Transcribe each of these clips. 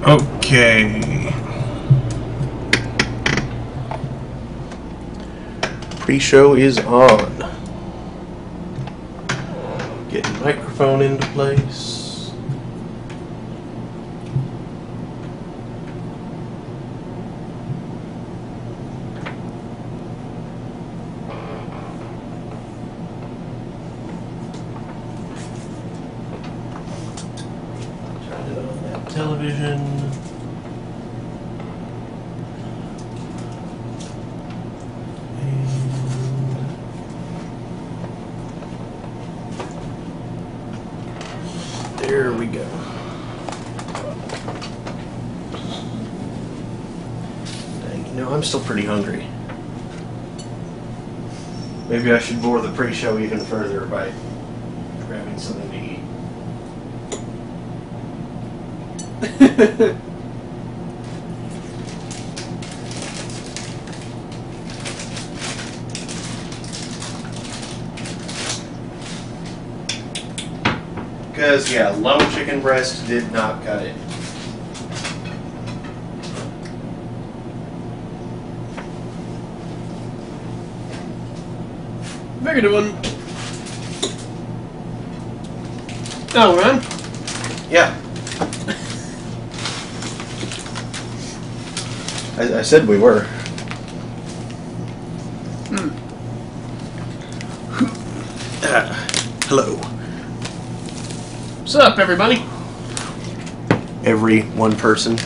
Okay. Pre-show is on. Getting microphone into place. Turn it on that television. There we go. Dang, you know, I'm still pretty hungry. Maybe I should bore the pre-show even further by grabbing something to eat. Because, yeah, lone chicken breast did not cut it. Very one. Oh, man. Yeah. I said we were. Hello. What's up, everybody? Every one person,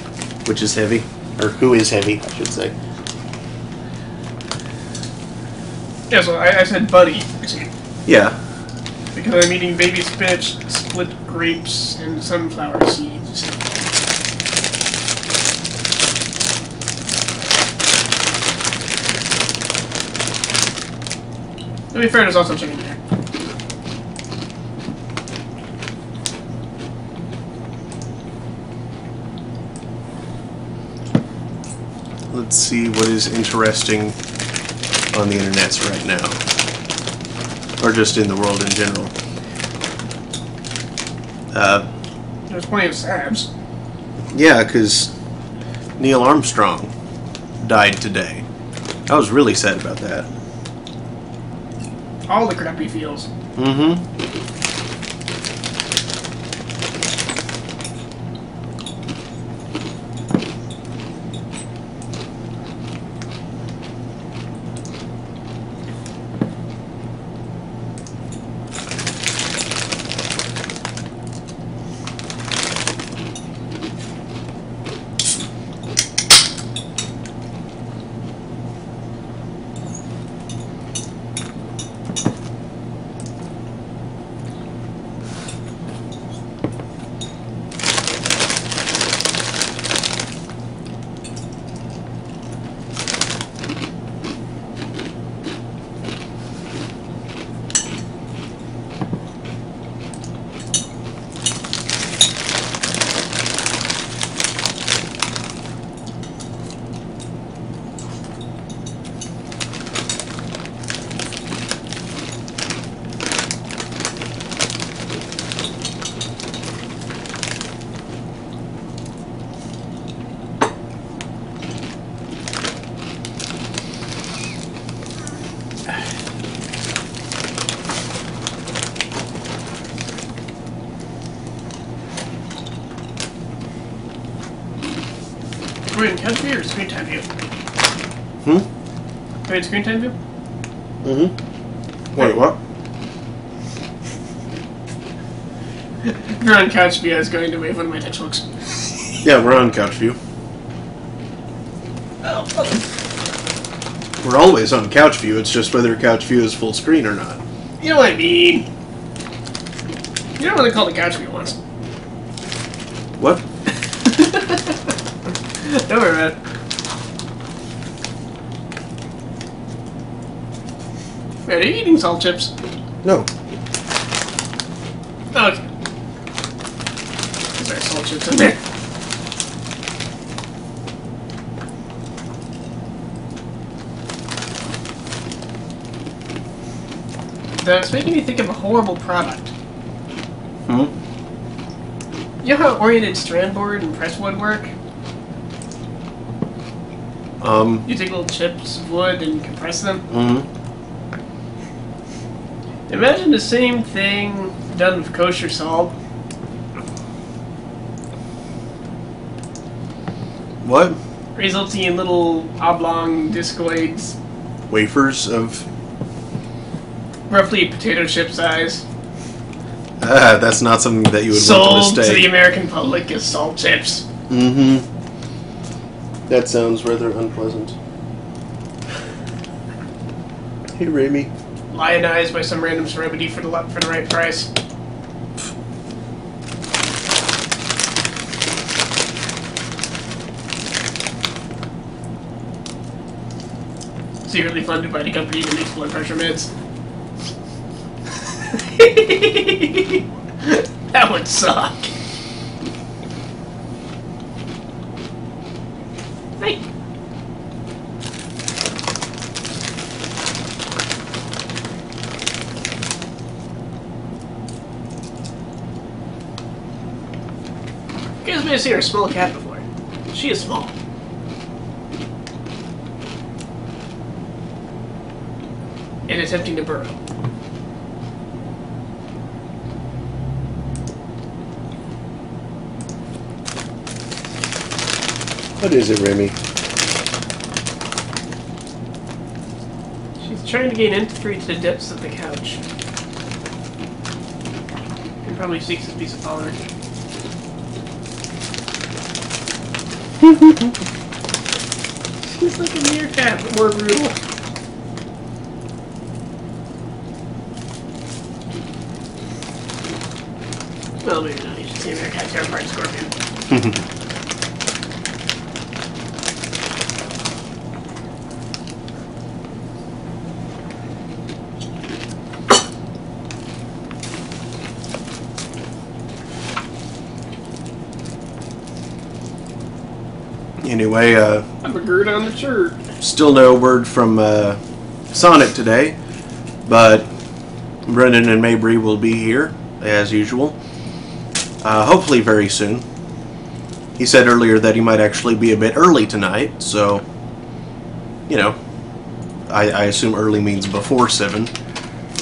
which is heavy. Or who is heavy, I should say. Yeah, so I said buddy. Yeah. Because I'm eating baby spinach, split grapes, and sunflower seeds. To be fair, there's also chicken there. Let's see what is interesting on the internets right now. Or just in the world in general. There's plenty of sabs. Yeah, because Neil Armstrong died today. I was really sad about that. All the crappy feels. Mm-hmm. Wait, couch view or screen time view? Wait, screen time view? Wait, what? If you're on couch view, I was going to wave one of my textbooks. Yeah, we're on couch view. Oh. We're always on couch view, it's just whether couch view is full screen or not. You know what I mean. You know what they called the couch view once? What? Don't worry about it. Wait, are you eating salt chips? No. Oh, okay. There's salt chips in there. That's making me think of a horrible product. You know how oriented strand board and presswood work? You take little chips of wood and compress them. Imagine the same thing done with kosher salt. What? Resulting in little oblong discoids. Wafers of... Roughly potato chip size. that's not something that you would want to Sold mistake. to the American public as salt chips. That sounds rather unpleasant. Hey, Ramy. Lionized by some random celebrity for the right price. Secretly funded by the company that makes blood pressure meds. That would suck. Hey. You guys may have seen her small cat before. She is small. And attempting to burrow. What is it, Remy? She's trying to gain entry to the depths of the couch. And probably seeks a piece of pollen. She's like a meerkat, but more brutal. Well, maybe not. You should see a meerkat tear apart a scorpion. Anyway, I'm a gird on the shirt. still no word from Sonic today, but Brendan and Mabry will be here, as usual. Hopefully very soon. He said earlier that he might actually be a bit early tonight, so, you know, I assume early means before 7,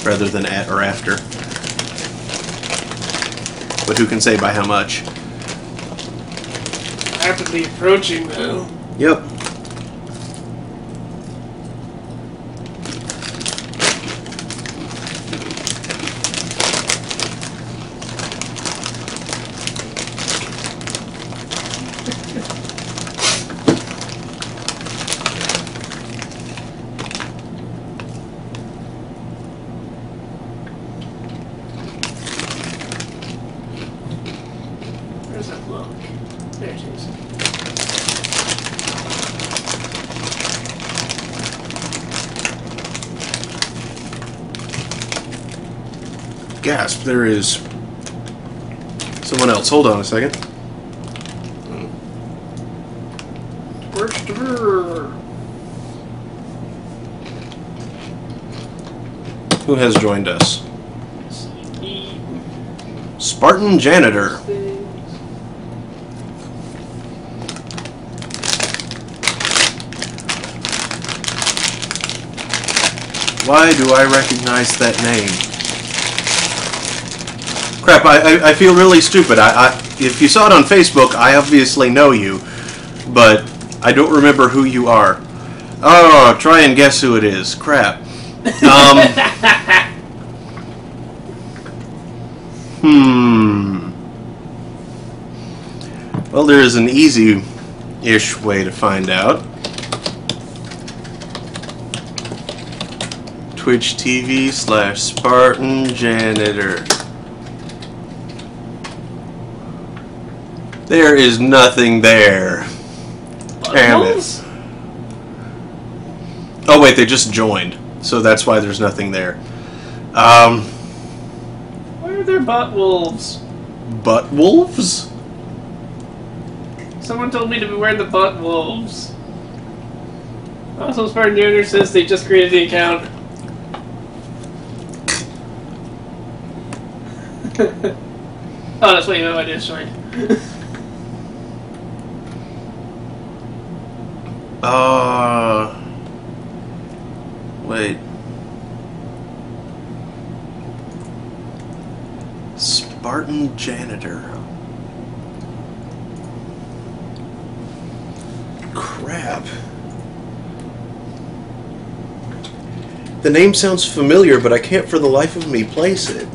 rather than at or after. But who can say by how much? Rapidly approaching, though. Yep. Where's that block? There it is. Gasp, there is someone else. Hold on a second. Who has joined us? Spartan Janitor. Why do I recognize that name? Crap, I feel really stupid. If you saw it on Facebook, I obviously know you, but I don't remember who you are. Oh, try and guess who it is. Crap. Well, there is an easy-ish way to find out. Twitch TV/Spartan Janitor. There is nothing there. Damn it. Oh wait, they just joined, so that's why there's nothing there. Why are there butt wolves? Butt wolves? Someone told me to beware the butt wolves. Also, Spartan Janitor says they just created the account. Oh, that's why you know I did join. Wait. Spartan janitor. Crap. The name sounds familiar, but I can't for the life of me place it.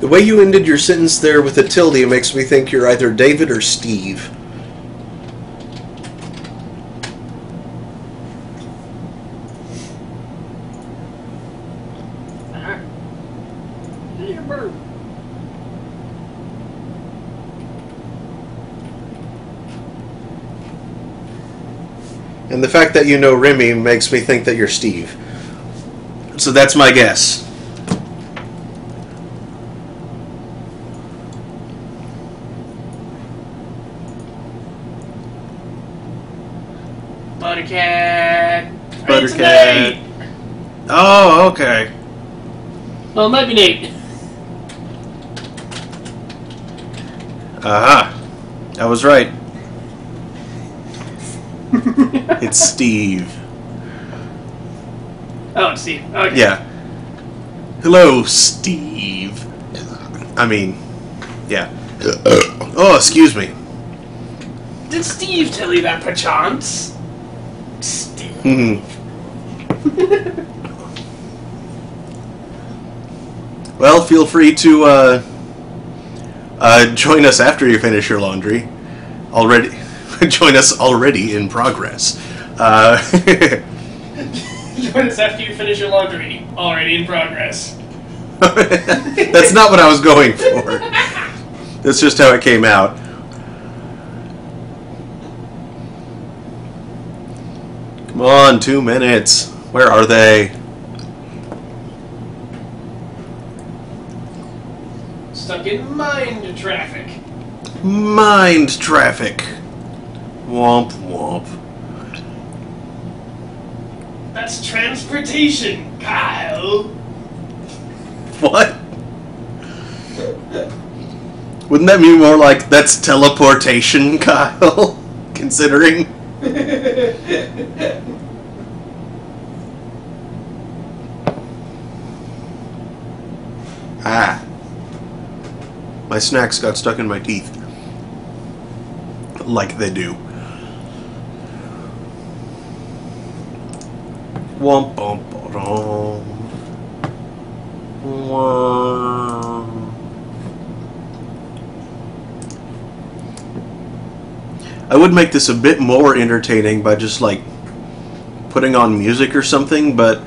The way you ended your sentence there with a tilde makes me think you're either David or Steve. And the fact that you know Remy makes me think that you're Steve. So that's my guess. Buttercat. Buttercat. Oh, okay. Well, it might be Nate. Aha. I was right. It's Steve. Oh, it's Steve. Okay. Yeah. Hello, Steve. I mean, yeah. Oh, excuse me. Did Steve tell you that, perchance? Steve. Well, feel free to join us after you finish your laundry. Join us already in progress. Join us after you finish your laundry. Already in progress. That's not what I was going for. That's just how it came out. Come on, 2 minutes. Where are they? Stuck in mind traffic. Mind traffic. Womp womp. That's transportation, Kyle. What? Wouldn't that mean more like that's teleportation, Kyle? Considering. Ah. My snacks got stuck in my teeth. Like they do. Womp womp womp. I would make this a bit more entertaining by just like putting on music or something, but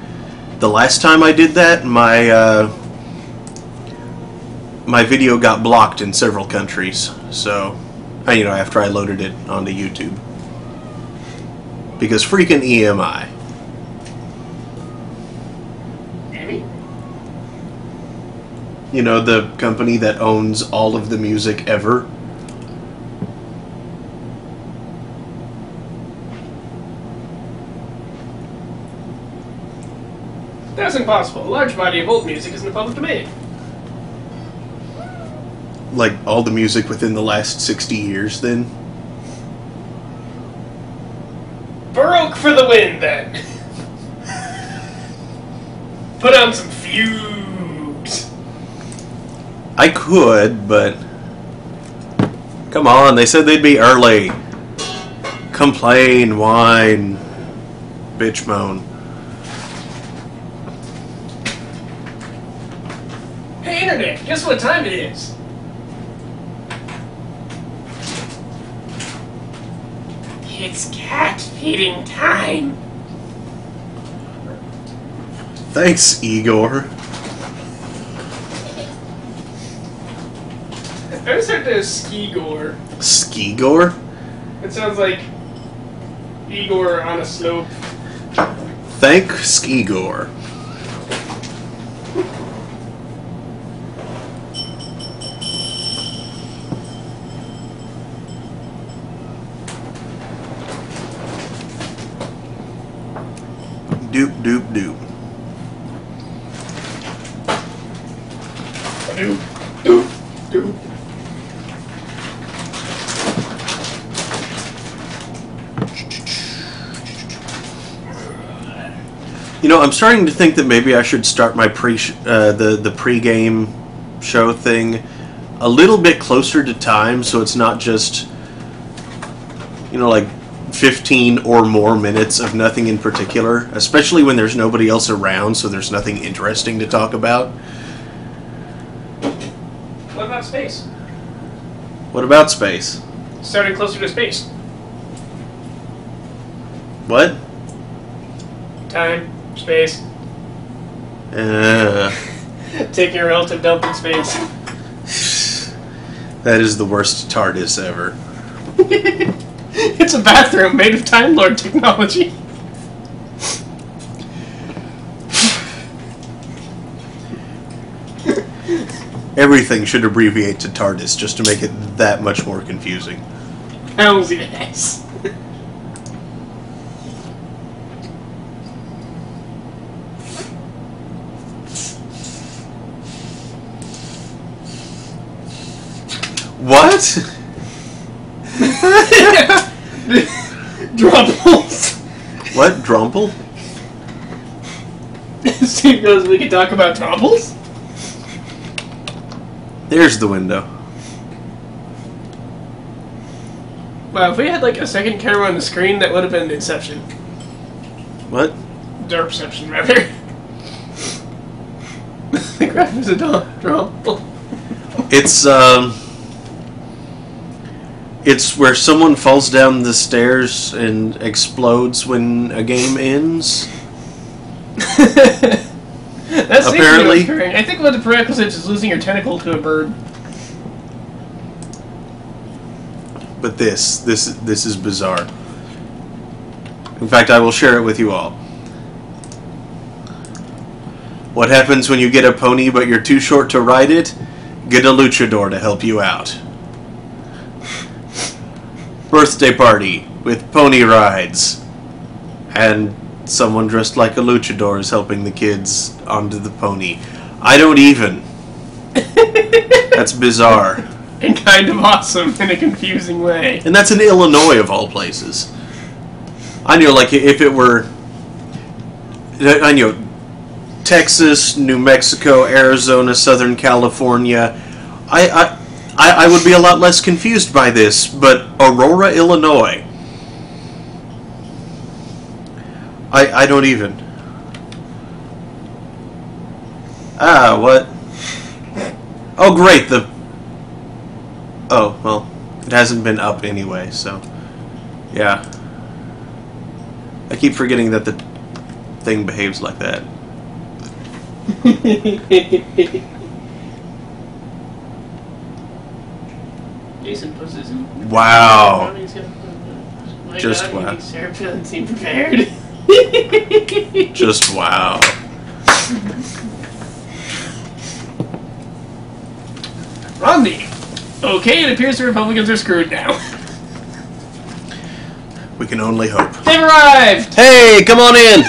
the last time I did that, my video got blocked in several countries. So, after I loaded it onto YouTube, because freaking EMI. You know, the company that owns all of the music ever. That's impossible. A large body of old music is in the public domain. Like, all the music within the last 60 years, then? Baroque for the win, then. Put on some fugues. I could, but... Come on, they said they'd be early. Complain, whine, bitch moan. Hey, Internet, guess what time it is? It's cat feeding time. Thanks, Igor. I always heard there's Skigor. Skigor? It sounds like Igor on a slope. Thank Skigor. doop, doop, doop. Doop, doop, doop. You know, I'm starting to think that maybe I should start my the pregame show thing a little bit closer to time, so it's not just, you know, like 15 or more minutes of nothing in particular, especially when there's nobody else around, so there's nothing interesting to talk about. What about space? What about space? Starting closer to space. What? Time. Space. Taking a relative dump in space. That is the worst TARDIS ever. It's a bathroom made of Time Lord technology. Everything should abbreviate to TARDIS just to make it that much more confusing. Hells yes. What? Drumples. What? Drumple? Steve goes, we can talk about Drumples? There's the window. Wow, if we had like a second camera on the screen, that would have been Inception. What? Derpception, rather. The graph is a Drumple. It's where someone falls down the stairs and explodes when a game ends. That's apparently. I think one of the prerequisites is losing your tentacle to a bird. But this is bizarre. In fact, I will share it with you all. What happens when you get a pony but you're too short to ride it? Get a luchador to help you out. Birthday party with pony rides. And someone dressed like a luchador is helping the kids onto the pony. I don't even. That's bizarre. And kind of awesome in a confusing way. And that's in Illinois of all places. I know, like, if it were... I know, Texas, New Mexico, Arizona, Southern California... I would be a lot less confused by this, but Aurora, Illinois... I don't even. Ah, what? Oh, great, Oh, well, it hasn't been up anyway, so... Yeah. I keep forgetting that the thing behaves like that. Jason puts his... Wow. Just God, wow. Sarah doesn't seem prepared. Just wow. Romney. Okay, it appears the Republicans are screwed now. We can only hope. They've arrived! Hey, come on in!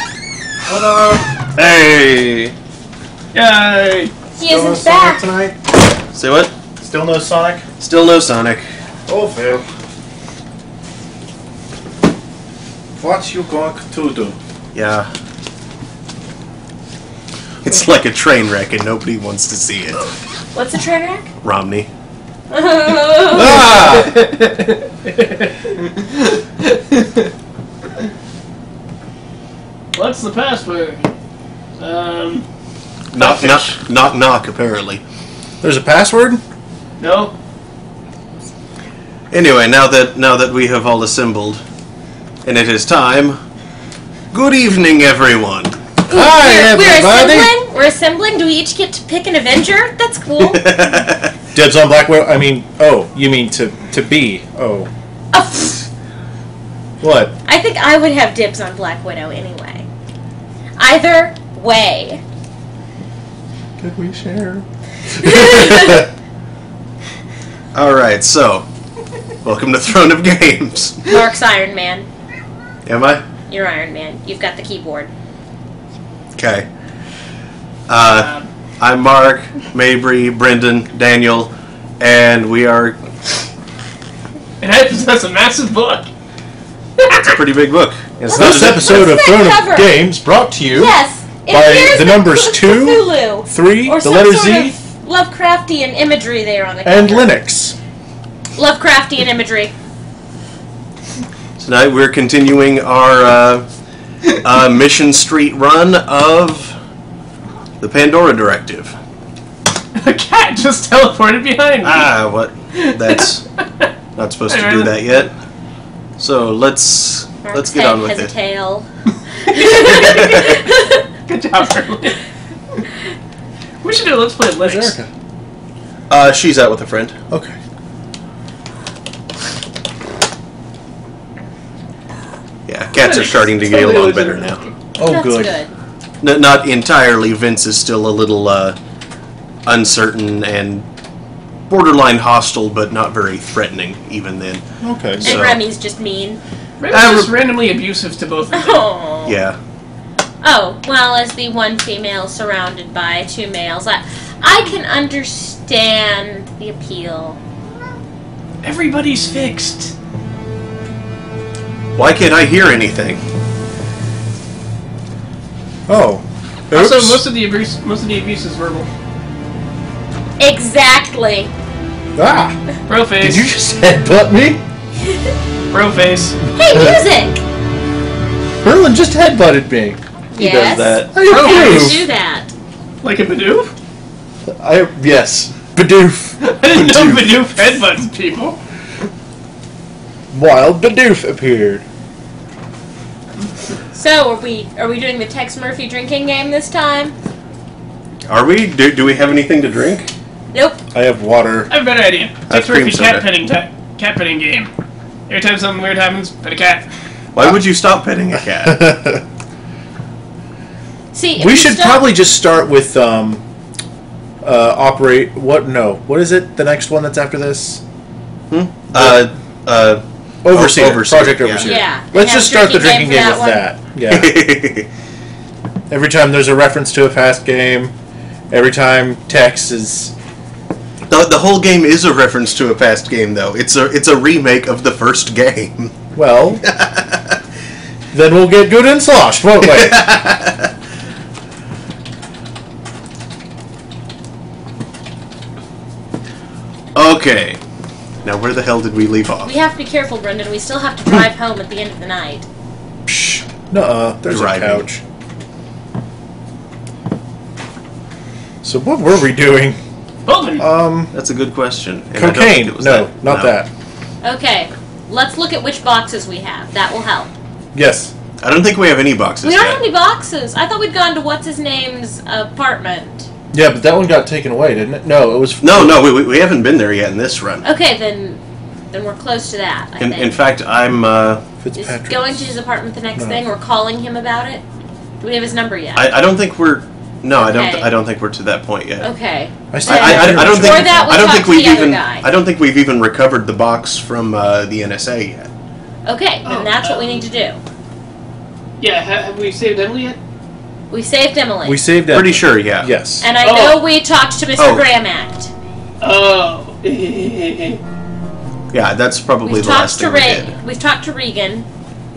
Hello! Hey! Yay! He isn't back. Tonight? Say what? Still no Sonic? Still no Sonic. Oh, well. What you going to do? Yeah. It's like a train wreck and nobody wants to see it. What's a train wreck? Romney. Ah! What's the password? Knock, knock, knock, knock, apparently. There's a password? No? Anyway, now that we have all assembled, and it is time, good evening, everyone. Hi, everybody! We're assembling? Do we each get to pick an Avenger? That's cool. Dibs on Black Widow? I mean, oh, you mean to be. Oh. What? I think I would have dibs on Black Widow anyway. Either way. Could we share? Alright, so, welcome to Throne of Games. Mark's Iron Man. Am I? You're Iron Man. You've got the keyboard. Okay. I'm Mark, Mabry, Brendan, Daniel, and we are... And I possess a massive book. It's a pretty big book. It's This episode of What's Throne that of cover? Games brought to you Yes. It by appears the that numbers Cthulhu 2, 3, or the some letter sort Z, of Lovecraftian imagery there on the and cover. Linux. Lovecraftian imagery. Tonight we're continuing our Mission Street run of the Pandora Directive. A cat just teleported behind me. What? That's not supposed to do that yet. So let's get on with has it. a tail. Good job, Harley. We should do a Let's Play Where's Linux. Erica? She's out with a friend. Okay. Yeah, cats are starting to get along better now. Oh, That's good. Not entirely. Vince is still a little uncertain and borderline hostile, but not very threatening even then. Okay. And So- Remy's just mean. Remy's just randomly abusive to both of them. Oh. Yeah. Oh, well, as the one female surrounded by two males, I can understand the appeal. Everybody's fixed. Why can't I hear anything? Oh. Also, Oops. most of the abuse is verbal. Exactly. Ah! Bro face. Did you just headbutt me? Bro face. Hey, music! Merlin just headbutted me. He Yes. does that. I How do you approve. do that? Like a Bidoof? Yes. Bidoof. I didn't know Bidoof headbutts people. Wild Bidoof appeared. So, are we doing the Tex Murphy drinking game this time? Are we? Do we have anything to drink? Nope. I have water. I have a better idea. That's Tex Murphy cream soda. cat petting game. Every time something weird happens, pet a cat. Why would you stop petting a cat? See, if We you should stop- probably just start with operate. What? No. What is it? The next one that's after this? Overseer. Overseer, Project yeah. Overseer. Yeah. Let's And just have start the drinking game for with that that. Yeah. Every time there's a reference to a fast game, every time Tex is. The whole game is a reference to a past game, though. It's a remake of the first game. Well, then we'll get good and sloshed, won't we? Okay. Now, where the hell did we leave off? We have to be careful, Brendan. We still have to drive home at the end of the night. Psh, nuh-uh. There's Driving. a couch. So what were we doing? Bolton. That's a good question. And I don't think Cocaine. it was No, that. not that. Okay, let's look at which boxes we have. That will help. Yes. I don't think we have any boxes We don't yet. have any boxes. I thought we'd gone to what's-his-name's apartment. Yeah, but that one got taken away, didn't it? No, it was... No, we haven't been there yet in this run. Okay, then we're close to that, I think. In fact, I'm... Is Fitzpatrick. going to his apartment the next No. thing or calling him about it? Do we have his number yet? I don't think we're... No, Okay. I don't think we're to that point yet. Okay. I still I don't think Before that, we'll I don't talk think to we've the other even guy. I don't think we've even recovered the box from the NSA yet. Okay, then that's what we need to do. Yeah, have we saved Emily yet? We saved Emily. We saved it. Pretty sure, yeah. Yes. And I know we talked to Mr. Oh. Graham Act. Oh. Yeah, that's probably We've the last talked thing to we did. We've talked to Regan.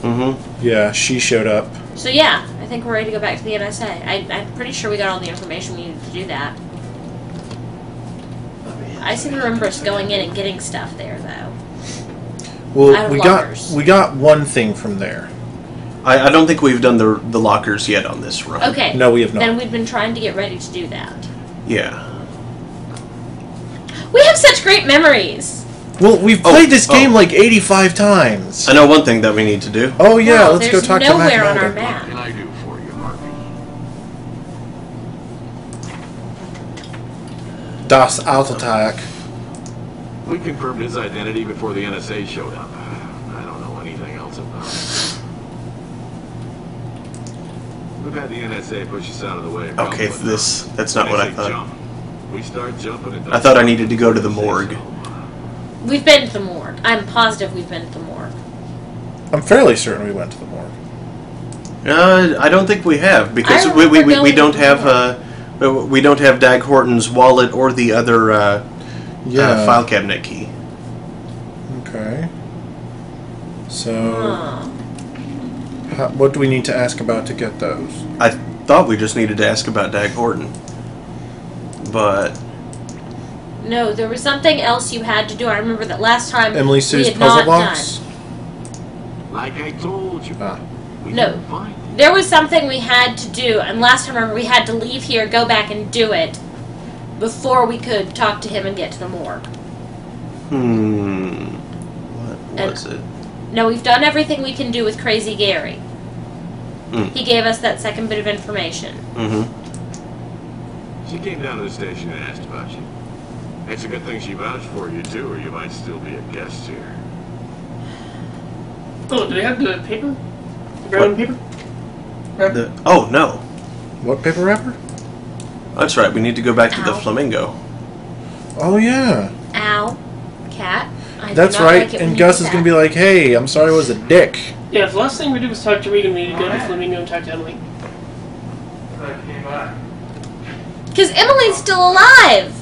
Mm-hmm. Yeah, she showed up. So yeah, I think we're ready to go back to the NSA. I'm pretty sure we got all the information we needed to do that. I seem to remember us going in and getting stuff there, though. Well, Out of we lockers. got one thing from there. I don't think we've done the lockers yet on this run. Okay. No, we have not. Then we've been trying to get ready to do that. Yeah. We have such great memories. Well, we've Oh, played this game oh. like 85 times. I know one thing that we need to do. Oh yeah, Well, let's go there's talk to Matt nowhere on our Mulder. map. What can I do for you, Murphy? Das Autotag. We confirmed his identity before the NSA showed up. I don't know anything else about it. We've had the NSA push us out of the way. a couple Okay, of that's not what I NSA thought. jump. We start jumping and I thought I needed to go to the morgue. We've been to the morgue. I'm positive we've been to the morgue. I'm fairly certain we went to the morgue. I don't think we have, because I we remember don't going have we don't have Dag Horton's wallet or the other file cabinet key. Okay. So, what do we need to ask about to get those? I thought we just needed to ask about Dag Horton, but No, there was something else you had to do. I remember that last time Emily we Sue's had puzzle not box? done. Like I told you. We No. didn't find it. There was something we had to do, and last time I remember we had to leave here, go back and do it before we could talk to him and get to the morgue. What was it? No, we've done everything we can do with Crazy Gary. Mm. He gave us that second bit of information. She came down to the station and asked about you. It's a good thing she vouched for you, too, or you might still be a guest here. Oh, do they have the paper? The brown paper? Oh, no. What paper wrapper? That's right, we need to go back to the Ow. flamingo. Oh, yeah. Ow. Cat. I do That's not right, like it when and you Gus do is that. going to be like, hey, I'm sorry I was a dick. Yeah, the last thing we did was talk to Regan. We need to go to Flamingo and talk to Emily. Because Emily's still alive!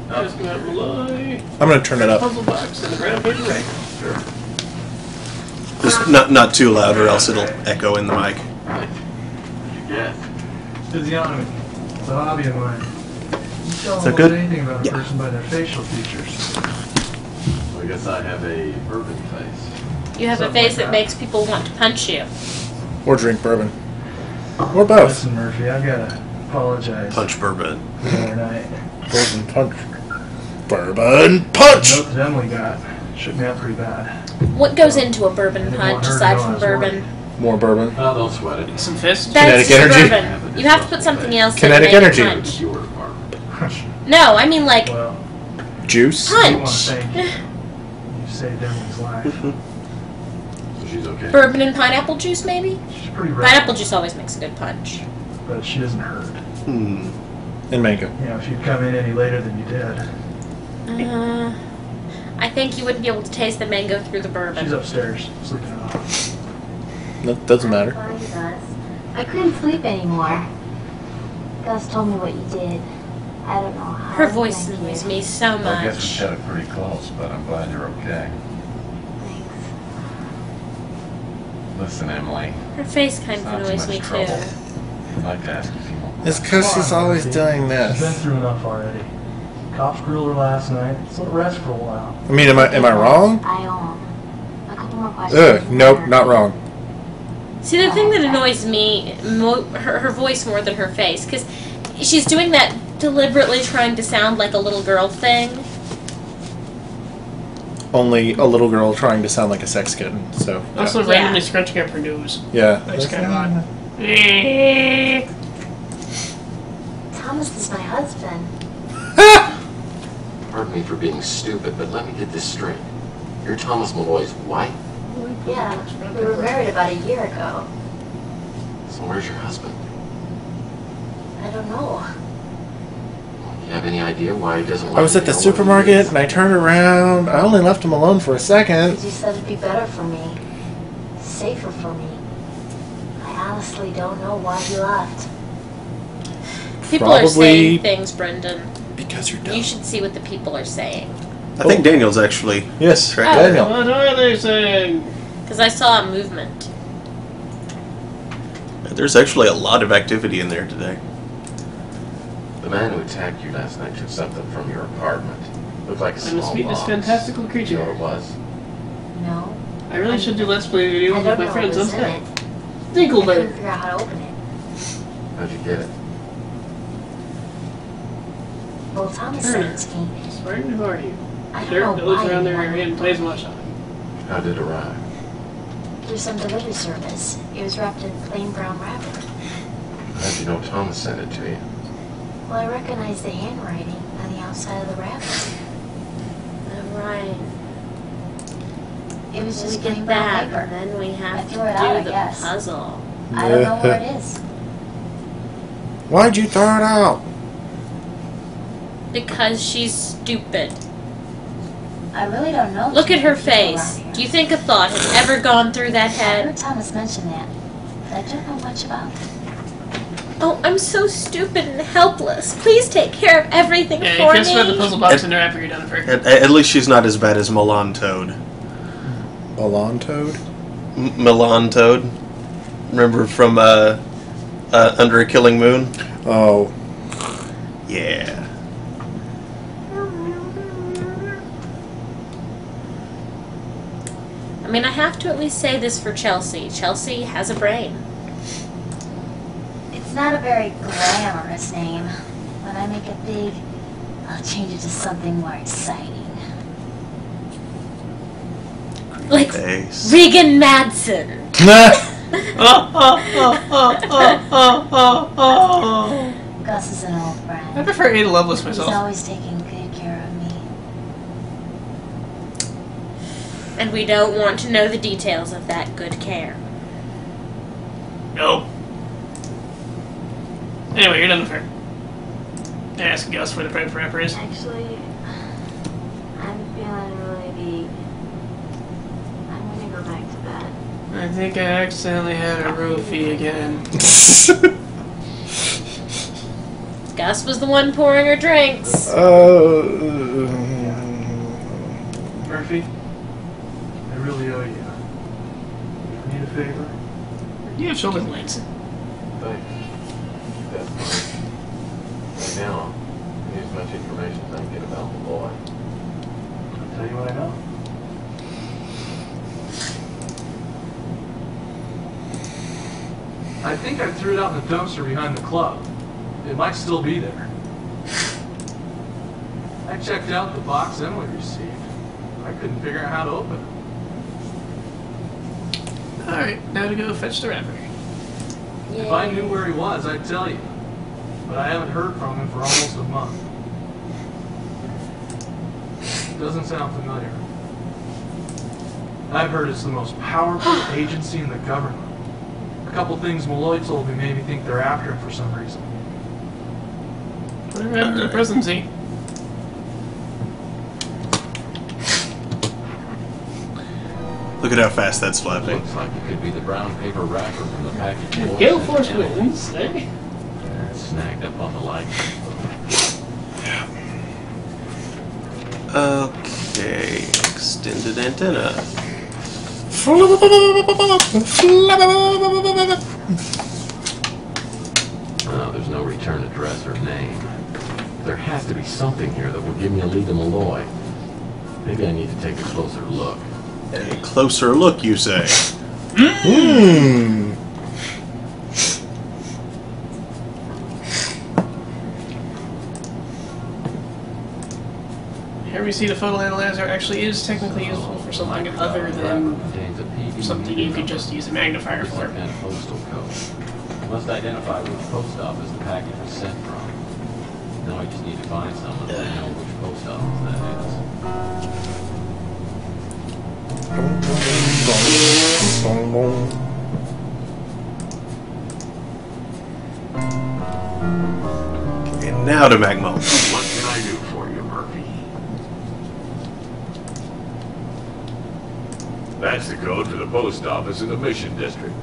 Just gonna rely. I'm going to turn it up. Puzzle box and the brown paper right. Just not too loud, or else it'll echo in the mic. Yes. Physiognomy. It's a hobby of mine. You tell Is that almost good? anything about a Yeah. person by their facial features. I guess I have a urban face. You have a Something face like that that. makes people want to punch you. Or drink bourbon. Or both. Listen, Murphy, I've got to apologize. Punch bourbon. The other night. Bourbon punch. Bourbon punch! The note that Emily got shook me up pretty bad. What goes into a bourbon I didn't punch want her to aside know I from was bourbon? More bourbon. Oh, don't sweat it. Some fist. That's Kinetic just energy. bourbon. You have to put something else Kinetic in to make energy. it punch. It's your department. No, I mean like Well, Juice? I do want to punch. thank you. You saved Emily's life. So she's okay. Bourbon and pineapple juice, maybe? She's pretty Pineapple rough, juice always makes a good punch. but she isn't hurt. Hmm. And mango. You know, if you'd come in any later than you did. I think you wouldn't be able to taste the mango through the She's bourbon. upstairs, sleeping it off. That doesn't matter. Fine, Gus. I couldn't sleep anymore. Gus told me what you did. I don't know how. Her to voice thank annoys you. me so I guess we much. got it pretty close, but I'm glad you're okay. Thanks. Listen, Emily, Her face kind of not too annoys much me trouble. too. I'd like to ask you a few more It's questions. because she's always doing She's been this. through enough already. Cops grilled her last night, so let her rest for a while. I mean, am I wrong? I own. A couple more questions. Ugh, nope, not wrong. See, the thing that annoys me, her voice more than her face, because she's doing that deliberately trying to sound like a little girl thing. Only a little girl trying to sound like a sex kitten, so. Also Yeah. randomly scrunching up her nose. Yeah. That's kind of odd. Thomas is my husband. Pardon me for being stupid, but let me get this straight. You're Thomas Malloy's wife? Yeah, we were married about a year ago. So where's your husband? I don't know. Do you have any idea why he doesn't want I was you at to the know where he supermarket is? and I turned around. I only left him alone for a second. Because you said it'd be better for me. Safer for me. I honestly don't know why he left. People are Probably- saying things, Brendan. Because you're dumb. You should see what the people are saying. I think Daniel's actually Yes, correct. Daniel. What are they saying? Because I saw a movement. There's actually a lot of activity in there today. The man who attacked you last night took something from your apartment. Looked like a I must small meet this box. fantastical Do you know what creature. it was? No. I really should do Let's Play I videos don't with know my friends what was in instead. it. I couldn't Dinkelberg. figure out how to open it. How'd you get it? Well, Thomas said it's me. Smart and hard you. I don't Dirk know goes why around he their wanted area and it. plays watch on. How did it arrive? Through some delivery service. It was wrapped in plain brown wrapper. How'd you know Thomas sent it to you? Well, I recognized the handwriting on the outside of the wrapper. Alright. It was We just plain get brown that, paper. and then we have I to threw it out, I do the guess. puzzle. I don't know where it is. Why'd you throw it out? Because she's stupid. I really don't know. Look too at her many people face. around here. Do you think a thought has ever gone through that I head? heard Thomas mention that I don't know much about. Oh, I'm so stupid and helpless. Please take care of everything Yeah, for you just put the me. puzzle box in there after you're done for. At least she's not as bad as Milan Toad. Milan Toad? Milan Toad. Remember from Under a Killing Moon? Oh. Yeah. I mean, I have to at least say this for Chelsea. Chelsea has a brain. It's not a very glamorous name. When I make it big, I'll change it to something more exciting. Like Face. Regan Madsen. Gus is an old I friend. prefer Ada Lovelace He's myself. always taking good care of me. And we don't want to know the details of that good care. No. Anyway, you're done with her. Ask Gus where the bread wrapper is. Actually, I'm feeling really weak. I'm gonna go back to bed. I think I accidentally had a roofie again. Gus was the one pouring her drinks. Murphy, I really owe you. Need a favor? you have shoulder blades. Thanks. That's fine. Right now, I need as much information as I can get about the boy. I'll tell you what I know. I think I threw it out in the dumpster behind the club. It might still be there. I checked out the box Emily received. I couldn't figure out how to open it. Alright, now to go fetch the wrapper. If I knew where he was, I'd tell you. But I haven't heard from him for almost a month. Doesn't sound familiar. I've heard it's the most powerful agency in the government. A couple things Malloy told me made me think they're after him for some reason. Whatever happened to the presidency? Look at how fast that's flapping. Looks like it could be the brown paper wrapper from the package. Gale Force wins, eh? Snagged up on the light. Okay, extended antenna. Oh, there's no return address or name. There has to be something here that will give me a lead to Malloy. Maybe I need to take a closer look. A closer look, you say? Hmm. Here we see the photo analyzer actually is technically useful for something other than Contains a PD something you could just use a magnifier for. and postal code. I must identify which post office the package was sent from. Now I just need to find someone to know which post office that Okay, now to Magmo. What can I do for you, Murphy? That's the code for the post office in the Mission District.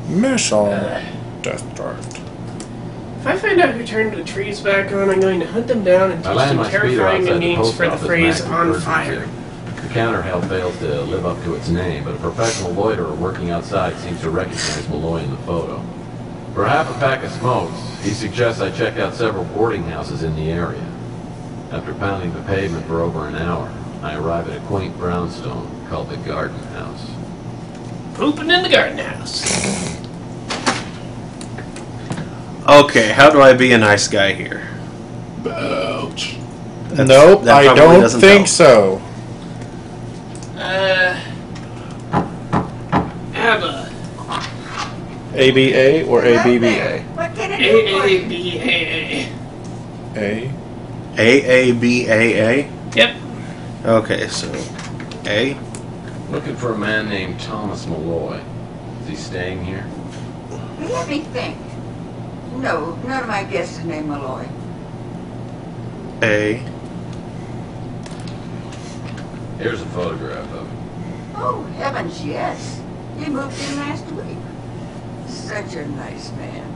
Mission District. If I find out who turned the trees back on, I'm going to hunt them down and I teach land them my speeder terrifying outside the names post for the office phrase Mac on refers fire. to. The counter held fails to live up to its name, but a professional loiterer working outside seems to recognize Malloy in the photo. For half a pack of smokes, he suggests I check out several boarding houses in the area. After pounding the pavement for over an hour, I arrive at a quaint brownstone called the Garden House. Pooping in the garden house. Okay, how do I be a nice guy here? Ouch. That's- Nope, that I probably don't doesn't think help. so. ABBA. ABA or ABBA? What can AABAA. A. AABAA? Yep. Okay, so A. Looking for a man named Thomas Malloy. Is he staying here? Let me think. No, none of my guests are named Malloy. A. Here's a photograph of him. Oh, heavens, yes. He moved in last week. Such a nice man.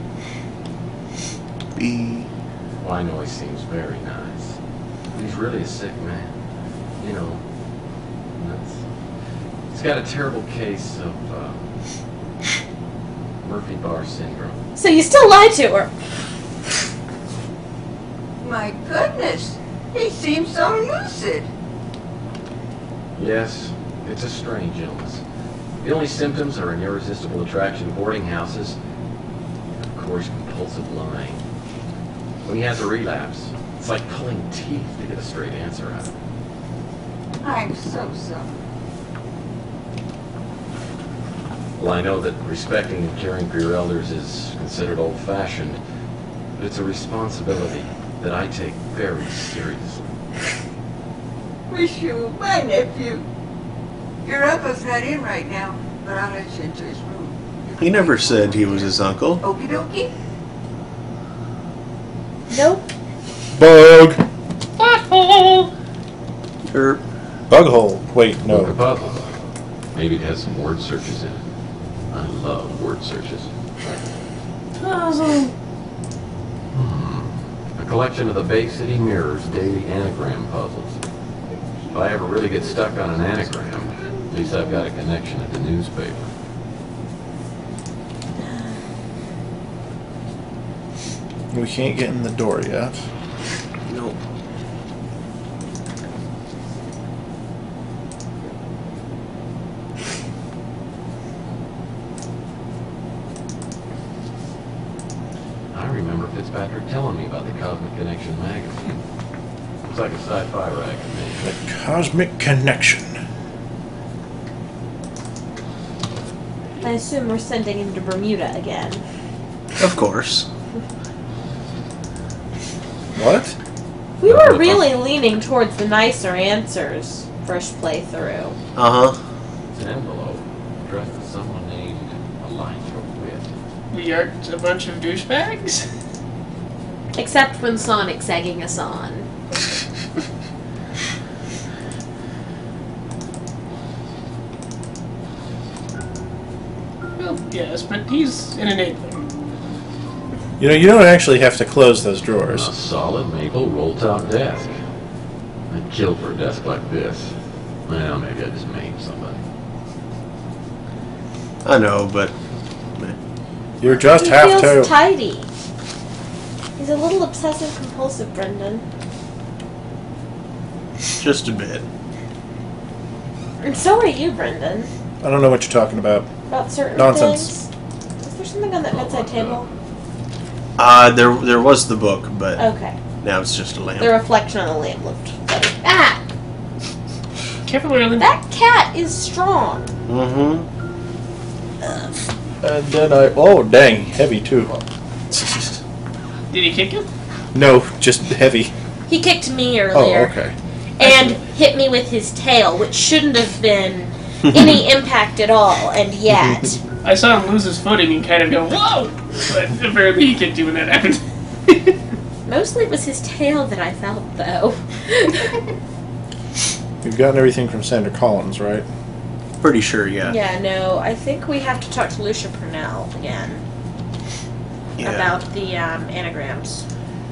Well, I know he seems very nice. He's really a sick man. You know, he's got a terrible case of Murphy bar syndrome. So you still lied to her? My goodness, he seems so lucid. Yes, it's a strange illness. The only symptoms are an irresistible attraction to boarding houses, and of course, compulsive lying. When he has a relapse, it's like pulling teeth to get a straight answer out of him. I'm so sorry. Well, I know that respecting and caring for your elders is considered old-fashioned, but it's a responsibility that I take very seriously. Wish you were my nephew. Your uncle's not in right now, but I'll let you into his room. He never said he was his uncle. Okie dokie. Nope. Bug. Butthole! Or Bug hole. Wait, Book of no. puzzles. Maybe it has some word searches in it. I love word searches. Puzzle. A collection of the Bay City Mirror's daily anagram puzzles. If I ever really get stuck on an anagram, at least I've got a connection at the newspaper. We can't get in the door yet. no. I remember Fitzpatrick telling me about the Cosmic Connection magazine. It was like a sci-fi rag to me. The Cosmic Connection. I assume we're sending him to Bermuda again. Of course. What? We were really leaning towards the nicer answers first playthrough. Uh-huh. It's an envelope addressed to someone named Elijah Witt. We aren't a bunch of douchebags? Except when Sonic's egging us on. Well, yes, but he's an enabler. You know, you don't actually have to close those A drawers. solid maple roll-top desk. I'd kill for a desk like this. Well, maybe I just maimed somebody. I know, but You're just He have feels to. tidy. He's a little obsessive compulsive, Brendan. just a bit. And so are you, Brendan. I don't know what you're talking about. About certain Nonsense. things. Is there something on that bedside table? There was the book, but Okay. now it's just a lamp. The reflection on the lamp looked funny. Ah! Careful, Marilyn. That cat is strong. Mm-hmm. And then oh, dang, heavy too. Did he kick you? No, just heavy. He kicked me Oh, earlier. okay. And hit me with his tail, which shouldn't have been any impact at all, and yet. I saw him lose his footing and kind of go, whoa! But apparently he kicked you when that happened. Mostly it was his tail that I felt, though. You've gotten everything from Sandra Collins, right? Pretty sure, yeah. Yeah, no, I think we have to talk to Lucia Purnell again Yeah. about the anagrams.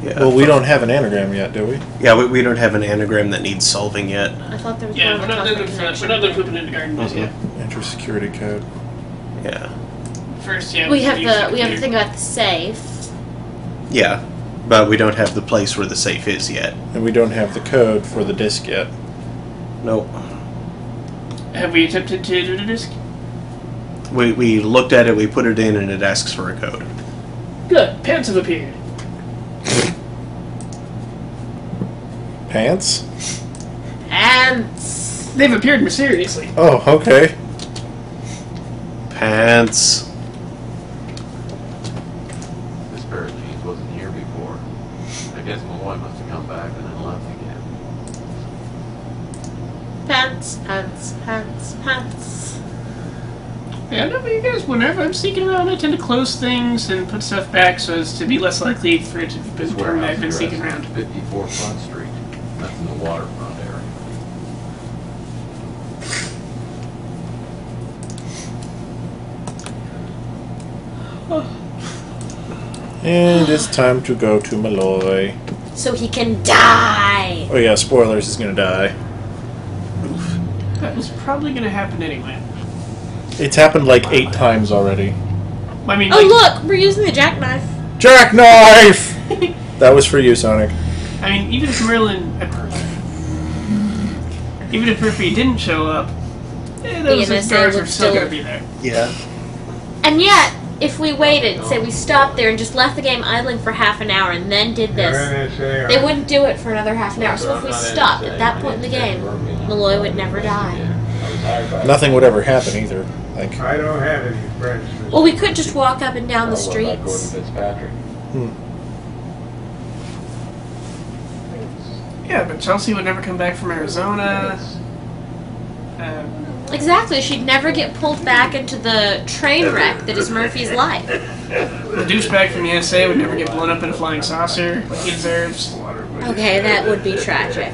Yeah. Well, we don't have an anagram yet, do we? Yeah, we don't have an anagram that needs solving yet. I thought there was Yeah, one we're with not Cosmic done Connection. we're not done pooping in the garden just yet. Entry security code. Yeah. First, yeah. We have use the computer. thing about the safe. Yeah. But we don't have the place where the safe is yet. And we don't have the code for the disc yet. Nope. Have we attempted to do the disc? We looked at it, we put it in, and it asks for a code. Good. Pants have appeared. Pants? Ants. They've appeared mysteriously. Oh, okay. Pants. This pair of jeans wasn't here before. I guess Malloy must have come back and then left again. Pants, pants, pants, pants. Yeah, no, but you guys, whenever I'm sneaking around, I tend to close things and put stuff back so as to be less likely for it to be This determined warehouse I've been sneaking address around. is 54 Front Street. That's in the waterfront area. And it's time to go to Malloy. So he can die. Oh yeah, spoilers, he's gonna die. That was probably going to happen anyway. It's happened like 8 times already. I mean, Oh like, look, we're using the jackknife. Jackknife! That was for you, Sonic. I mean, even if Murphy didn't show up, those NSA guards would are still still- going to be there. Yeah. And yet, if we waited, say we stopped there and just left the game idling for half an hour and then did this, they wouldn't do it for another half an hour. So if we stopped at that point in the game, Malloy would never die. Nothing would ever happen either. Like. I don't have any friends. Well, we could just walk up and down the What about Gordon streets. Fitzpatrick? Yeah, but Chelsea would never come back from Arizona. Exactly, she'd never get pulled back into the train wreck that is Murphy's life. The douchebag from the NSA would never get blown up in a flying saucer like he deserves. Okay, that would be tragic.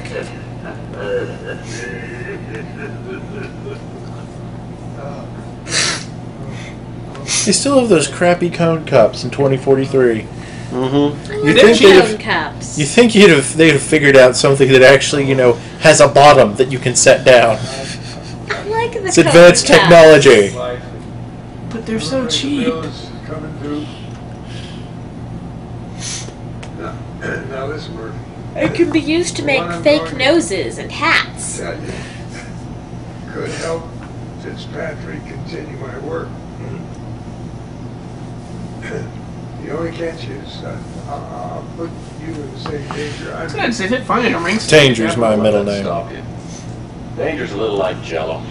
They still have those crappy cone cups in 2043. Mm-hmm. You They're think cone cups. You think they'd have figured out something that actually, has a bottom that you can set down. I like the It's cone advanced cups. technology. But they're so cheap. Coming through. Now listen, Murphy. It can be used to make fake noses and hats. Tell you, could help Fitzpatrick continue my work. The only catch is I'll put you in the same danger. I was going to say, if it finally rings. Danger's my middle name. Stop you. Danger's a little like Jello.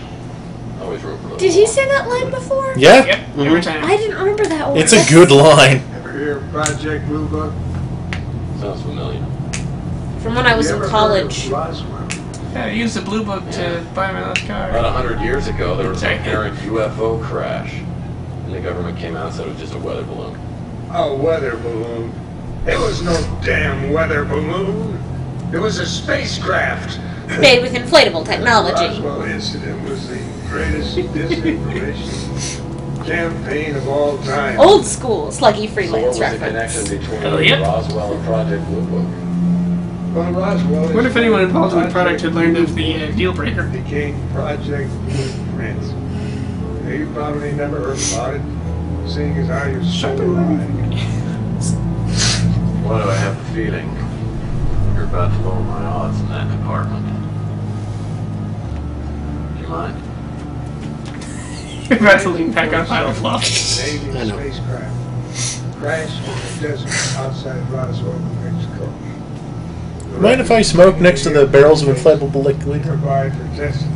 Always room for a little Did he more. say that line before? Yeah, Yep, every time. I didn't remember that one. it's a good line. Ever hear of Project Blue Book? Sounds familiar. From when I was You in ever college. heard of Roswell? Yeah, I used the blue book to buy my last car. About 100 years ago, there was an Sorry. apparent UFO crash. And the government came out and said it was just a weather balloon. A weather balloon. It was no damn weather balloon. It was a spacecraft. Made with inflatable The technology. Roswell incident was the greatest disinformation campaign of all time. Old school sluggy So what freelance was the connection reference. between Oh, yep. Roswell and Project Blue Book? Well, Roswell I wonder if anyone involved in the product had learned of the deal breaker. became Project Blueprint. Now, you probably never heard about it, seeing as how you're so alive. Why do I have the feeling you're about to lower my odds in that department? Do you mind? You're about to lean back on pile of fluff. Navy I know. spacecraft crashed in the desert outside Roswell, New Mexico. Mind if I smoke next to the barrels of inflammable liquid? Provide for testing.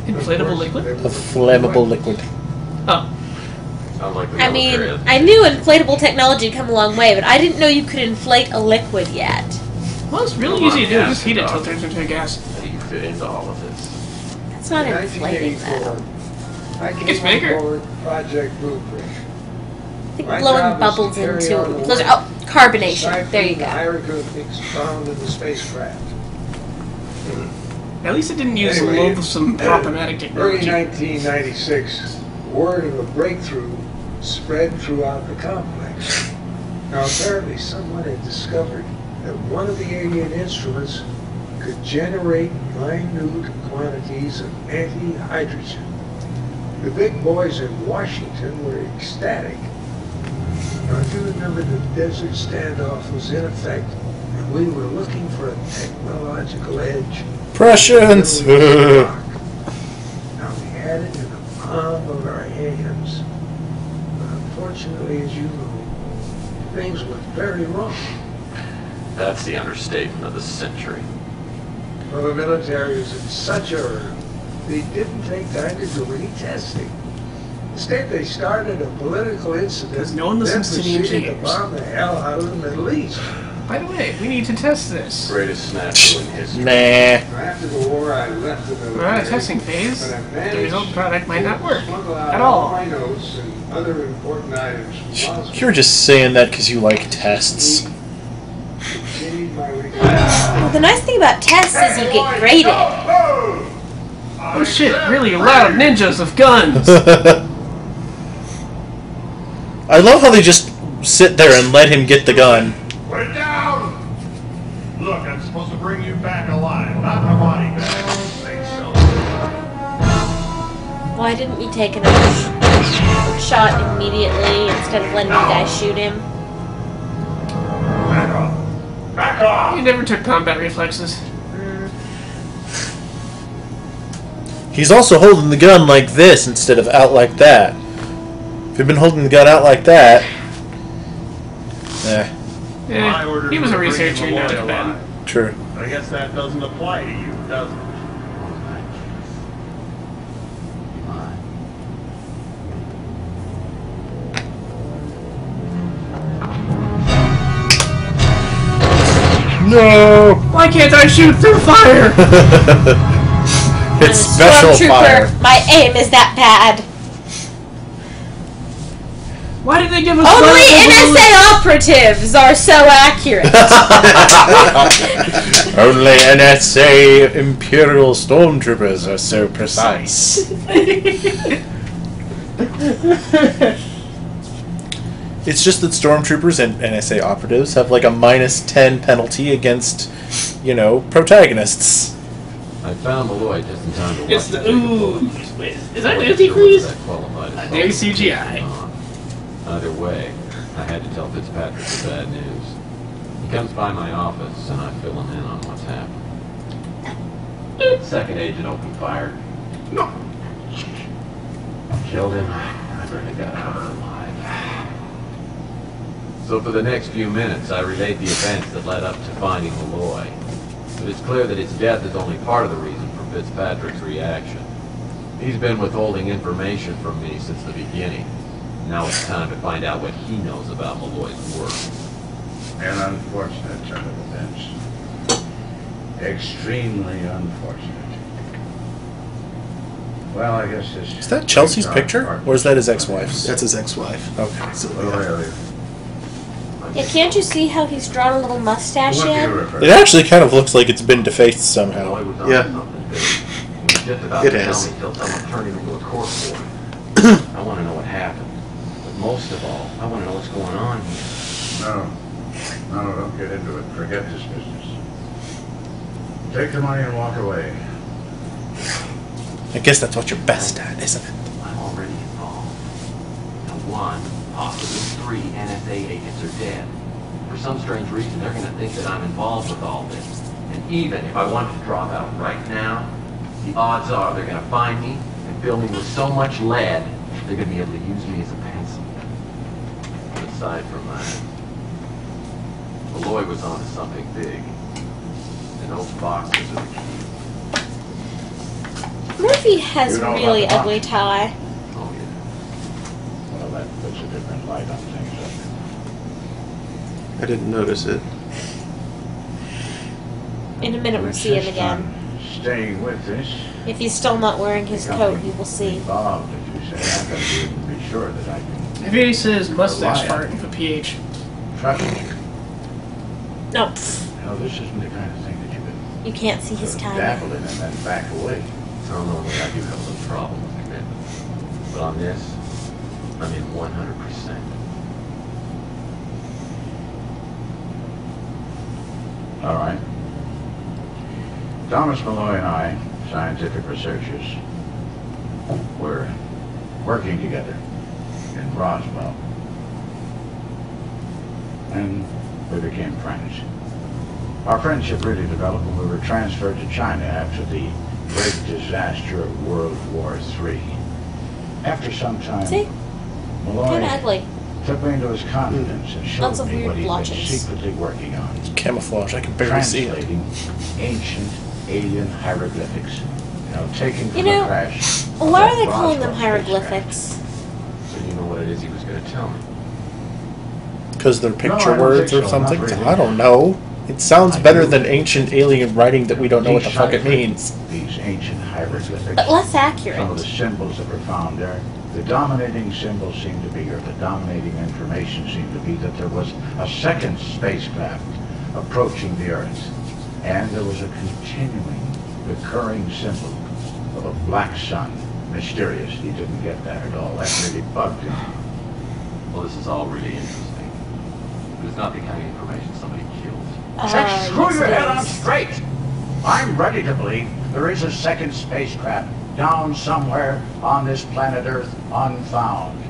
Inflatable liquid? A flammable liquid. Oh. Sounds like the I mean, military. I knew inflatable technology had come a long way, but I didn't know you could inflate a liquid yet. Well, it's really easy to do. Just heat it until it turns into a gas. How do you fit into all of this? That's not In inflating, though. 1984, I It's came bigger. on board Project Blueprint. I think My blowing job is bubbles to carry into on the those work. oh, carbonation. There you The go. hieroglyphics found in the spacecraft. At least it didn't use Anyway, loathsome problematic Early technology. 1996, word of a breakthrough spread throughout the complex. Now, apparently, someone had discovered that one of the alien instruments could generate minute quantities of anti-hydrogen. The big boys in Washington were ecstatic. Now, if you remember, the desert standoff was in effect, and we were looking for a technological edge. Prescience! Now, we had it in the palm of our hands. But unfortunately, as you know, things went very wrong. That's the understatement of the century. Well, the military was in such a hurry, they didn't take time to do any testing. Instead, they started a political incident, Because no one then listens to the proceeded to engineers. bomb the hell out of the Middle East. By the way, we need to test this. Greatest snafu in history. Nah. After the war, I left the military. We're on a testing phase. but I The managed result product might not work to smuggle out at all. my notes and other important items from Oslo. You're just saying that because you like tests. Continued my Well, the nice thing about tests is you get graded. Oh shit, really loud ninjas with guns! I love how they just sit there and let him get the gun. Put it down! Look, I'm supposed to bring you back alive, not in a body bag. Say so. Why didn't you take another shot immediately instead of letting the guy shoot him? Back off! Back off! You never took combat reflexes. He's also holding the gun like this instead of out like that. If he'd been holding the gun out like that... Yeah, he was a researcher, not a bad. True. I guess that doesn't apply to you, does it? No! Why can't I shoot through fire? It's special fire. My aim is that bad. Why did they give us Only NSA operatives are so accurate. Only NSA Imperial Stormtroopers are so precise. It's just that Stormtroopers and NSA operatives have like a -10 penalty against, you know, protagonists. I found Malloy just in time to watch It's the wait, is that antifreeze? There's CGI. Either way, I had to tell Fitzpatrick the bad news. He comes by my office and I fill him in on what's happened. Second agent opened fire. No. Killed him. I barely got out of it alive. So for the next few minutes, I relayed the events that led up to finding Malloy. But it's clear that his death is only part of the reason for Fitzpatrick's reaction. He's been withholding information from me since the beginning. Now it's time to find out what he knows about Malloy's work. An unfortunate turn of events. Extremely unfortunate. Well, I guess this... Is that Chelsea's picture? Or is that his ex-wife's? That's his ex-wife. Okay. So, Yeah, can't you see how he's drawn a little mustache in? It actually kind of looks like it's been defaced somehow. Yeah. It has. Until someone turned him into a corpse boy. I want to know what happened. But most of all, I want to know what's going on here. No, don't get into it. Forget this business. Take the money and walk away. I guess that's what you're best at, isn't it? I'm already involved. Now, one, possibly 3 NSA agents are dead. For some strange reason, they're going to think that I'm involved with all this. And even if I wanted to drop out right now, the odds are they're going to find me and fill me with so much lead, they're going to be able to use me as a pencil. But aside from that, Malloy was onto something big. And those boxes are the key. Murphy has You know about really the box? ugly tie. Oh, yeah. Well, that puts a different light on things. I didn't notice it. In a minute we'll see him again. Staying with this. If he's still not wearing his coat, you will see. Involved, if you say, I'm going to be sure that I can If he says mustache fart with a PH. trust you. No, No, this isn't the kind of thing that you can you can't see his tie. dabble in and then back away. So normally I do have a little problem with commitment. But on this, I'm in 100%. All right. Thomas Malloy and I, scientific researchers, were working together in Roswell. And we became friends. Our friendship really developed when we were transferred to China after the great disaster of World War III. After some time, See? Malloy Kinda ugly. took me into his confidence and showed Lots of me weird what he'd been blotches. secretly working on. Camouflage, I can barely see it. Translating ancient alien hieroglyphics. Taken from You know, the crash. Why of are they that calling them Roswell hieroglyphics? So you know what it is he was going to tell me? Because they're No, picture I don't words think or so, not something? really. I don't know. It sounds better than ancient alien writing that we don't know what the fuck it means. These ancient hieroglyphics. But less Some of accurate. the symbols that were found there, the dominating symbol seemed to be, or the dominating information seemed to be, that there was a second spacecraft approaching the Earth. And there was a continuing, recurring symbol of a black sun. Mysterious. He didn't get that at all. That really bugged him. Well, this is all really interesting. not the kind of information somebody kills. Just screw yes, your it head on is. straight. I'm ready to believe there is a second spacecraft down somewhere on this planet Earth unfound.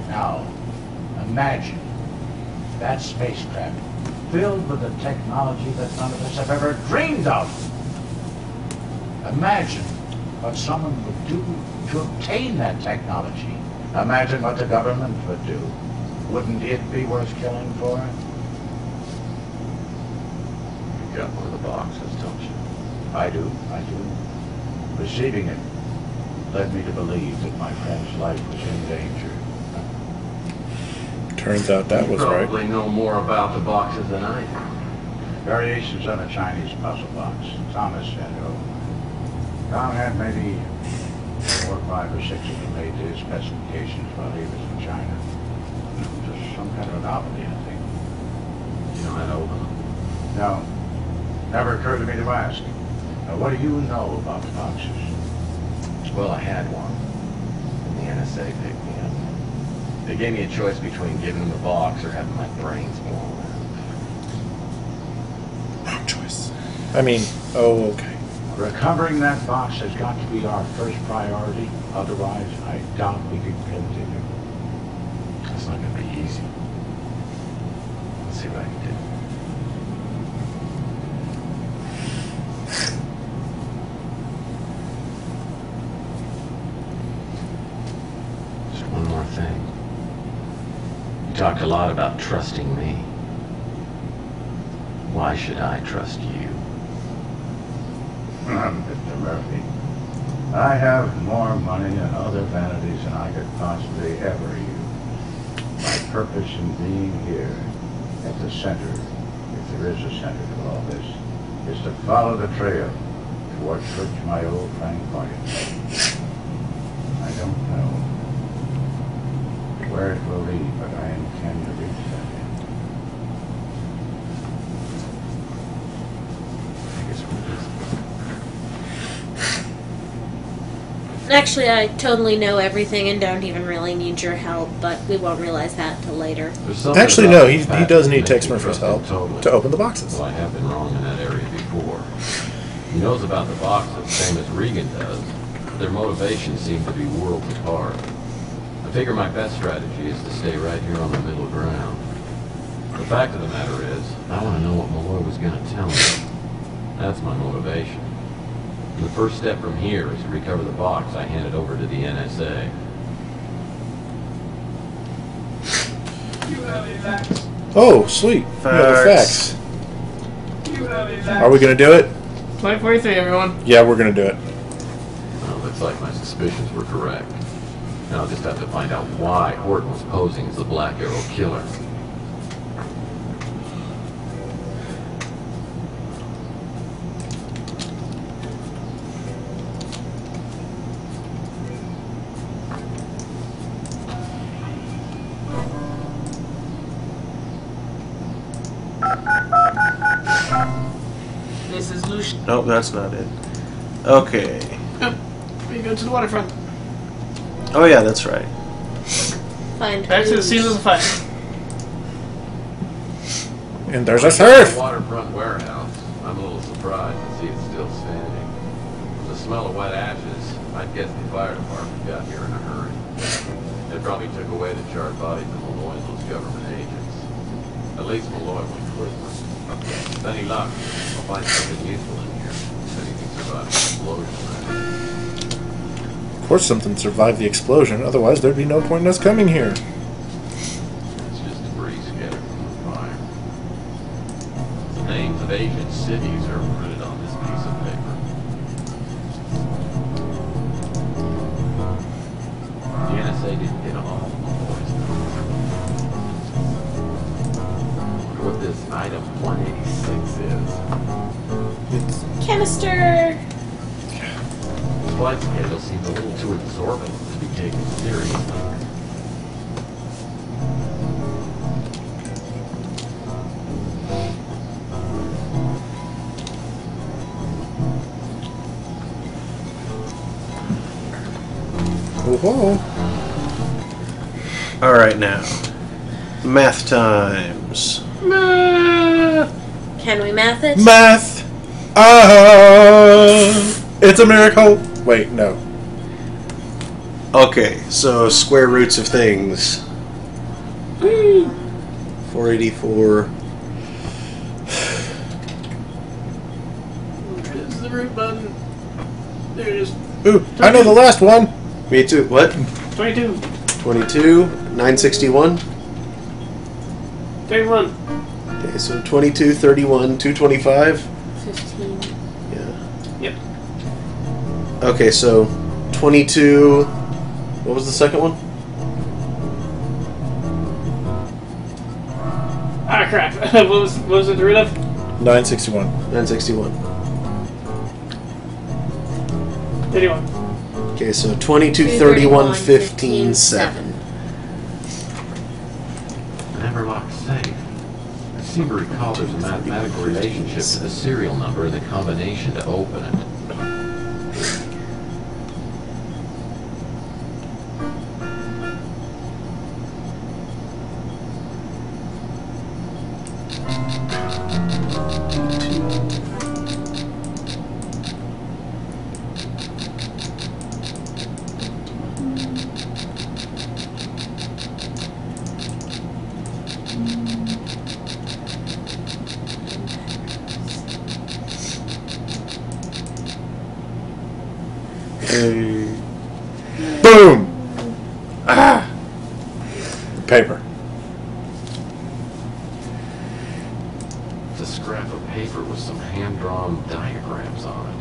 Now, imagine that spacecraft filled with the technology that none of us have ever dreamed of. Imagine what someone would do to obtain that technology. Imagine what the government would do. Wouldn't it be worth killing for? You got one of the boxes, don't you? I do. Receiving it led me to believe that my friend's life was in danger. Turns out that was you right. probably know more about the boxes than I do. Variations on a Chinese puzzle box. Thomas sent it over. Tom had maybe 4, 5, or 6 of them made to his specifications while he was in China. Just some kind of a novelty, I think. You know how to open them? No. Never occurred to me to ask. Now, what do you know about the boxes? Well, I had one. And the NSA picked me up. They gave me a choice between giving them the box or having my brains blown out. Wrong choice. I mean, oh, okay. Recovering that box has got to be our first priority. Otherwise, I doubt we can continue. It's not going to be easy. Let's see what I can do. Just one more thing. You talked a lot about trusting me. Why should I trust you? Mr. Murphy, I have more money and other vanities than I could possibly ever use. My purpose in being here at the center, if there is a center to all this, is to follow the trail towards which my old friend pointed. I don't know where it will lead, but I intend to reach that end. Actually, I totally know everything and don't even really need your help, but we won't realize that until later. Actually, no, he does need Tex Murphy's help to open the boxes. Well, I have been wrong in that area before. He knows about the boxes, same as Regan does. Their motivations seem to be worlds apart. I figure my best strategy is to stay right here on the middle ground. The fact of the matter is, I want to know what Malloy was going to tell me. That's my motivation. And the first step from here is to recover the box I handed over to the NSA. You have a fax. Oh, sweet. You have a fax. You have a fax. Are we going to do it? 2043, everyone. Yeah, we're going to do it. Well, looks like my suspicions were correct. Now I'll just have to find out why Horton was posing as the Black Arrow killer. This is Lucian. Nope, that's not it. Okay. Oh, we go to the waterfront. Oh yeah, that's right. Find Back to the scene of the fight. And there's a The surf! waterfront warehouse. I'm a little surprised to see it's still standing. From the smell of wet ashes, I'd guess the fire department got here in a hurry. They probably took away the charred bodies of Malloy and those government agents. At least Malloy went quickly. With any luck, I'll find something useful in here. If anything survived the explosion. Of course something survived the explosion, otherwise there'd be no point in us coming here. It's just debris scattered from the fire. The names of ancient cities are printed on this piece of paper. The NSA didn't get all of Malloy's numbers. What this item 186 is. Canister! Flight schedule seems a little too absorbent to be taken seriously. Whoa. All right now, math time. times. Can we math it? Math. It's a miracle. Wait, no. Okay, so square roots of things. 484. Where's the root button? There it is. Ooh, I know the last one. Me too. What? 22. 22. 961. 31. Okay, so 22, 31, 225. 15. Yeah. Yep. Okay, so 22. What was the second one? Ah, crap. what was it the root of? 961. 961. 31. Okay, so 22, 31, 15, 7. Never locked safe. I seem to recall there's a mathematical relationship to the serial number and the combination to open it. Boom! Ah! Paper. It's a scrap of paper with some hand-drawn diagrams on it.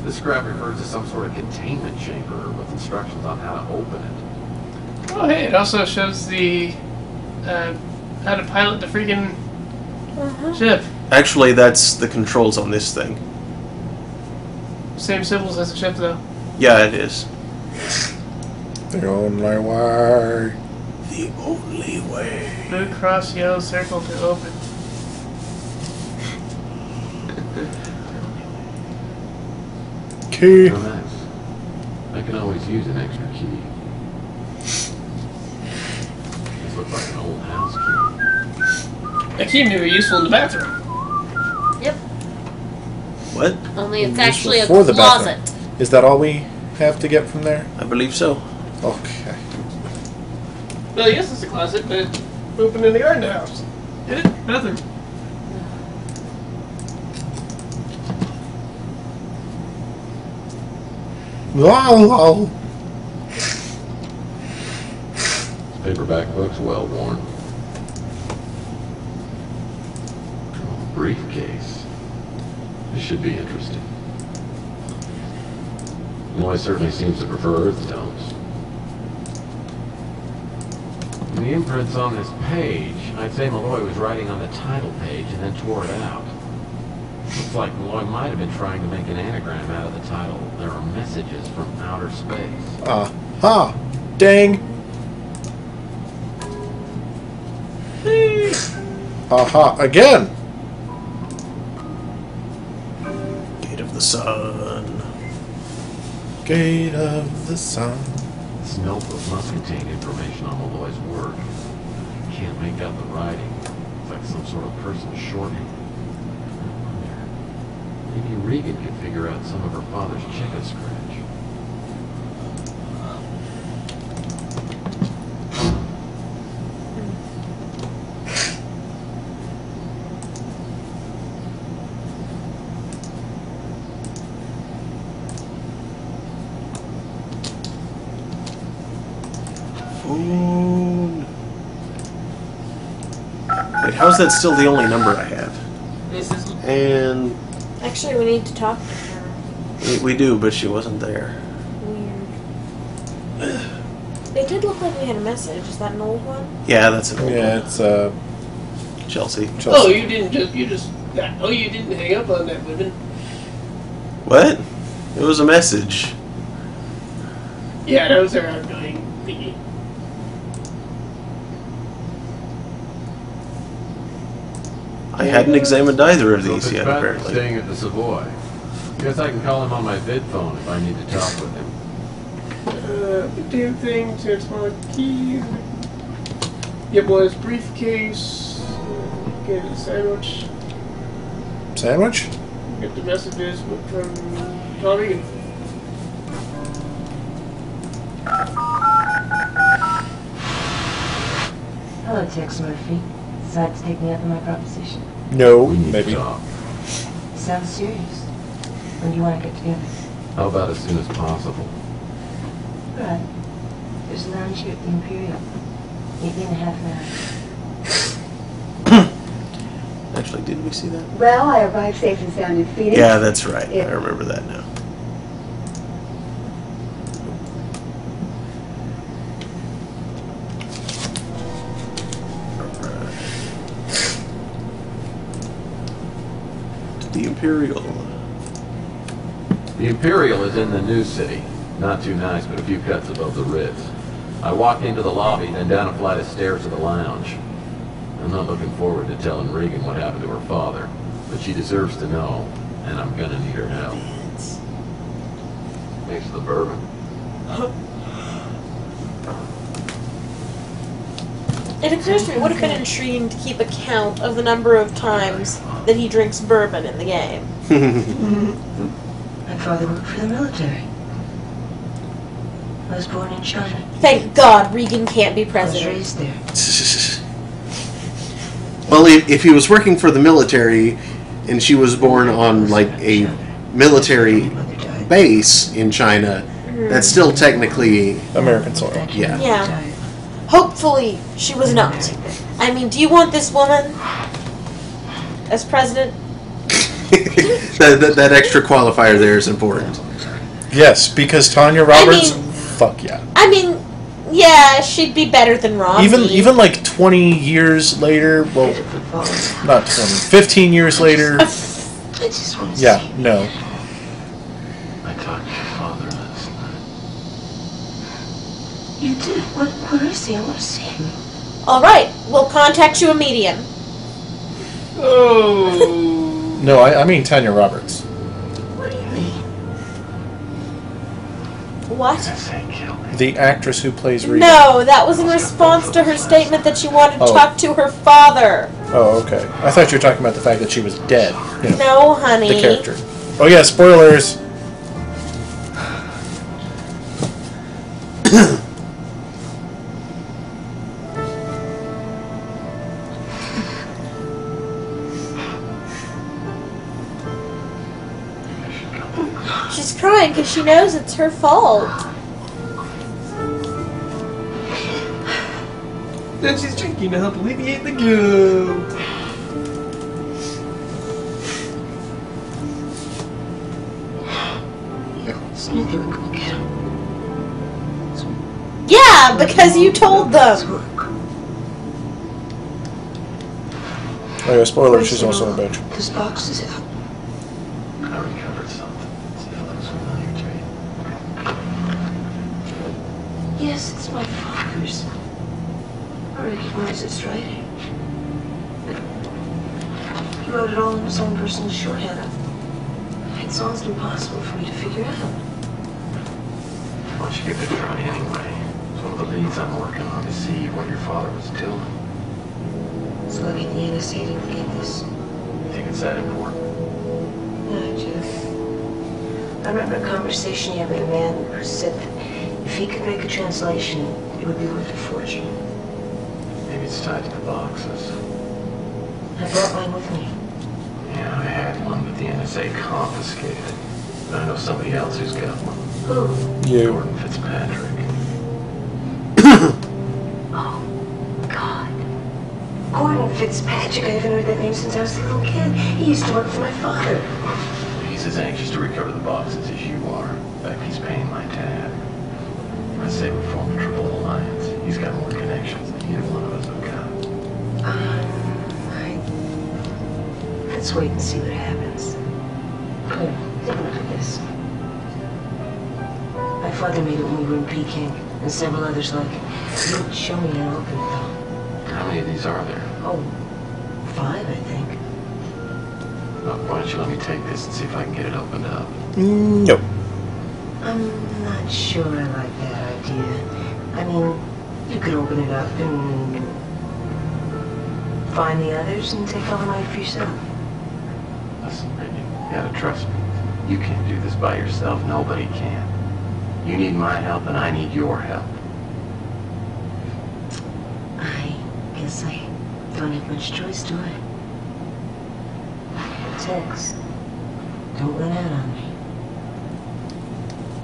This scrap refers to some sort of containment chamber with instructions on how to open it. Oh, hey, it also shows the how to pilot the freaking ship. Actually, that's the controls on this thing. Same symbols as the ship, though. Yeah, it is. The only way. The only way. Blue cross, yellow circle to open. Key. Oh, nice. I can always use an extra key. This looks like an old house key. A key may be useful in the bathroom. Yep. What? Only it's actually a For the closet. bathroom. Is that all we have to get from there? I believe so. Okay. Well, yes, it's a closet, but open in the garden house. Hit it? Bathroom. Lol. This paperback book's well worn. Oh, briefcase. This should be interesting. Malloy certainly seems to prefer earth tones. In the imprints on this page, I'd say Malloy was writing on the title page and then tore it out. Looks like Malloy might have been trying to make an anagram out of the title. There are messages from outer space. Aha! Dang! Aha! Again! Gate of the Sun. Gate of the Sun. This notebook must contain information on Malloy's work. Can't make out the writing. It's like some sort of personal shorthand. Maybe Regan could figure out some of her father's chicken scratch. Phone. Wait, how's that still the only number I have? This is And Actually, we need to talk to her. we do, but she wasn't there. Weird. It did look like we had a message. Is that an old one? Yeah, that's an old Yeah, one. it's Chelsea. Oh, you didn't hang up on that woman. What? It was a message. Yeah, that was her outgoing thingy. I hadn't examined either of So these yet, Fitzpatrick's apparently. staying at the Savoy. Guess I can call him on my vid phone if I need to talk with him. The damn thing to explore keys. Get boys briefcase. Get a sandwich. Sandwich? Get the messages from Tommy. Hello, Tex Murphy. Decided to take me up on my proposition? No, maybe. Sounds serious. When do you want to get together? How about as soon as possible? Right. There's a lounge here at the Imperial. Meet me in a half an hour. Actually, did we see that? Well, I arrived safe and sound in Phoenix. Yeah, that's right. Yeah. I remember that now. The Imperial. The Imperial is in the new city. Not too nice, but a few cuts above the Ritz. I walked into the lobby, then down a flight of stairs to the lounge. I'm not looking forward to telling Regan what happened to her father, but she deserves to know, and I'm gonna need her help. Thanks for the bourbon. It occurs to me, it would have been intriguing to keep a count of the number of times that he drinks bourbon in the game. My father worked for the military. I was born in China. Thank God Regan can't be I was president. raised there. Well, if he was working for the military and she was born on like a military base in China, that's still technically American soil. Yeah. Yeah. Hopefully she was not. I mean, do you want this woman as president? that extra qualifier there is important. Yes, because Tanya Roberts. Fuck yeah. I mean, yeah, she'd be better than Romney. Even like 20 years later, well, not 20, 15 years later. Yeah, no. I talked to your father last night. You did? What is he? I want to see him. All right, we'll contact you immediately. Oh. No, I mean Tanya Roberts. What do you mean? What? The actress who plays Regan. No, that was in response to her statement that she wanted to talk to her father. Oh, okay. I thought you were talking about the fact that she was dead. You know, No, honey. the character. Oh yeah, spoilers. She's crying because she knows it's her fault. Then she's drinking to help alleviate the guilt. Yeah, because you told them. Oh yeah, spoiler, she's also a bitch. This box is out. I recovered something. See if it looks familiar to you. Yes, it's my father's. I recognize its writing. He wrote it all in his own personal shorthand. It's almost impossible for me to figure out. Why don't you give it a try anyway? It's one of the leads I'm working on to see what your father was doing. It's lucky the NSA didn't get this. You think it's that important? No, Jeff. I remember a conversation you had with a man who said that if he could make a translation, it would be worth a fortune. Maybe it's tied to the boxes. I brought mine with me. Yeah, I had one, but the NSA confiscated it. But I know somebody else who's got one. Who? You. Gordon Fitzpatrick. Oh, God. Gordon Fitzpatrick. I haven't heard that name since I was a little kid. He used to work for my father. He's as anxious to recover the boxes as you are. In fact, he's paying my tab. I say we form a triple alliance. He's got more connections than either one of us have got. Let's wait and see what happens. Here, take a look at this. My father made it when we were in Peking, and several others like it. He didn't show me how to open it, though. How many of these are there? Oh, 5, I think. Well, why don't you let me take this and see if I can get it opened up? No. I'm not sure I like that idea. I mean, you could open it up and find the others and take all the money for yourself. Listen, baby, you gotta trust me. You can't do this by yourself. Nobody can. You need my help, and I need your help. I guess I don't have much choice, do I? Tex, don't run out on me.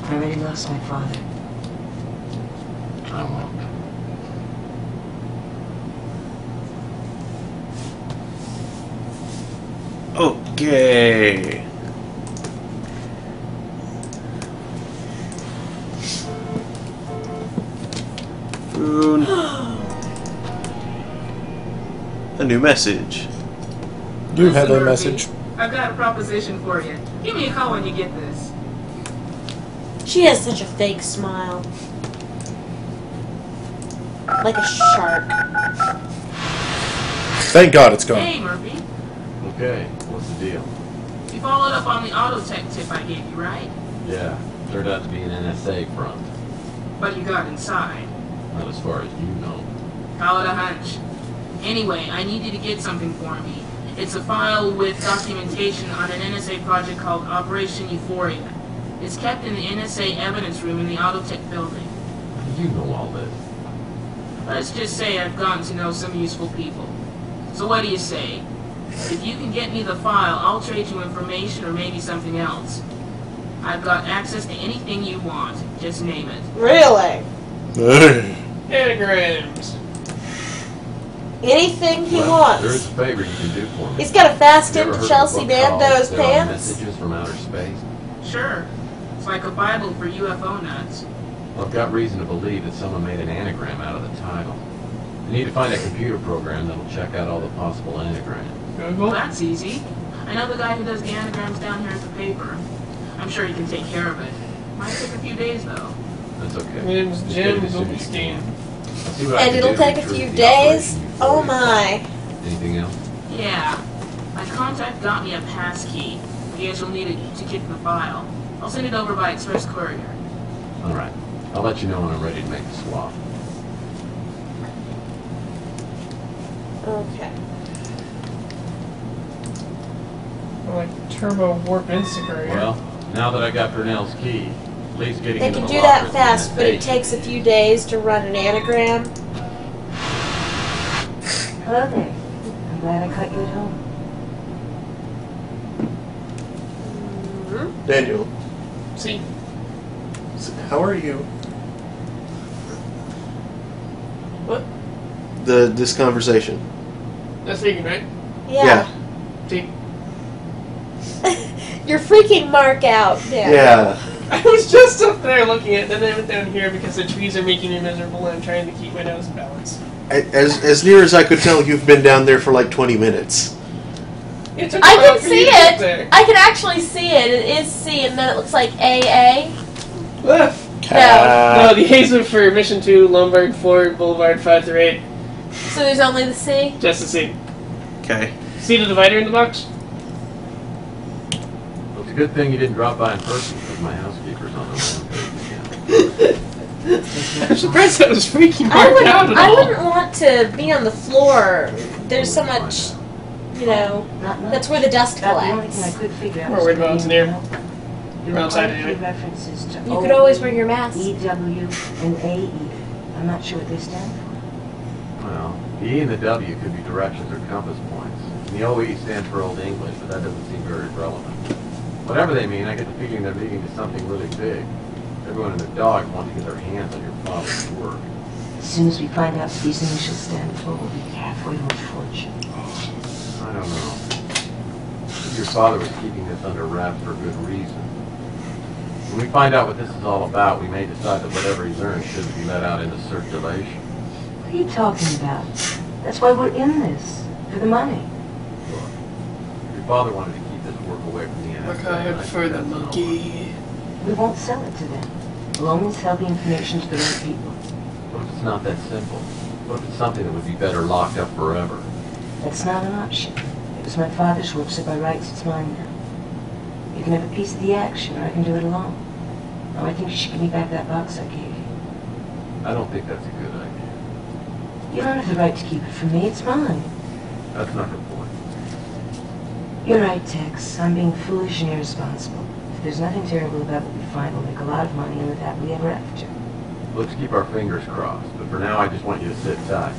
I already lost my father. I won't. Okay. Boone. A new message. You have a Murphy, message. I've got a proposition for you. Give me a call when you get this. She has such a fake smile. Like a shark. Thank God it's gone. Hey, Murphy. Okay, what's the deal? You followed up on the auto tech tip I gave you, right? Yeah, turned out to be an NSA front. But you got inside. Not as far as you know. Call it a hunch. Anyway, I need you to get something for me. It's a file with documentation on an NSA project called Operation Euphoria. It's kept in the NSA evidence room in the Autotech building. You know all this. Let's just say I've gotten to know some useful people. So what do you say? If you can get me the file, I'll trade you information or maybe something else. I've got access to anything you want. Just name it. Really? Anagrams. Anything he There's wants. a favor you can do for me. He's got a fast You ever into heard of a Chelsea book called Mando's There Are pants. Messages from Outer Space? Sure. It's like a Bible for UFO nuts. Well, I've got reason to believe that someone made an anagram out of the title. I need to find a computer program that'll check out all the possible anagrams. Well, that's easy. I know the guy who does the anagrams down here at the paper. I'm sure he can take care of it. Might take a few days, though. That's okay. Name's Just Jim get it as soon as you Goldstein. can. I'll see what I And can it'll do take to a few improve the days? operation Oh before you- my. Anything else? Yeah. My contact got me a pass key. I guess you'll need it to get the file. I'll send it over by express courier. All right. I'll let you know when I'm ready to make the swap. Okay. Like turbo warp Instagram. Well, now that I got Purnell's key, at least getting They into can the do locker that is fast, but it sanitation. takes a few days to run an anagram. Hello there. I'm glad I caught you at home. Daniel, See? how are you? What? This conversation. That's vegan, right? Yeah. See? You're freaking Mark out. Yeah. I was just up there looking at it, then I went down here because the trees are making me miserable and I'm trying to keep my nose balanced. As near as I could tell, you've been down there for like 20 minutes. It took a I while can for see you to get it. there. I can actually see it. It is C, and then it looks like AA. No, the A's are for Mission 2, Lombard 4, Boulevard 5-8. So there's only the C? Just the C. Okay. See the divider in the box? Well, it's a good thing you didn't drop by in person because my housekeeper's on the rampage again. I'm surprised that was freaking I marked wouldn't, out at I all. wouldn't want to be on the floor. There's so much, you know, that's where the dust About the only collects. thing I could figure out We're was worried about the engineer. name. You're outside There are anyway. references to You could always wear your mask. EW and AE. I'm not sure what they stand for. Well, the E and the W could be directions or compass points. And the OE stands for Old English, but that doesn't seem very relevant. Whatever they mean, I get the feeling they're leading to something really big. Everyone and their dog want to get their hands on your father's work. As soon as we find out what these initials stand for, we'll be halfway to a fortune. I don't know. Your father was keeping this under wraps for good reason. When we find out what this is all about, we may decide that whatever he's earned shouldn't be let out into circulation. What are you talking about? That's why we're in this. For the money. Look, your father wanted to keep this work away from the NSA. Look and I out think for the that's an monkey. We won't sell it to them. We'll only sell the information to the right people. What if it's not that simple? What if it's something that would be better locked up forever? That's not an option. It was my father's work, so by rights it's mine now. You can have a piece of the action, or I can do it alone. Oh, I think you should give me back that box I gave you. I don't think that's a good idea. You don't have the right to keep it from me. It's mine. That's not the point. You're right, Tex. I'm being foolish and irresponsible. If there's nothing terrible about what we find, we'll make a lot of money and live happily ever after. Let's keep our fingers crossed, but for now I just want you to sit tight.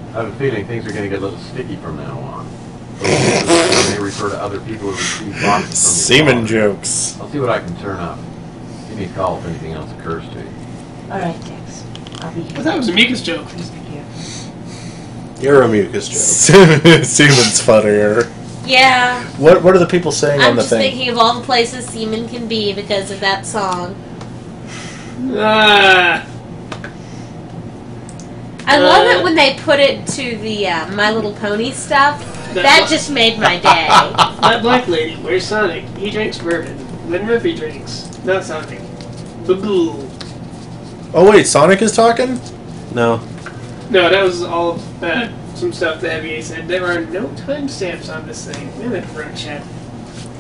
I have a feeling things are going to get a little sticky from now on. I may refer to other people who receive boxes from Semen jokes. I'll see what I can turn up. Give me a call if anything else occurs to you. All right, Tex. I'll be here. I thought it was a mucus joke. Please be careful. You're a mucus joke. Semen's funnier. Yeah. What are the people saying I'm on the just thing? thinking of all the places semen can be because of that song. I love it when they put it to the My Little Pony stuff. That just made my day. That black lady, where's Sonic? He drinks bourbon. When Murphy drinks. Not Sonic. Boo-boo. Oh wait, Sonic is talking? No. No, that was all some stuff that FBA said. There are no timestamps on this thing. We have a front chat.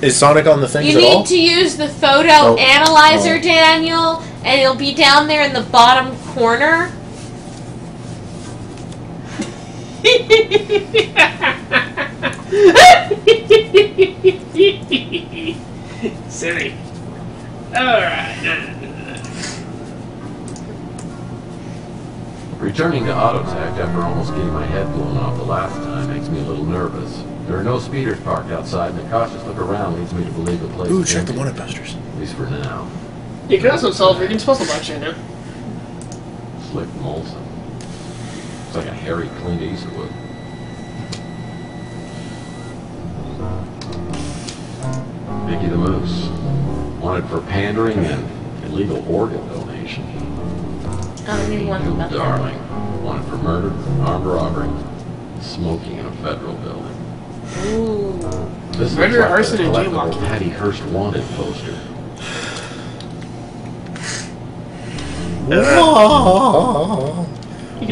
Is Sonic on the things You at all? need to use the photo analyzer, Daniel, and it'll be down there in the bottom corner. Silly. Alright. Returning to Autotech after almost getting my head blown off the last time makes me a little nervous. There are no speeders parked outside, and a cautious look around leads me to believe the place Ooh, is check the empty. wanted posters. At least for now. You can also solve Regan's puzzle box right now. Slick Molson. It's like a hairy Clint Eastwood. Mickey the Moose. Wanted for pandering and illegal organ donation. Oh, new one Angel about that. Darling. Wanted for murder, armed robbery, smoking in a federal building. Ooh. This Murder, looks like arson, the and collectible jaywalking. Patty Hearst wanted poster.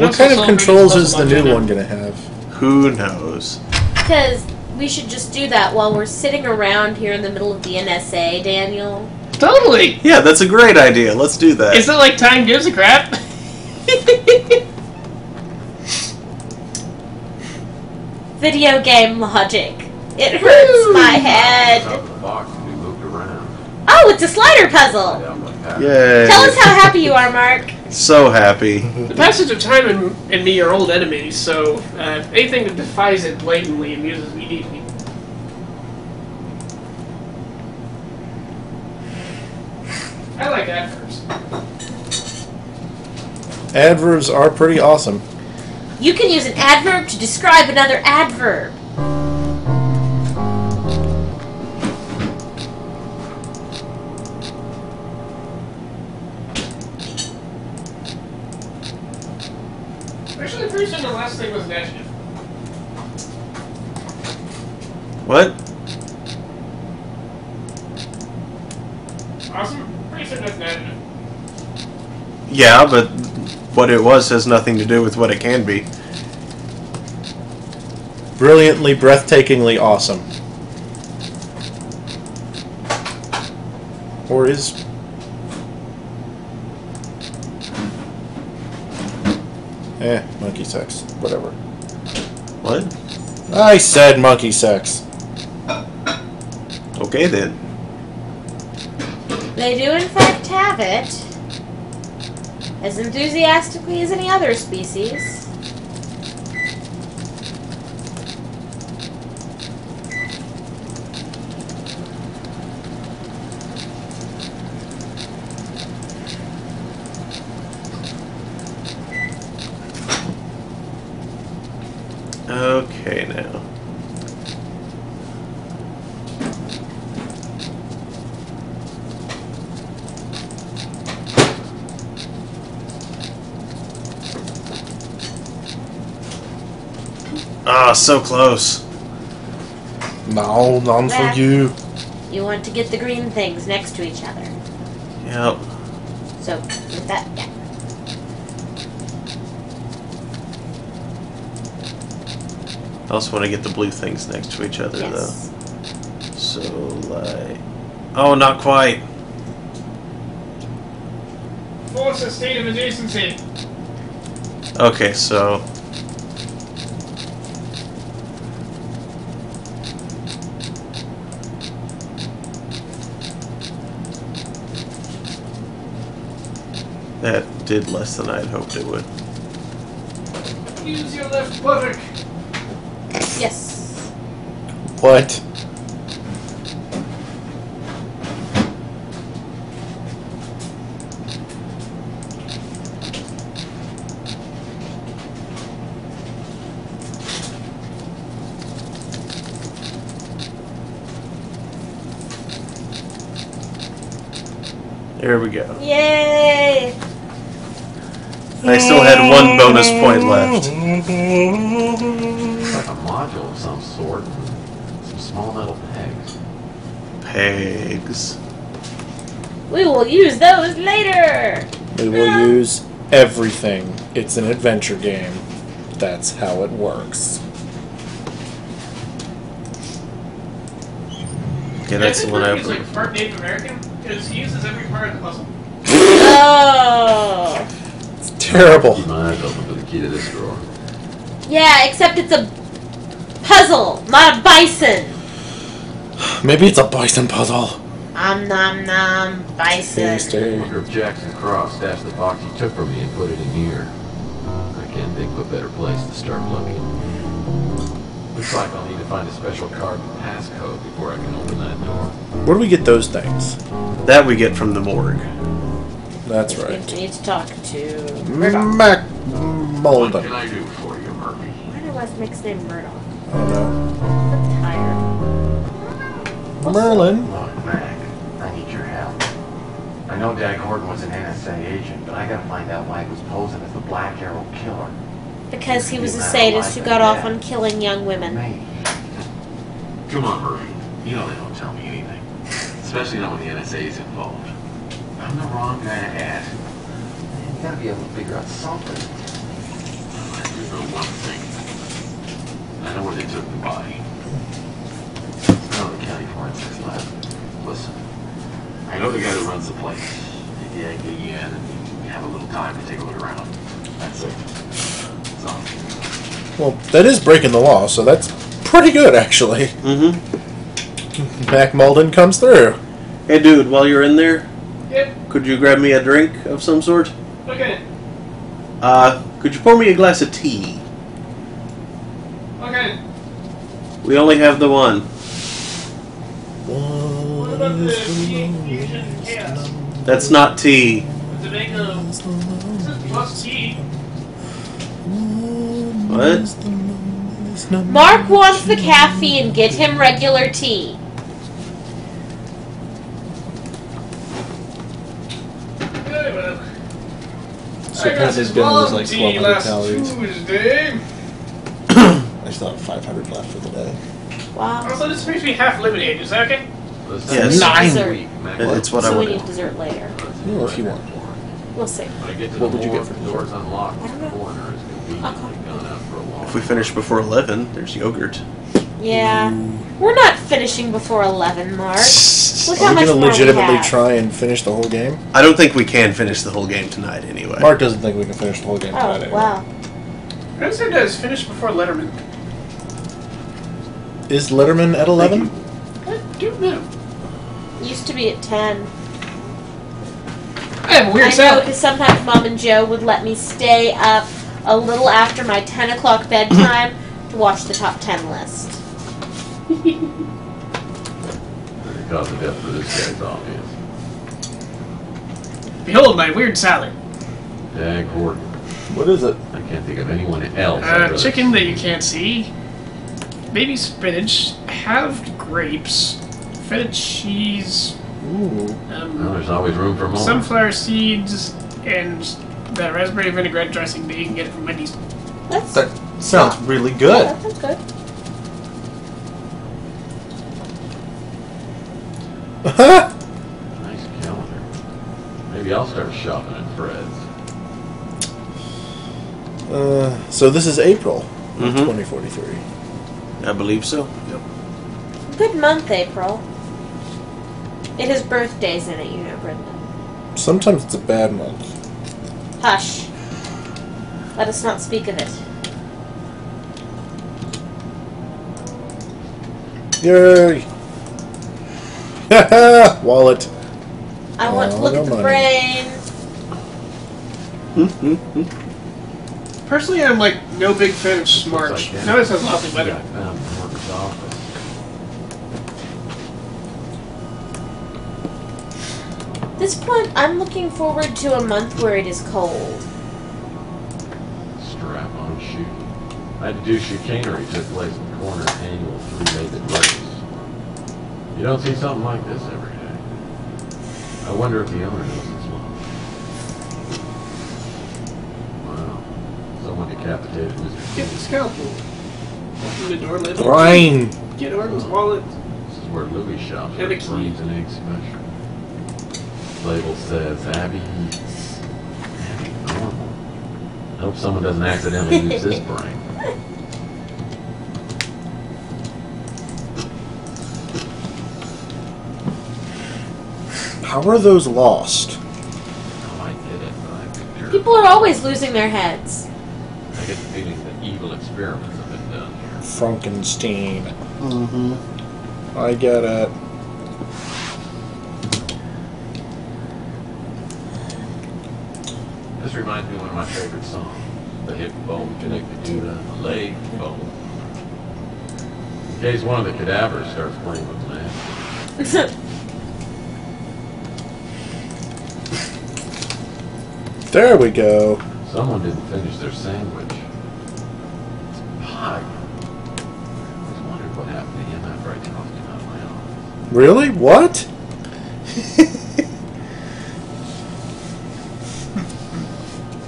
What kind of controls is the new one gonna have? Who knows? Because we should just do that while we're sitting around here in the middle of the NSA, Daniel. Totally! Yeah, that's a great idea. Let's do that. It's not like time gives a crap. Video game logic. It hurts my head. Out the box can be moved around. Oh, it's a slider puzzle. Yay. Tell us how happy you are, Mark. So happy. The passage of time and me are old enemies, so anything that defies it blatantly amuses me deeply. I like adverbs. Adverbs are pretty awesome. You can use an adverb to describe another adverb. Actually, I'm pretty sure the last thing was an adjective. What? Awesome? Pretty sure that's an adjective. Yeah, but what it was has nothing to do with what it can be. Brilliantly, breathtakingly awesome. Or is... monkey sex. Whatever. What? I said monkey sex. Okay then. They do in fact have it. As enthusiastically as any other species. Okay now. Ah, so close. No, none for Left. you. You want to get the green things next to each other. Yep. So, with that, yeah. I also want to get the blue things next to each other, Yes. though. So, like... Oh, not quite. What's the state of adjacency? Okay, so... did less than I had hoped it would. Use your left buttock. Yes. What? There we go. Yay! I still had one bonus point left. It's like a module of some sort. Some small metal pegs. Pegs. We will use those later! We will use everything. It's an adventure game. That's how it works. Yeah, that's the one I He's like part Native American because he uses every part of the puzzle. Oh! It's terrible. Keep my eyes open for the key to this drawer. Yeah, except it's a puzzle, not a bison. Maybe it's a bison puzzle. Nom nom, bison. I wonder if Jackson Cross stashed the box he took from me and put it in here. I can't think of a better place to start looking. Looks like I'll need to find a special card and passcode before I can open that door. Where do we get those things? That we get from the morgue. That's We right. need to talk to Mac What Mulder. can I do for you, Murphy? Why do West Mix name Murdoch? Oh I'm tired. no. Merlin. Look, Mac, I need your help. I know Dag Horton was an NSA agent, but I gotta find out why he was posing as the Black Arrow killer. Because he was a sadist who got off on killing young women. Come on, Murphy. You know they don't tell me anything. Especially not when the NSA is involved. I'm the wrong guy to ask. You gotta be able to figure out something. I do know one thing. I know where they took the body. It's not the county forensics lab. Listen, I know the guy who runs the place. Maybe I can get you in and you have a little time to take a look around. That's it. So, Well, that is breaking the law, so that's pretty good, actually. Mm-hmm. Mac Mulden comes through. Hey, dude, while you're in there, Yep. could you grab me a drink of some sort? Okay. Could you pour me a glass of tea? Okay. We only have the one. What about the tea fusion chaos? That's not tea. To make a this is plus tea. What? Mark wants the caffeine. Get him regular tea. Very well. So I got his this dinner was bomb like tea 1,200 last calories. Tuesday. I still have 500 left for the day. Wow. Also, this makes me half lemonade. Is that okay? Yes. Dessert. It's what I So we want. need dessert later. Well, if you want. We'll see. What would you get for the doors unlocked? I don't know. The corner is conveniently gone out for a walk. If we finish before 11, there's yogurt. Yeah. We're not finishing before 11, Mark. Look how Are we much going to more legitimately we have. try and finish the whole game? I don't think we can finish the whole game tonight anyway. Mark doesn't think we can finish the whole game Oh, tonight anyway. wow. I said guys, finish before Letterman. Is Letterman at 11? I don't know. Used to be at 10. I have a weird I know, salad. because sometimes Mom and Joe would let me stay up a little after my 10 o'clock bedtime to watch the top 10 list. The cause of death for this guy's obvious. Behold my weird salad. Dag Horton. What is it? I can't think of anyone else. I'd rather Chicken that you can't see. Baby spinach. Halved grapes. Feta cheese. Ooh. Well, there's always room for more. Sunflower seeds. And the raspberry vinaigrette dressing that you can get from Wendy's. That sounds really good. Yeah, that sounds good. Nice calendar. Maybe I'll start shopping at Fred's. So this is April of Mhm. 2043. I believe so. Yep. Good month, April. It has birthdays in it, you know, Brenda. Sometimes it's a bad month. Hush. Let us not speak of it. Yay! Wallet. I want to look no at the money. brain. Personally, I'm like no big fan of Smarch. Now it says lovely weather. Work's office. At this point, I'm looking forward to a month where it is cold. Strap-on shooting. I had to do chicanery took place in the corner annual three-legged race. You don't see something like this every day. I wonder if the owner knows it's long. Wow. Someone decapitated Mr. Get the scalpel. Open the door, let Brian! Get Orton's wallet. This is where Louis shops for Have a key. brains and eggs special. Label says Abby normal. I hope someone doesn't accidentally use this brain. How are those lost? Oh, I get it, but I picture. People are always losing their heads. I get the feeling that evil experiments have been done here. Frankenstein. Mm-hmm. I get it. This reminds me of one of my favorite songs. The hip bone connected to the leg bone. In case one of the cadavers starts playing with man. There we go. Someone didn't finish their sandwich. It's pie. I was wondering what happened to him after I tossed him out of my office. Really? What?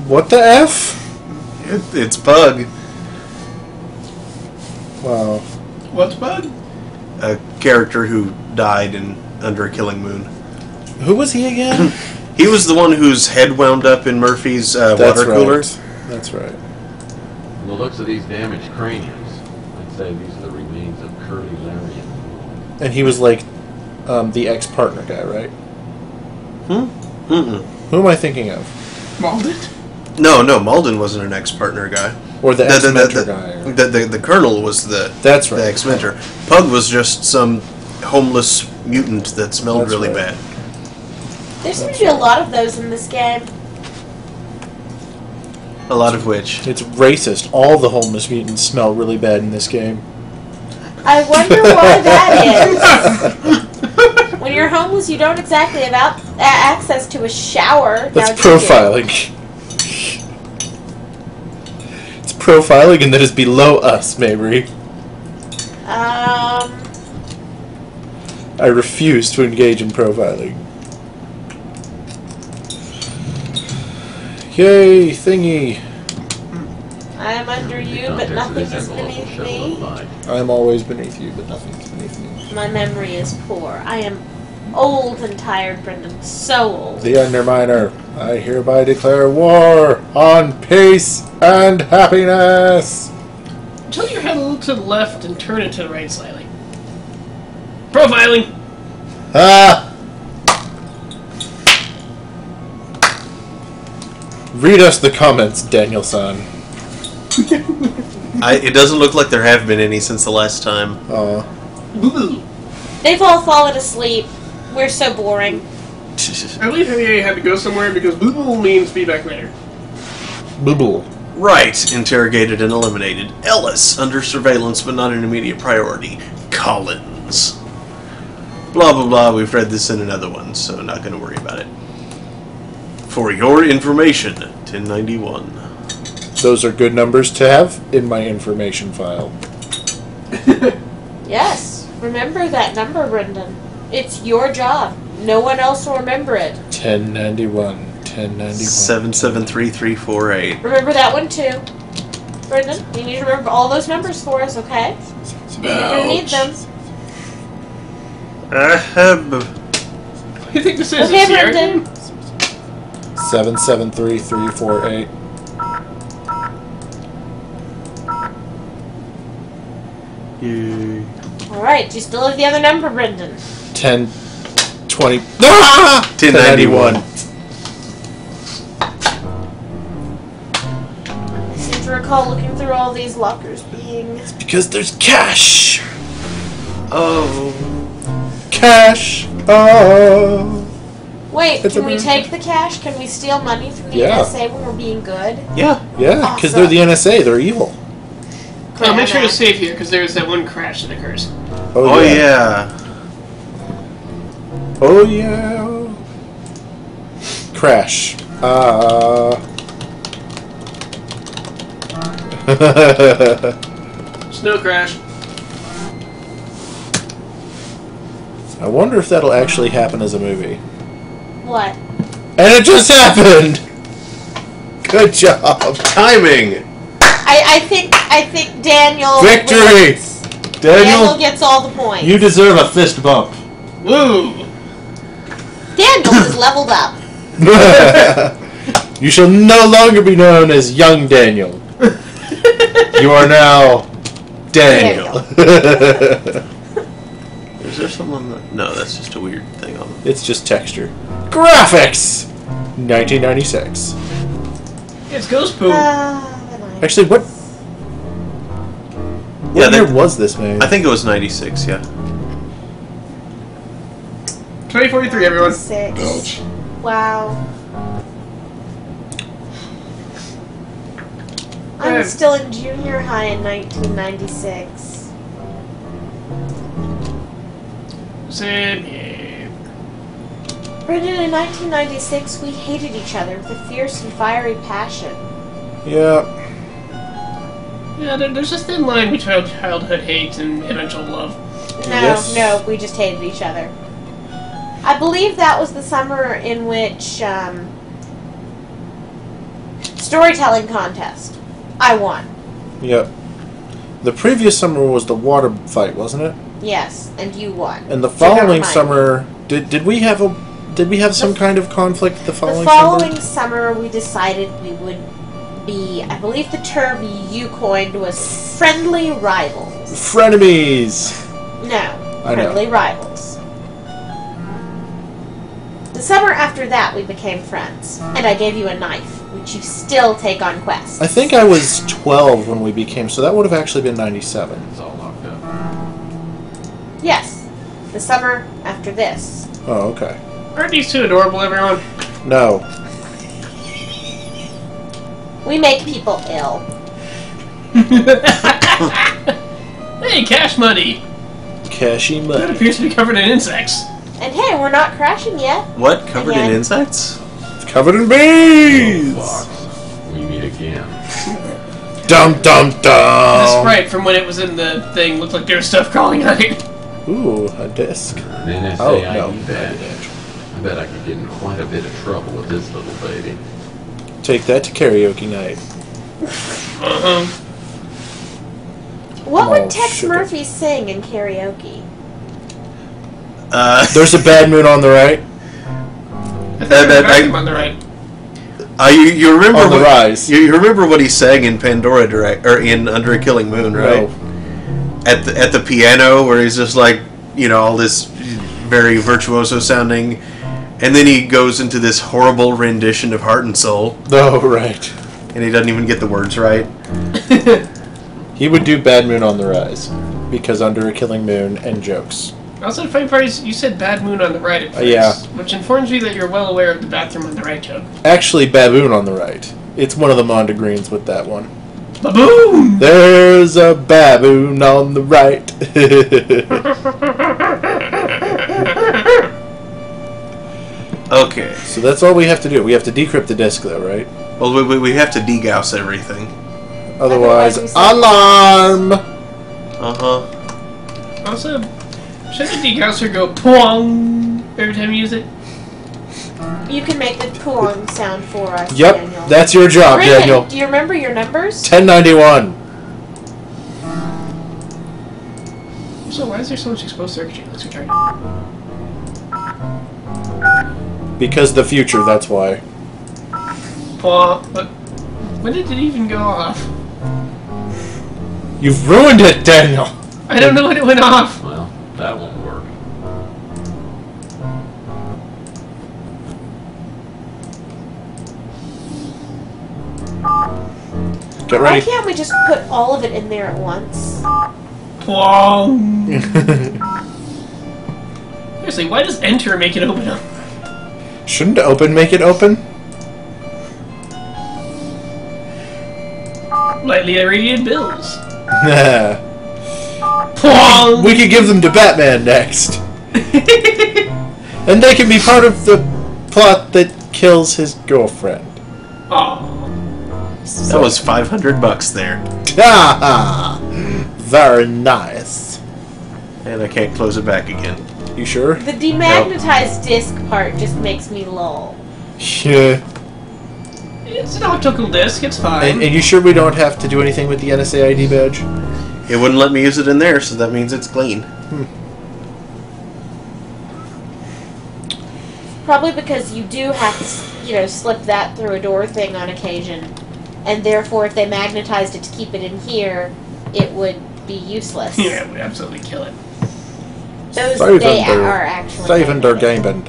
What the F? It's Pug, Wow. What's Bud? a character who died in Under a Killing Moon. Who was he again? He was the one whose head wound up in Murphy's water cooler. Right. That's right. From the looks of these damaged craniums, I'd say these are the remains of Curly, Larry, and And he was like the ex-partner guy, right? Mm-mm. Who am I thinking of? Malden? No, Malden wasn't an ex-partner guy. Or the ex-mentor guy? Or... The Colonel was the right. ex-mentor. Pug was just some homeless mutant that smelled really bad. There seems to be a lot of those in this game. A lot of which. It's racist. All the homeless mutants smell really bad in this game. I wonder why that is. When you're homeless, you don't exactly have access to a shower. That's now, do you? profiling. It's profiling, and that is below us, Mabry. I refuse to engage in profiling. Yay, thingy. I am under you, but nothing is beneath me. I am always beneath you, but nothing is beneath me. My memory is poor. I am old and tired, Brendan. So old. The Underminer, I hereby declare war on peace and happiness. Tilt your head a little to the left and turn it to the right slightly. Profiling! Ah! Read us the comments, Daniel-san. It doesn't look like there have been any since the last time. They've all fallen asleep. We're so boring. I believe he had to go somewhere because boo means be back later. Boo-boo. Right. Interrogated and eliminated. Ellis, under surveillance but not an immediate priority. Collins. Blah, blah, blah. We've read this in another one, so not going to worry about it. For your information, 1091. Those are good numbers to have in my information file. Yes. Remember that number, Brendan. It's your job. No one else will remember it. 1091. 1091. 773348. Remember that one, too. Brendan, you need to remember all those numbers for us, okay? You're going to need them. You think this is okay, a Sierra Brendan. game? 773348. Yay. Alright, do you still have the other number, Brendan? 1020. 1091. I seem to recall looking through all these lockers being... Because there's cash. Oh. Cash. Oh. Wait, It's can we America. take the cash? Can we steal money from the Yeah. NSA when we're being good? Yeah. Yeah, because they're the NSA. They're evil. Oh, make sure to save here, because there's that one crash that occurs. Oh, yeah. Oh, yeah. Crash. Snow crash. I wonder if that'll actually happen as a movie. What? And it just happened! Good job. Timing. I think Daniel Victory! wins. Daniel, Daniel gets all the points. you deserve a fist bump. Woo! Daniel is leveled up. You shall no longer be known as young Daniel. You are now Daniel. Is there someone that... No, that's just a weird thing on them. It's just texture. Graphics! 1996. It's Ghost Poop. Actually, what year was this made? I think it was 96, yeah. 2043, everyone. 6. Wow. I was still in junior high in 1996. Same here. Brendan, in 1996, we hated each other with a fierce and fiery passion. Yeah. Yeah, there's this thin line between childhood hate and eventual love. No, we just hated each other. I believe that was the summer in which, storytelling contest. I won. Yep. The previous summer was the water fight, wasn't it? Yes, and you won. And the So never following mind. summer, did we have some kind of conflict the following The following summer, we decided we would be, I believe the term you coined was friendly rivals. Frenemies! No, I know. friendly rivals. The summer after that, we became friends, and I gave you a knife, which you still take on quests. I think I was 12 when we became, so that would have actually been 97. It's all locked up. Yes, the summer after this. Oh, okay. Aren't these two adorable, everyone? No. We make people ill. Hey, cash money! Cashy That money. appears to be covered in insects. And hey, we're not crashing yet. What? Covered Again. in insects? It's covered in bees! Fox, we meet again. Dum dum The dum! sprite from when it was in the thing looked like there was stuff crawling on it. Ooh, a disc. An NSA Oh, ID no. badge. I bet I could get in quite a bit of trouble with this little baby. Take that to karaoke night. Uh-huh. What Oh, would Tex sugar. Murphy sing in karaoke? There's a bad moon on the right. I'm on the right. You remember On the what, rise. You remember what he sang in Pandora Direct or in Under a Killing Moon, right? No. At the piano, where he's just like, all this very virtuoso sounding, and then he goes into this horrible rendition of Heart and Soul, Oh, right. and he doesn't even get the words right. He would do Bad Moon on the Rise. Because Under a Killing Moon and jokes. Also, the funny part is you said bad moon on the right at first, Yeah. which informs me that you're well aware of the bathroom on the right joke. Actually, Baboon on the right. It's one of the Mondegreens with that one. Baboon! There's a baboon on the right. Okay. So that's all we have to do. We have to decrypt the disk, though, right? Well, we have to degauss everything. Otherwise, we say- alarm! Uh-huh. Also, should the degausser go pwong every time you use it? You can make the pooong sound for us, Yep, Daniel. that's your job, Brendan, Daniel. do you remember your numbers? 1091. So why is there so much exposed circuitry? Let's retry it. Because the future, that's why. Pwong. But when did it even go off? You've ruined it, Daniel! I don't know when it went off. Well, that won't work. Get Why ready. can't we just put all of it in there at once? Pwong. Seriously, why does enter make it open up? Shouldn't open make it open? Lightly irradiated bills. We could give them to Batman next. And they can be part of the plot that kills his girlfriend. Oh. That was $500 there. Very nice. And I can't close it back again. You sure? The demagnetized disc part just makes me lol. Yeah. It's an optical disc, it's fine. And you sure we don't have to do anything with the NSA ID badge? It wouldn't let me use it in there, so that means it's clean. Probably because you do have to, slip that through a door thing on occasion. And therefore, if they magnetized it to keep it in here, it would be useless. Yeah, it would absolutely kill it. Those they are actually Saving their game band.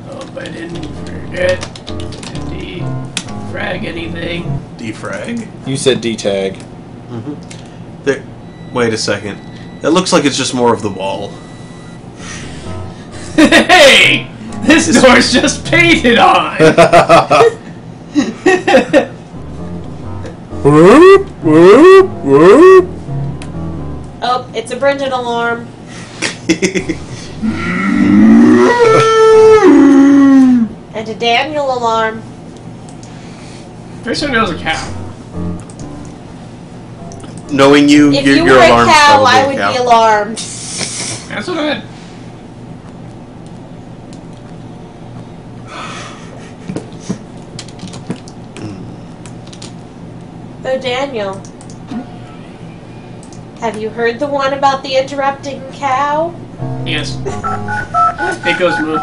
Hope I didn't forget to defrag anything. Defrag? You said D-tag. There. Wait a second. That looks like it's just more of the wall. Hey! This door's just painted on! Whoop, whoop, whoop. Oh, it's a Brendan alarm. And a Daniel alarm. First one knows a cow. Knowing you, If your you were a alarm's cow, probably I a would cow. be alarmed. That's what I had. Oh, Daniel. Have you heard the one about the interrupting cow? Yes. It goes moo.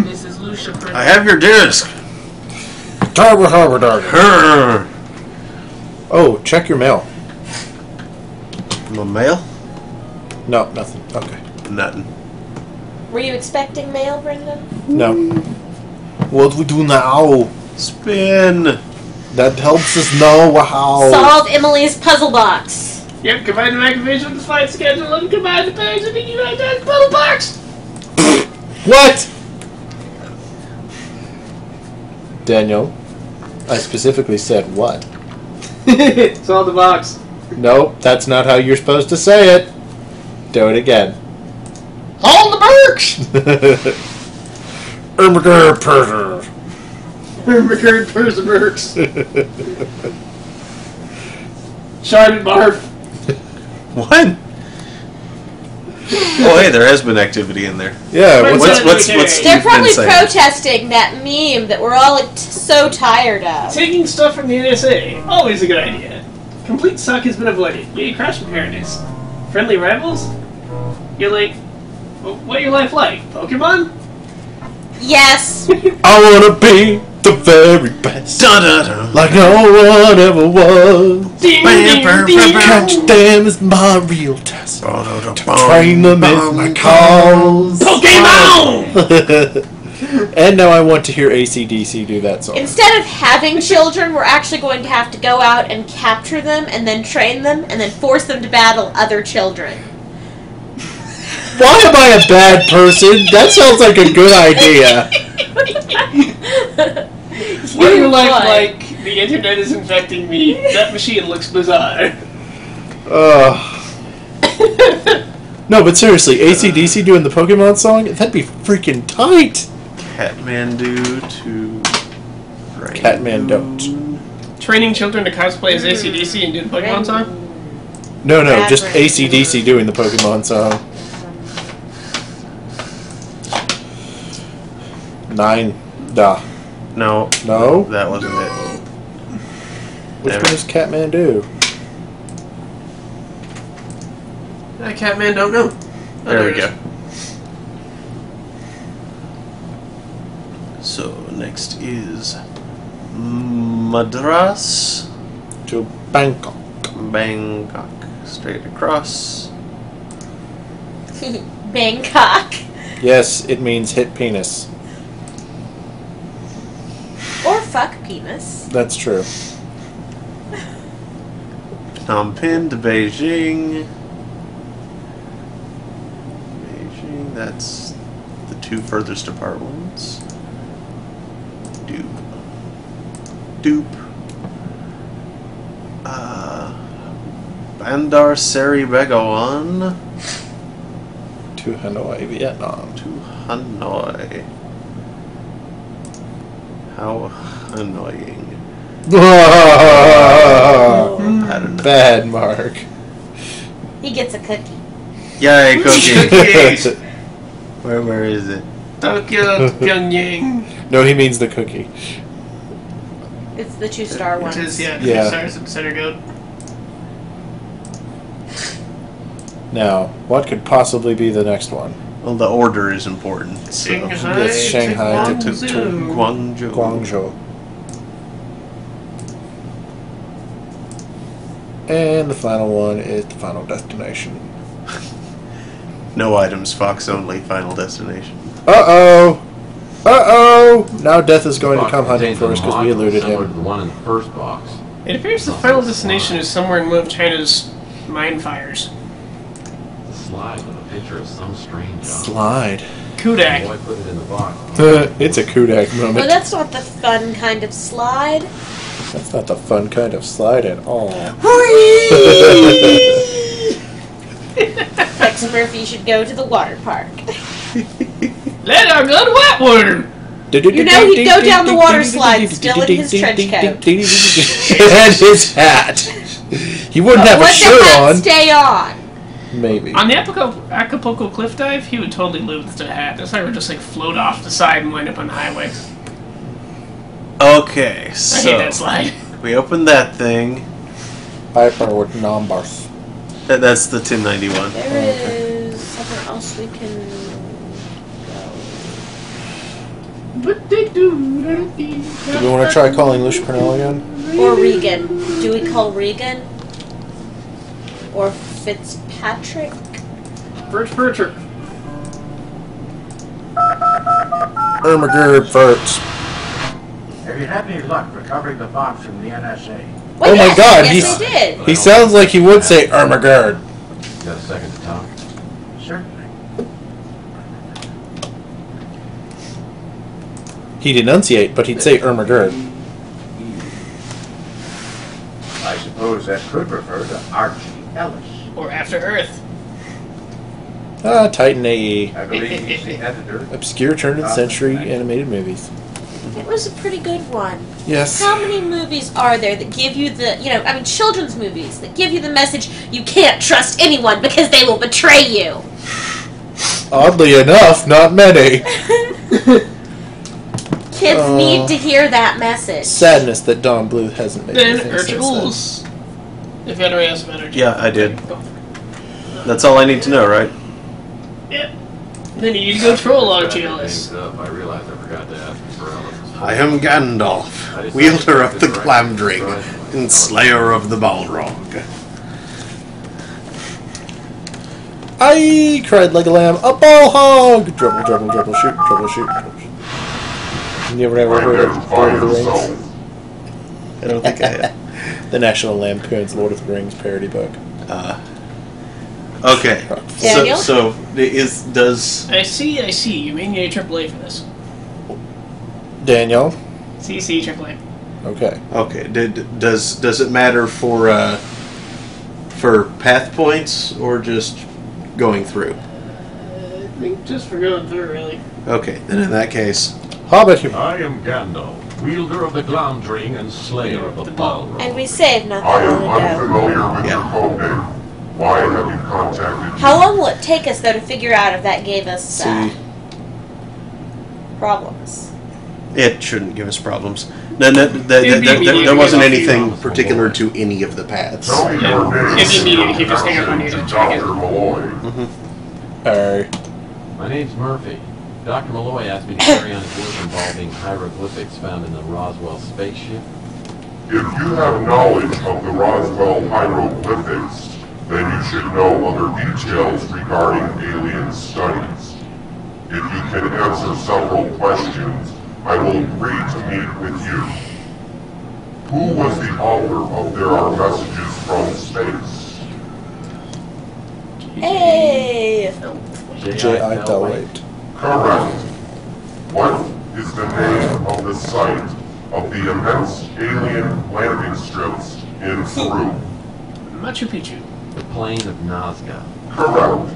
This is Lucia. I have your disc. Oh, check your mail. My mail? No, nothing. Okay. Nothing. Were you expecting mail, Brendan? No. What we do now? Spin. That helps us know how. Solve Emily's puzzle box. Yep, combine the activation with the flight schedule and combine the page with the United puzzle box. What? Daniel, I specifically said what? Solve the box. Nope, that's not how you're supposed to say it. Do it again. Hold the Burks! McCurd Perseverance. Charlotte Barf. What? Oh, hey, there has been activity in there. Yeah, what's They're Steve probably been saying? protesting that meme that we're all so tired of. Taking stuff from the NSA, always a good idea. Complete suck has been avoided. Yay, crash preparedness. Friendly rivals? You're like, what your life like? Pokemon? Yes. I wanna be the very best. Dun, dun, dun. Like no one ever was. Ding, ding, ding. Catch them is my real test. To train them is my cause. Pokemon! And now I want to hear AC/DC do that song. Instead of having children, we're actually going to have to go out and capture them and then train them and then force them to battle other children. Why am I a bad person? That sounds like a good idea. What are you like, the internet is infecting me, that machine looks bizarre. No, but seriously, AC/DC doing the Pokemon song? That'd be freaking tight. Catmandu to... Catmandu. Training children to cosplay as AC/DC and do the Pokemon song? No, just AC/DC doing the Pokemon song. 9. Da. No. No? That wasn't it. Which one is Catmandu? Catman don't know. There we go. So, next is... Madras to Bangkok. Bangkok. Straight across. Bangkok. Yes, it means hit penis. Or fuck penis. That's true. Phnom Penh to Beijing. that's the 2 furthest apart ones. Dupe. Bandar Seri Begawan. To Hanoi, Vietnam. To Hanoi. How annoying. I don't know. Bad Mark. He gets a cookie. Yay, cookie. Cookies. Where is it? Tokyo, Pyongyang. No, he means the cookie. It's the 2-star one. Which is, Yeah. 2 stars in center goat. Now, what could possibly be the next one? Well, the order is important. So. Shanghai, Yes, Shanghai to Guangzhou. Guangzhou. And the final one is the final destination. No items, Fox only, final destination. Uh-oh! Uh-oh! Now Death is going to come hunting Contains for us a because we module eluded similar to him. the one in the first box. It appears the final destination is somewhere in one of China's mine fires. The slide with a picture of some strange Slide. Kodak. Boy put it in the box. It's a Kodak moment. Well, that's not the fun kind of slide. That's not the fun kind of slide at all. Tex Murphy should go to the water park. Let our go to Whitewater! You know he'd go down the water slide still in his trench coat. And his hat. He wouldn't have a Would the shirt hat on. stay on? Maybe. On the Acapulco cliff dive, he would totally live with a hat. That's why we would just like float off the side and wind up on the highway. Okay, I so hate that slide. we open that thing. Piper with numbers. That's the 1091. There is somewhere else we can But they do. Do we want to try calling Lucia Purnell again? go. Or Regan. Do we call Regan? Or Fitzpatrick? Birch. Ermagerd Furts. Have you had any luck recovering the box from the NSA? Well, Oh my yes, God, yes, I did. He sounds like he would say Ermagerd. Got a second to talk? Certainly. He'd enunciate, but he'd say Ermagerd. I suppose that could refer to Archie Ellis. Or After Earth. Titan AE. I believe he's the editor. Obscure turn-of-the-century animated movies. It was a pretty good one. Yes. How many movies are there that give you the, children's movies that give you the message you can't trust anyone because they will betray you? Oddly enough, not many. Kids need to hear that message. Sadness that Don Bluth hasn't made Then anything since Urchels. If anybody else have energy. Yeah, I did. That's all I need to know, right? Yeah. Then you need to go troll RGLS. I realized I forgot to ask for Ellis. I am Gandalf, wielder of the Glamdring and slayer of the Balrog. I cried like a lamb, a ball hog! Dribble, dribble, dribble, shoot, dribble, shoot, dribble, shoot. You ever heard of Lord of the Rings? I don't think I have. The National Lampoon's Lord of the Rings parody book. Okay. Daniel? So does I see. You may need a AAA for this. Daniel? CC AAA. Okay. Okay. Does it matter for path points or just going through? I think just for going through, really. Okay. Then in that case, Hobbit humor. I am Gandalf, wielder of the Glamdring and slayer of the Balrog. And we saved not I that am long ago. unfamiliar with your code name. Why have you contacted me? How long will it take us, though, to figure out if that gave us problems? it shouldn't give us problems. No, there wasn't anything particular to any of the paths. Tell me your name. If you need it, you just hang up on you To to check it. Dr. Malloy. My name's Murphy. Dr. Malloy asked me to carry on his work involving hieroglyphics found in the Roswell spaceship. If you have knowledge of the Roswell hieroglyphics, then you should know other details regarding alien studies. If you can answer several questions, I will agree to meet with you. Who was the author of There Are Messages from Space? Hey! J.I. Delwait. Correct. What is the name of the site of the immense alien landing strips in Peru? Machu Picchu. The plain of Nazca. Correct.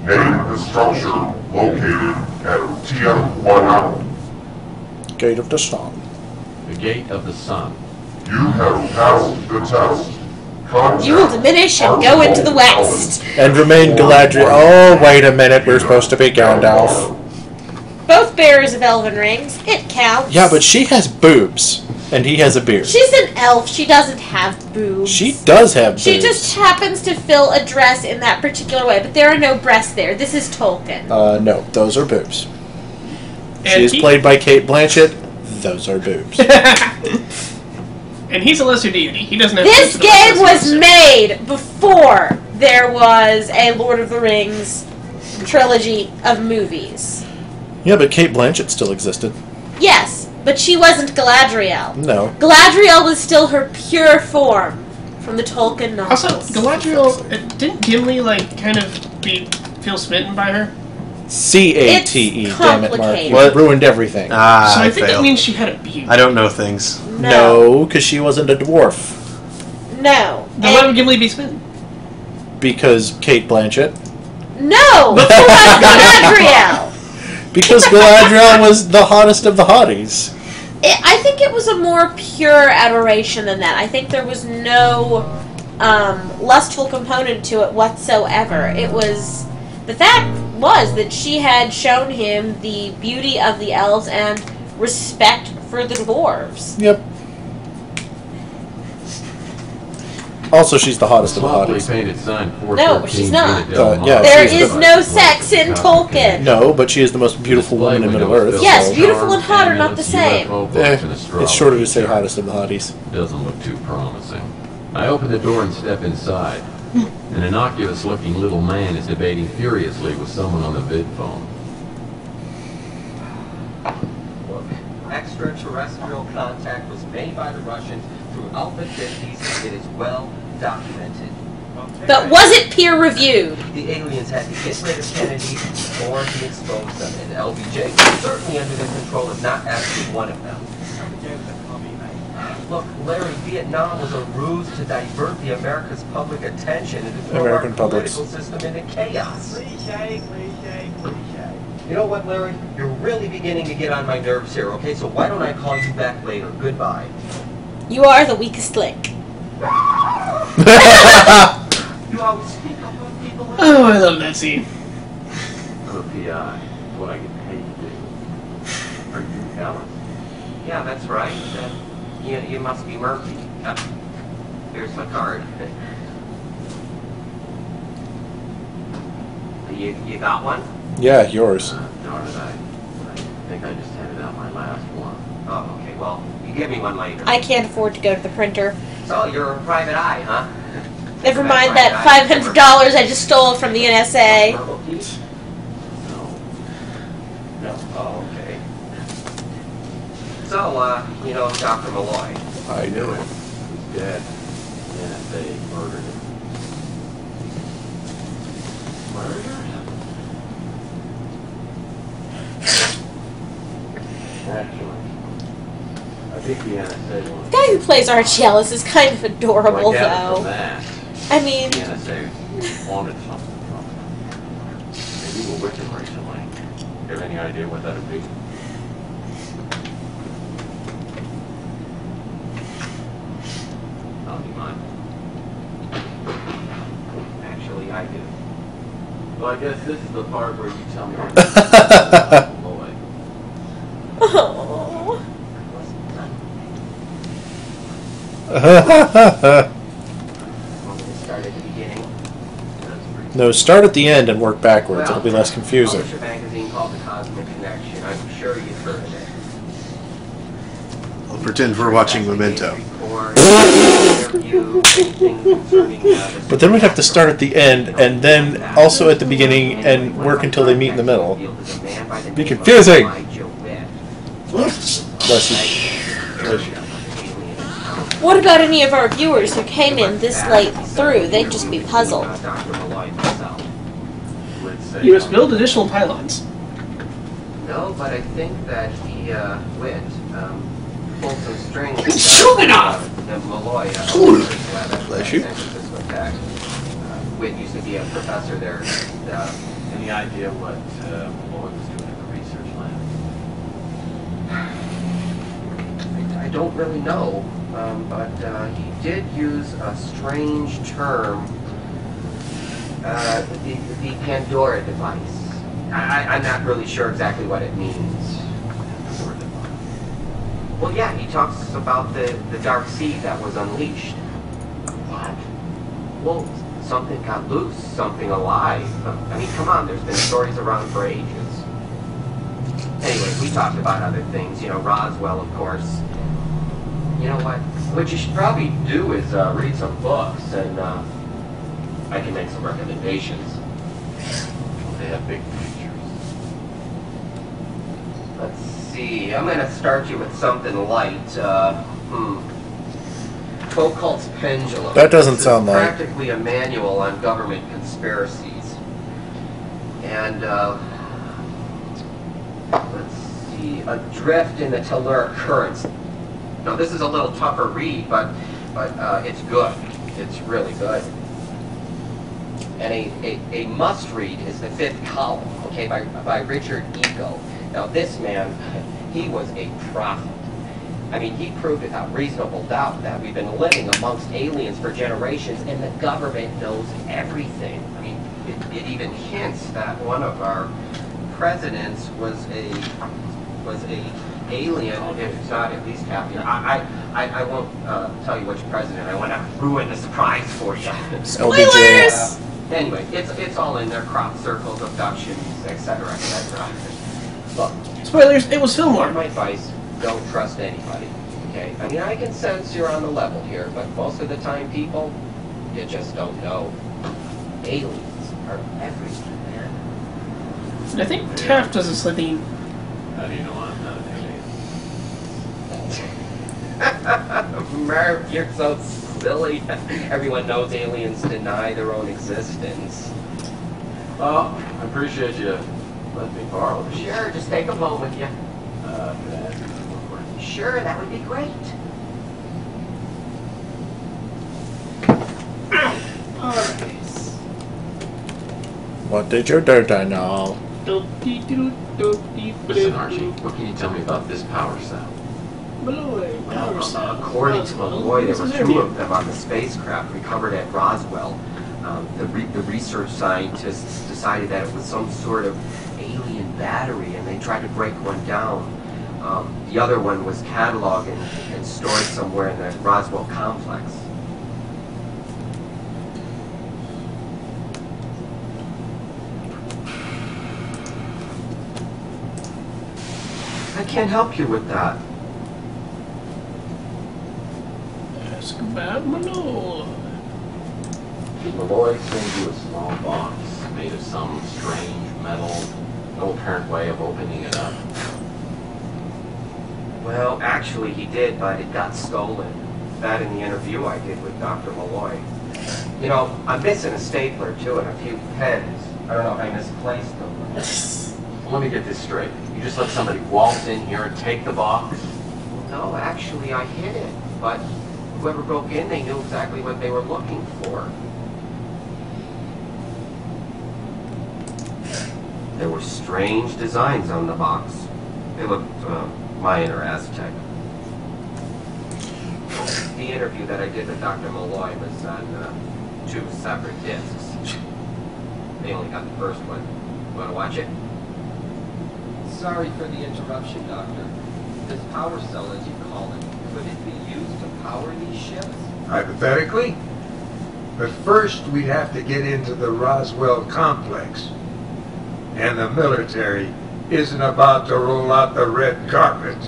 Name the structure located at Tijuana. Gate of the Sun. The Gate of the Sun. You have passed the test. Contact You will diminish and go into the west. And remain Galadriel. Oh, wait a minute. We're supposed to be Gandalf. Both bearers of elven rings. It counts. Yeah, but she has boobs. And he has a beard. She's an elf. She doesn't have boobs. She does have boobs. She just happens to fill a dress in that particular way, but there are no breasts there. This is Tolkien. No, those are boobs. And She is played by Kate Blanchett. Those are boobs. And he's a lesser deity. He doesn't have This to the game was lesser made before there was a Lord of the Rings trilogy of movies. Yeah, but Kate Blanchett still existed. Yes, but she wasn't Galadriel. No. Galadriel was still her pure form from the Tolkien novels. Also, Galadriel, didn't Gimli kind of feel smitten by her? C-A-T-E, It's damn it, Mark. complicated. You ruined everything. So I think that means she had a beauty. I don't know things. No, because she wasn't a dwarf. No. Then why would Gimli be smitten? Because Kate Blanchett. No! But who was Galadriel? Because Galadriel was the hottest of the hotties. I think it was a more pure adoration than that. I think there was no lustful component to it whatsoever. It was... The fact was that she had shown him the beauty of the elves and respect for the dwarves. Yep. Also, she's the hottest of the hotties. Painted sign No, she's not. Yeah, there she's is no sex in Tolkien. No, but she is the most beautiful woman in Middle-earth. Yes, so. beautiful and hot are not the same. It's shorter to say hottest of the hotties. Doesn't look too promising. I open the door and step inside. An innocuous-looking little man is debating furiously with someone on the vid phone. Look, extraterrestrial contact was made by the Russians throughout the 50s. It is well documented. But was it peer-reviewed? The aliens had to get rid of Kennedy or he exposed them, and LBJ was certainly under the control of not actually one of them. Look, Larry, Vietnam was a ruse to divert the America's public attention and to throw our political system into chaos. Cliche. You know what, Larry? You're really beginning to get on my nerves here, okay? So why don't I call you back later? Goodbye. You are the weakest link. You always speak up when people... Oh, I love that scene. I'm a PI. What I get paid to do. Are you Alice? Yeah, that's right. You must be Murphy. Here's my card. You got one? Yeah, yours. Darn it, I think I just handed out my last one. Oh, okay. Well, you give me one later. I can't afford to go to the printer. So, you're a private eye, huh? Never mind that $500 I just stole from the NSA. No. Oh, okay. So, you know Dr. Malloy? I knew it. He's dead. Yeah, they murdered him. Murdered? Actually, I think the NSA The guy who plays Archie Ellis is kind of adorable, though. I mean... The NSA wanted something from him. Maybe you were with him recently. You have any idea what that would be? Oh, do you mind? Actually, I do. Well, I guess this is the part where you tell me what about Lloyd. Oh. Start at the beginning. No, start at the end and work backwards. It'll be less confusing. Published a magazine called The Cosmic Connection. I'm sure you've heard of it. I'll pretend we're watching Memento. But then we'd have to start at the end and then also at the beginning and work until they meet in the middle. Be confusing! Bless you. What about any of our viewers who came in this late through? They'd just be puzzled. Let's You must build additional pylons. No, but I think that he went pulled some strings. The Malloy. Bless you. Witt used to be a professor there. Any idea what Malloy was doing in the research lab? I don't really know, but he did use a strange term, the Pandora device. I'm not really sure exactly what it means. Well, yeah, he talks about the dark seed that was unleashed. What? Well, something got loose, something alive. I mean, come on, there's been stories around for ages. Anyway, we talked about other things, you know, Roswell, of course. You know what you should probably do is read some books, and I can make some recommendations. They have big pictures. Let's see, I'm going to start you with something light. Foucault's Pendulum. That doesn't sound like... practically a manual on government conspiracies. And, let's see, Adrift in the Telluric Currents. Now, this is a little tougher read, but it's good. It's really good. And a must-read is The Fifth Column, okay, by Richard Ego. Now, this man, he was a prophet. I mean, he proved without reasonable doubt that we've been living amongst aliens for generations, and the government knows everything. I mean, it even hints that one of our presidents was a alien, if not at least captain. I won't tell you which president. I want to ruin the surprise for you. Spoilers! Anyway, it's all in there: crop circles, abductions, etc., etc. Look, spoilers. It was Fillmore. My advice: don't trust anybody. Okay? I mean, I can sense you're on the level here, but most of the time, people, you just don't know. Aliens are everything, man. I think Taft does this thing. How do you know I'm not an alien? Merv, you're so silly. Everyone knows aliens deny their own existence. Well, I appreciate you letting me borrow this. Sure, just take them home with you. Can I ask you one question? Sure, that would be great. Alright. What did you do to know? Listen, Archie, what can you tell me about this power cell? According to Malloy, there were two of them on the spacecraft recovered at Roswell. The research scientists decided that it was some sort of alien battery, and they tried to break one down. The other one was cataloged and stored somewhere in the Roswell complex. I can't help you with that. Ask about Malloy. Malloy sent you a small box made of some strange metal, no apparent way of opening it up. Well, actually he did, but it got stolen. That in the interview I did with Dr. Malloy. You know, I'm missing a stapler too and a few pens. I don't know if I misplaced them. Let me get this straight. You just let somebody waltz in here and take the box? No, actually I hid it, but whoever broke in, they knew exactly what they were looking for. There were strange designs on the box. They looked Mayan or Aztec. The interview that I did with Dr. Malloy was on 2 separate discs. They only got the first one. Want to watch it? Sorry for the interruption, Doctor. This power cell, as you call it, could it be used to power these ships? Hypothetically. But first, we'd have to get into the Roswell complex. And the military isn't about to roll out the red carpet.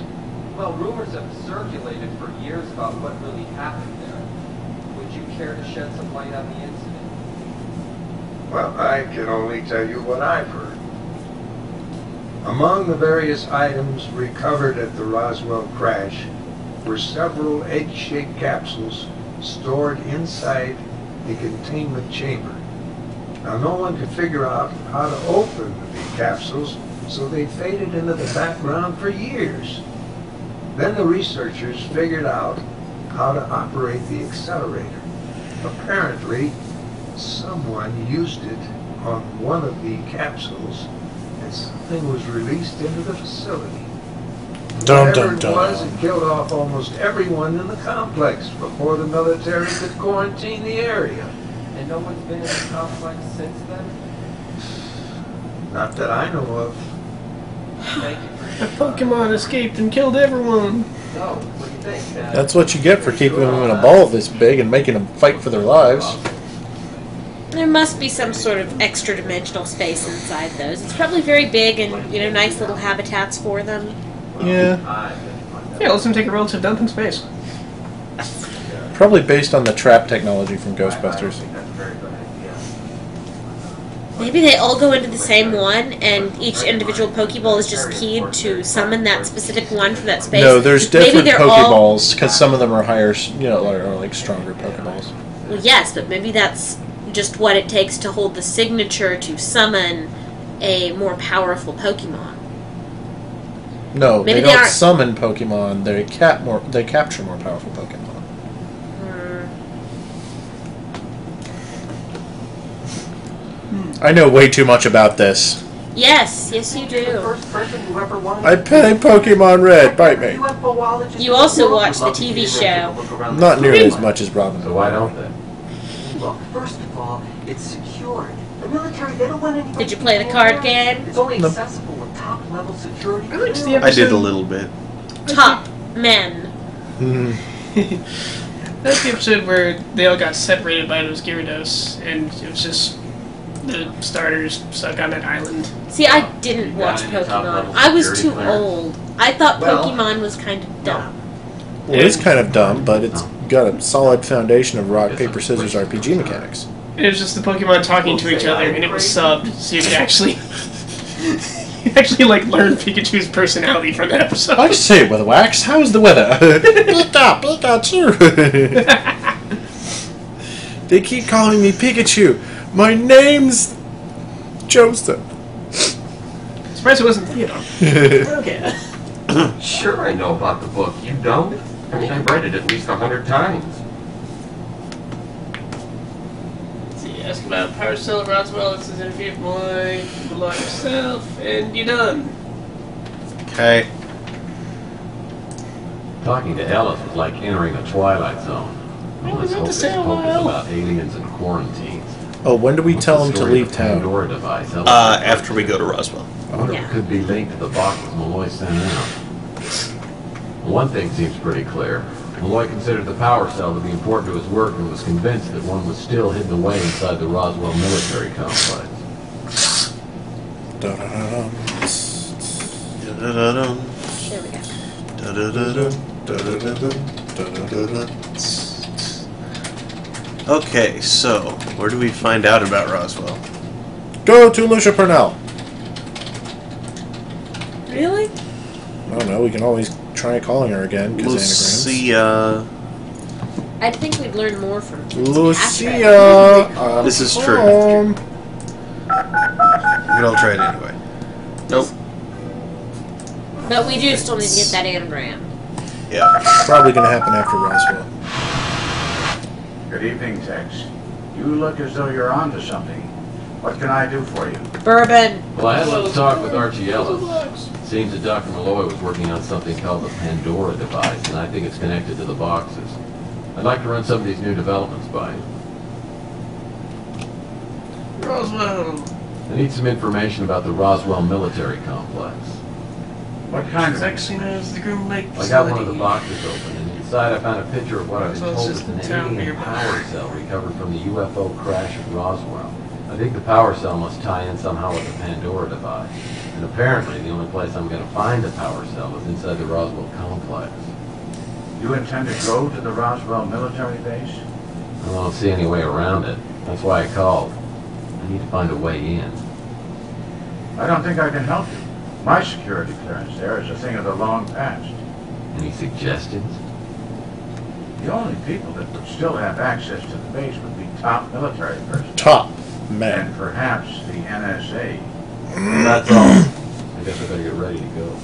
Well, rumors have circulated for years about what really happened there. Would you care to shed some light on the incident? Well, I can only tell you what I've heard. Among the various items recovered at the Roswell crash were several egg-shaped capsules stored inside a containment chamber. Now, no one could figure out how to open the capsules, so they faded into the background for years. Then the researchers figured out how to operate the accelerator. Apparently, someone used it on one of the capsules, and something was released into the facility. Whatever it was, it killed off almost everyone in the complex before the military could quarantine the area. And no one's been in the complex since then? Not that I know of. Thank you for A Pokemon escaped and killed everyone. So, what do you think? That's what you get for keeping them in a ball this big and making them fight for their lives. There must be some sort of extra-dimensional space inside those. It's probably very big and, nice little habitats for them. Yeah. Yeah, let's them take a relative dump in space. Probably based on the trap technology from Ghostbusters. Maybe they all go into the same one, and each individual Pokeball is just keyed to summon that specific one for that space. No, there's different maybe Pokeballs, because some of them are higher, are like stronger Pokeballs. Well, yes, but maybe that's just what it takes to hold the signature to summon a more powerful Pokemon. No, Maybe they they don't aren't- summon Pokemon. They capture more powerful Pokemon. I know way too much about this. Yes, yes you do. I play Pokemon Red. Bite me. You also watch the TV show. Not nearly as much as Robin. So why don't they? Look, first of all, it's secured. The military, they don't want anybody. Did you play the card game? It's only accessible with top-level security. I liked the I did a episode. little bit. Top men. That's the episode where they all got separated by those Gyarados, and it was just the starters stuck on that island. See, I didn't watch Pokemon. I was too old. I thought Well- Pokemon was kind of dumb. Well, it's kind of dumb, but it's got a solid foundation of rock, paper, scissors RPG mechanics. It was just the Pokemon talking to each other, and it was subbed, so you could actually, learn Pikachu's personality from that episode. I say, Weatherwax, how's the weather? Pikachu! They keep calling me Pikachu. My name's Joseph. Surprised it wasn't Theodore. Okay. Sure, I know about the book. You don't? I mean, I read it at least 100 times. Let's see, ask about Power Cell, Roswell, this is interview boy, the law yourself, and you're done. Okay. Talking to Ellis was like entering a Twilight Zone. All this hocus pocus about aliens and quarantines. Oh, when do we tell them to leave town? Pandora device. After we go to Roswell. I wonder if it could be linked to the boxes Malloy sent out. One thing seems pretty clear. Malloy considered the power cell to be important to his work and was convinced that one was still hidden away inside the Roswell military complex. Da-da-da-dum. Da-da-da-dum. There we go. Da-da-da-dum. Da-da-da-dum. Da-da-da-dum. Okay, so where do we find out about Roswell? Go to Lucia Purnell. Really? I don't know, we can always try calling her again, because anagrams. Lucia. I think we'd learn more from Lucia! This is true. But I'll try it anyway. Nope. But we do still need to get that anagram. Yeah. Probably going to happen after Roswell. Good evening, Tex. You look as though you're onto something. What can I do for you? Bourbon. Well, I had a little talk with Archie Ellis. It seems that Dr. Malloy was working on something called the Pandora device, and I think it's connected to the boxes. I'd like to run some of these new developments by you. Roswell. I need some information about the Roswell military complex. What kind of... Section is the Groom Lake I got one of facility. the boxes open, and inside I found a picture of what I've been So it's told just is an town alien nearby. power cell recovered from the UFO crash at Roswell. I think the power cell must tie in somehow with the Pandora device. And apparently the only place I'm going to find a power cell is inside the Roswell complex. You intend to go to the Roswell military base? I don't see any way around it. That's why I called. I need to find a way in. I don't think I can help you. My security clearance there is a thing of the long past. Any suggestions? The only people that would still have access to the base would be top military personnel. Top. and perhaps the NSA. That's all. I guess I better get ready to go.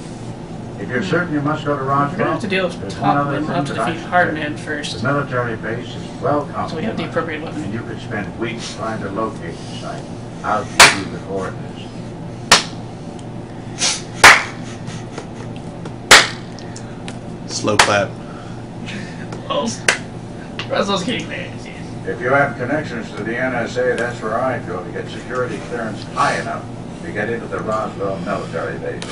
If you're certain you must go to Roswell, We're gonna have to deal with there's one other Top. We'll have to thing that I defeat should Hardman say. first. The military base is well compromised. So we have the appropriate weapon. And you could spend weeks trying to locate the site. I'll give you the coordinates. Slow clap. Russell's getting there. If you have connections to the NSA, that's where I'd go to get security clearance high enough to get into the Roswell military base.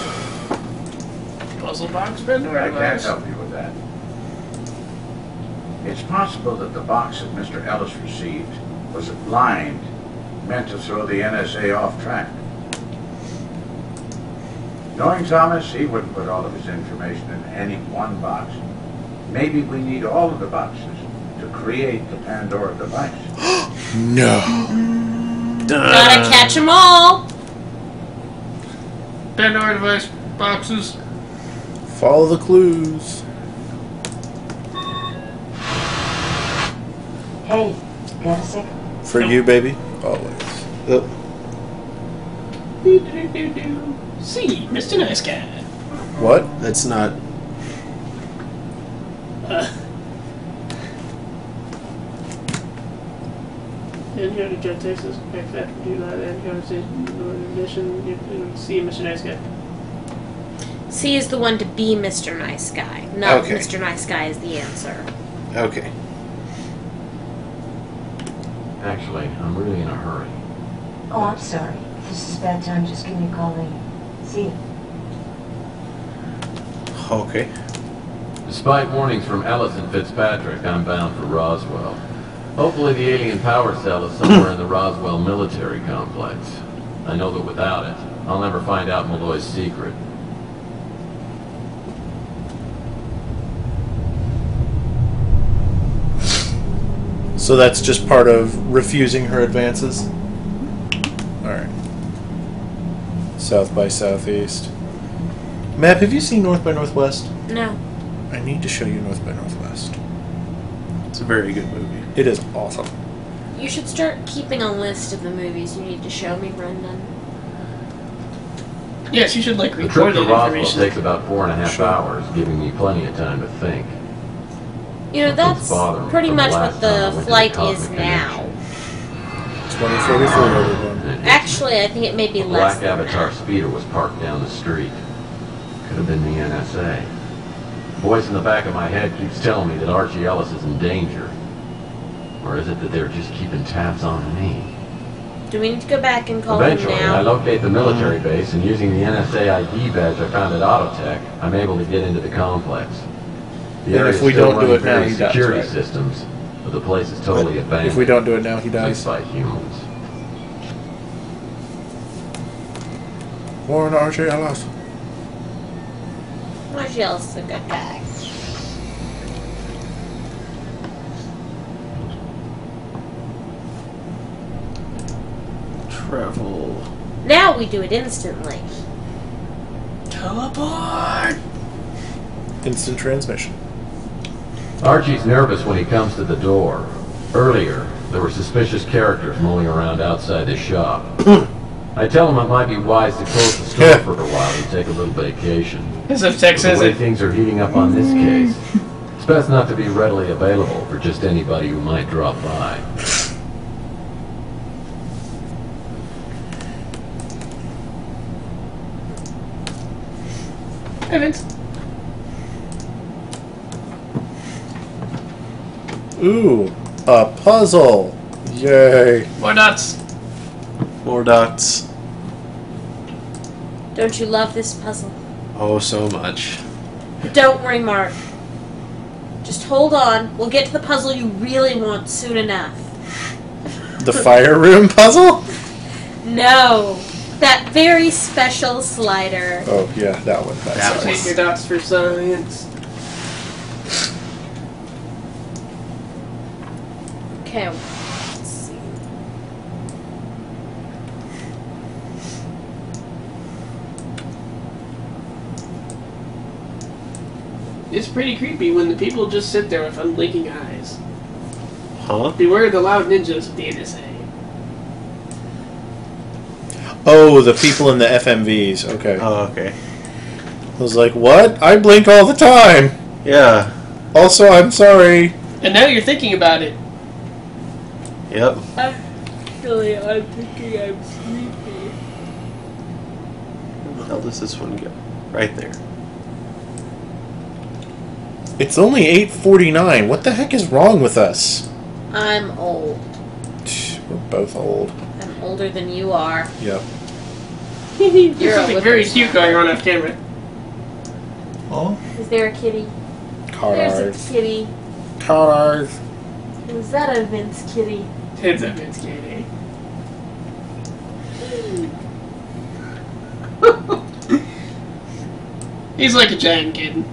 Puzzle box, Pandora I can't box. help you with that. It's possible that the box that Mr. Ellis received was a blind meant to throw the NSA off track. Knowing Thomas, he wouldn't put all of his information in any one box. Maybe we need all of the boxes to create the Pandora device. No. Gotta catch them all. Pandora device boxes. Follow the clues. Hey, got a second? For you, baby. Always. See, Mr. Nice Guy. What? That's not. And here to Jet Texas, back that do that, and conversation, mission, see Mr. Nice Guy. C is the one to be Mr. Nice Guy. Not Okay. Mr. Nice Guy is the answer. Okay. Actually, I'm really in a hurry. Oh, I'm sorry. If this is a bad time, just give me a call later. See you. Okay. Despite warnings from Ellis and Fitzpatrick, I'm bound for Roswell. Hopefully the alien power cell is somewhere in the Roswell military complex. I know that without it, I'll never find out Malloy's secret. So that's just part of refusing her advances? Alright. South by Southeast. Map, have you seen North by Northwest? No. I need to show you North by Northwest. It's a very good movie. It is awesome. You should start keeping a list of the movies you need to show me, Brendan. Yes, you should like The record trip to that Roswell information. takes about 4.5 hours, giving me plenty of time to think. You know, that's bother me pretty from much last what time I the went to the flight Cosmic is Connection. now. 2044, everyone. Actually, I think it may be A less black than Avatar that. speeder was parked down the street. Could have been the NSA. The voice in the back of my head keeps telling me that Archie Ellis is in danger. Or is it that they're just keeping tabs on me? Do we need to go back and call him Eventually, now? I locate the military base, and using the NSA ID badge I found at Autotech, I'm able to get into the complex. The And area if we still don't do runs it now, various he dies, security right? systems, but the place is totally abandoned. If we don't do it now, he At dies. least by humans. Warren Archie Ellis. Archie Ellis is a good guy. Travel. Now we do it instantly. Teleport! Instant transmission. Archie's nervous when he comes to the door. Earlier, there were suspicious characters mulling around outside the shop. I tell him it might be wise to close the store for a while and take a little vacation. As if Tex The says way it. things are heating up on this case, it's best not to be readily available for just anybody who might drop by. Hey, Vince. Ooh, a puzzle. Yay. More dots. More dots. Don't you love this puzzle? Oh, so much. Don't worry, Mark. Just hold on. We'll get to the puzzle you really want soon enough. The fire room puzzle? No. That very special slider. Oh, yeah, that one. That's Take your dots for science. Okay. Let's see. It's pretty creepy when the people just sit there with unblinking eyes. Huh? Beware the loud ninjas of the NSA. Oh, the people in the FMVs. Okay. Oh, okay. I was like, what? I blink all the time. Yeah. Also, I'm sorry. And now you're thinking about it. Yep. Actually, I'm thinking I'm sleepy. Where the hell does this one go? Right there. It's only 8:49. What the heck is wrong with us? I'm old. We're both old. I'm older than you are. Yep. There's something very cute going on off camera. Oh? Is there a kitty? Cars. There's a kitty. Cars. Is that a Vince kitty? It's a Vince kitty. He's like a giant kid.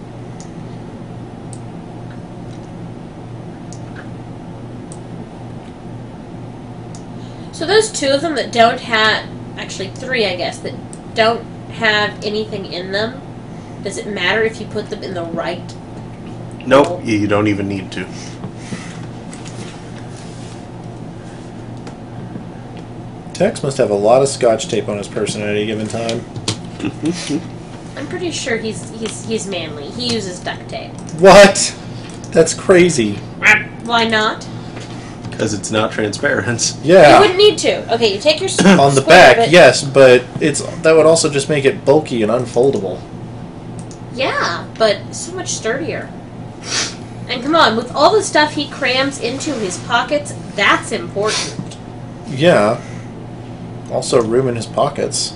So those two of them that don't have, actually three I guess, that don't have anything in them, does it matter if you put them in the right? Nope, you don't even need to. Tex must have a lot of scotch tape on his person at any given time. I'm pretty sure he's manly. He uses duct tape. What? That's crazy. Why not? Because it's not transparent. Yeah. You wouldn't need to. Okay, you take your on the back, yes, but that would also just make it bulky and unfoldable. Yeah, but so much sturdier. And come on, with all the stuff he crams into his pockets, that's important. Yeah. Also room in his pockets.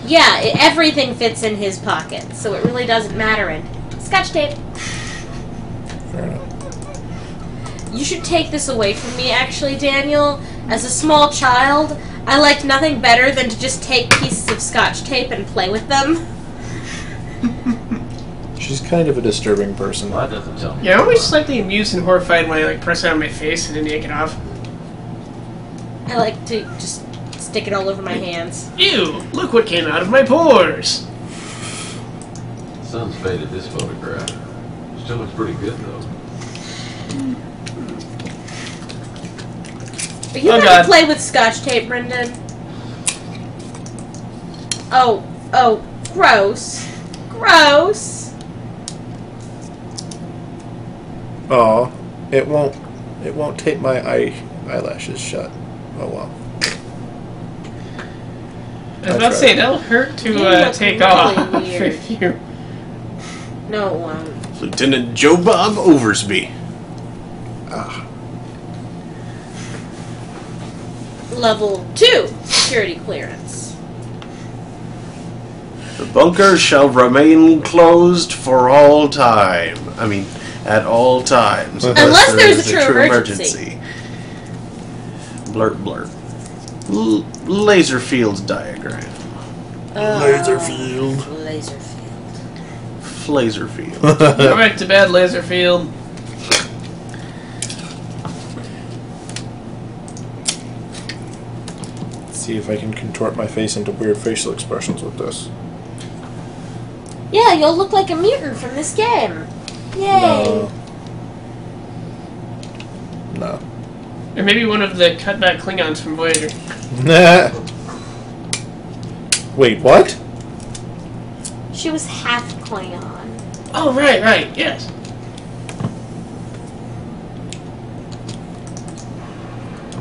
Yeah, everything fits in his pockets, so it really doesn't matter. And Scotch tape. Fair enough. You should take this away from me, actually, Daniel. As a small child, I liked nothing better than to just take pieces of Scotch tape and play with them. She's kind of a disturbing person. Well, that doesn't tell me. Yeah, I'm always slightly amused and horrified when I like press it on my face and then take it off. I like to just stick it all over my hands. Ew! Look what came out of my pores! The sun's faded this photograph. Still looks pretty good, though. Are you going to play with Scotch tape, Brendan? Oh, gross. Gross. Aw, it won't tape my eyelashes shut. Oh well. I was about to say, that'll hurt to take off if you... No, it won't. Lieutenant Joe Bob Oversby. Ah. Level 2 security clearance. The bunker shall remain closed for all time. I mean, at all times. Unless there's a true emergency. Blurt, blurt. Laser fields diagram. Laserfield. Laserfield. Go back to bed, Laserfield. See if I can contort my face into weird facial expressions with this. Yeah, you'll look like a mutant from this game. Yay. No. Or maybe one of the cutback Klingons from Voyager. Nah. Wait, what? She was half Klingon. Oh, right, yes.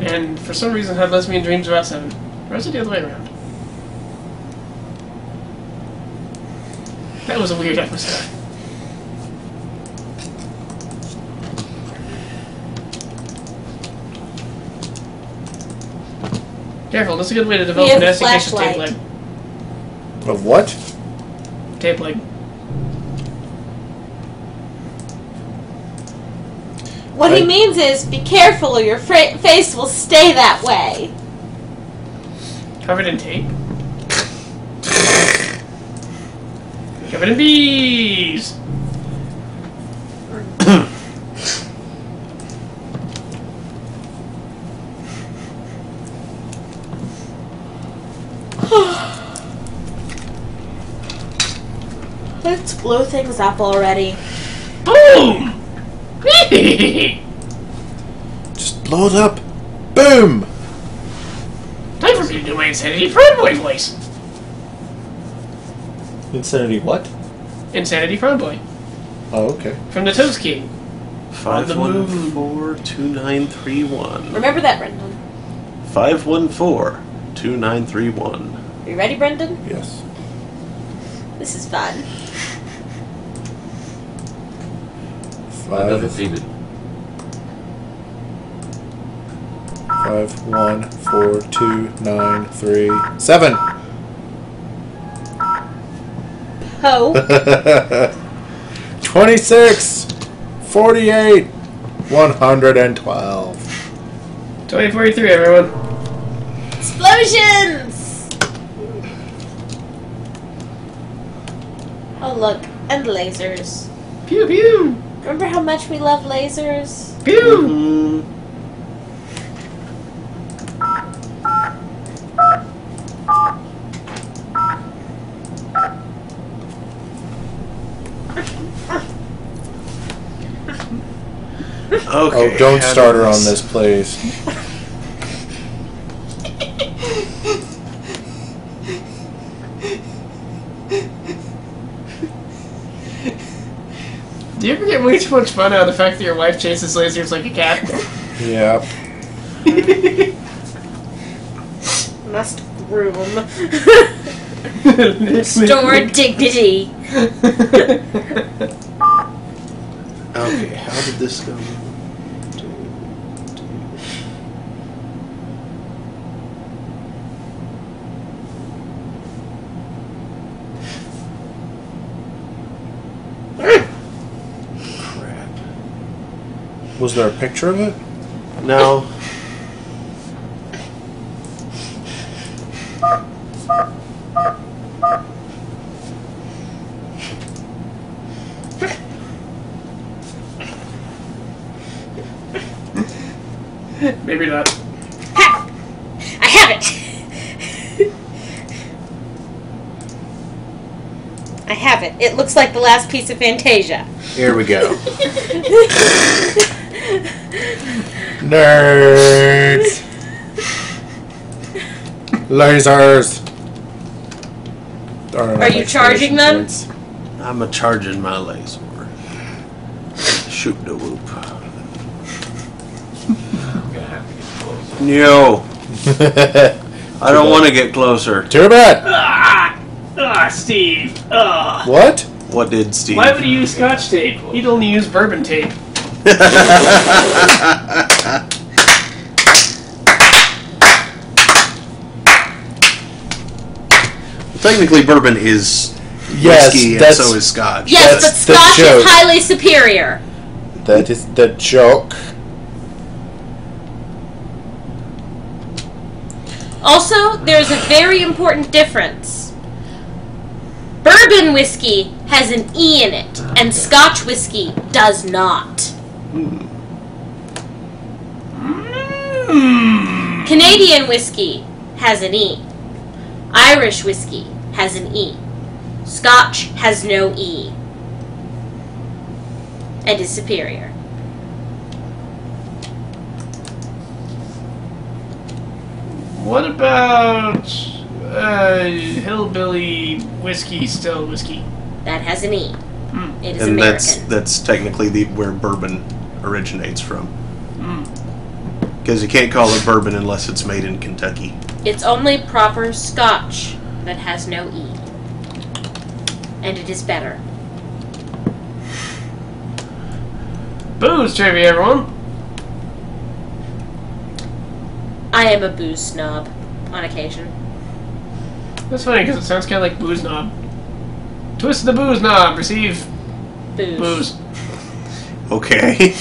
And for some reason had lesbian dreams about Seven. Or was it the other way around? That was a weird episode. Careful, that's a good way to develop a nasty case of tape leg. Of what? Tape leg. What he means is, be careful or your face will stay that way. Covered in tape? Covered in bees! Let's blow things up already. Boom! Just blow it up. Boom! Time for me to do my Insanity Frown Boy voice. Insanity what? Insanity Frown Boy. Oh, okay. From the Toast King. 514-2931. Remember that, Brendan. 514-2931. Are you ready, Brendan? Yes. This is fun. That doesn't seem to... 5, 1, 4, 2, 9, 3, 7. Ho. 26, 48, 112. 2043, everyone. Explosions! Oh, look. And lasers. Pew pew! Remember how much we love lasers? Pew! Okay. Oh, don't start her on this, please. Do you ever get way too much fun out of the fact that your wife chases lasers like a cat? Yeah. Must groom. Restore dignity. Okay, how did this go? Crap. Was there a picture of it? No. Maybe not. Ha! I have it! I have it. It looks like the last piece of Fantasia. Here we go. Nerds! Lasers! Are you charging them? I'm a charging my laser. Shoot the whoop. No. I don't want to get closer. Too bad. Steve. What? What did Steve? Why would he use Scotch tape? He'd only use bourbon tape. Technically, bourbon is Yes, whiskey, and that's- so is Scotch. Yes, That's but the Scotch joke. is highly superior. That is the joke. Also, there's a very important difference. Bourbon whiskey has an E in it, and Scotch whiskey does not. Canadian whiskey has an E. Irish whiskey has an E. Scotch has no E. And is superior. What about hillbilly whiskey still whiskey? That has an E. It is And American. that's technically where bourbon originates from. Because you can't call it bourbon unless it's made in Kentucky. It's only proper Scotch that has no E. And it is better. Booze trivia, everyone. I am a booze snob on occasion. That's funny because it sounds kind of like booze knob. Twist the booze knob. Receive booze. Okay.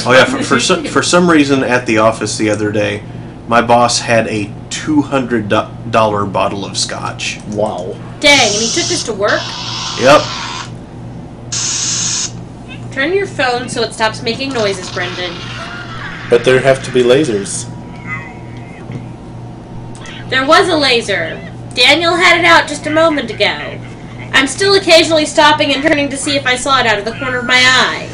Oh yeah, for some reason at the office the other day, my boss had a $200 bottle of Scotch. Wow. Dang, and he took this to work? Yep. Turn your phone so it stops making noises, Brendan. But there have to be lasers. There was a laser. Daniel had it out just a moment ago. I'm still occasionally stopping and turning to see if I saw it out of the corner of my eye.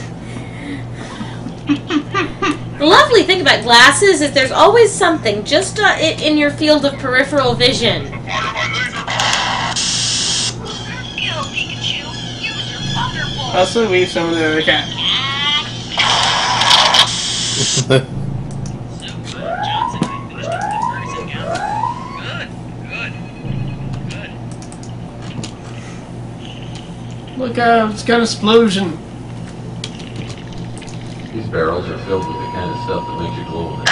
The lovely thing about glasses is there's always something just in your field of peripheral vision. Also, we summon the other cat. Look out, it's got an explosion. These barrels are filled with the kind of stuff that makes you glow in the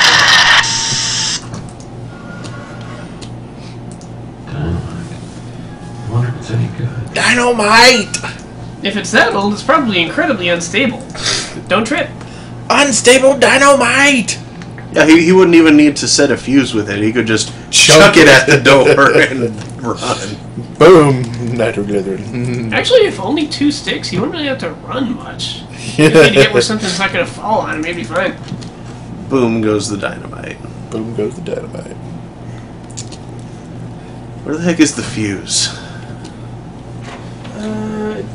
Dynamite. I wonder if it's any good. Dynamite! If it's that old, it's probably incredibly unstable. Don't trip. Unstable dynamite! Yeah, he wouldn't even need to set a fuse with it. He could just chuck it at the door and run. Boom! Nitroglycerin. Actually, if only 2 sticks, you wouldn't really have to run much. You need to get where something's not going to fall on it, maybe fine. Boom goes the dynamite. Boom goes the dynamite. Where the heck is the fuse?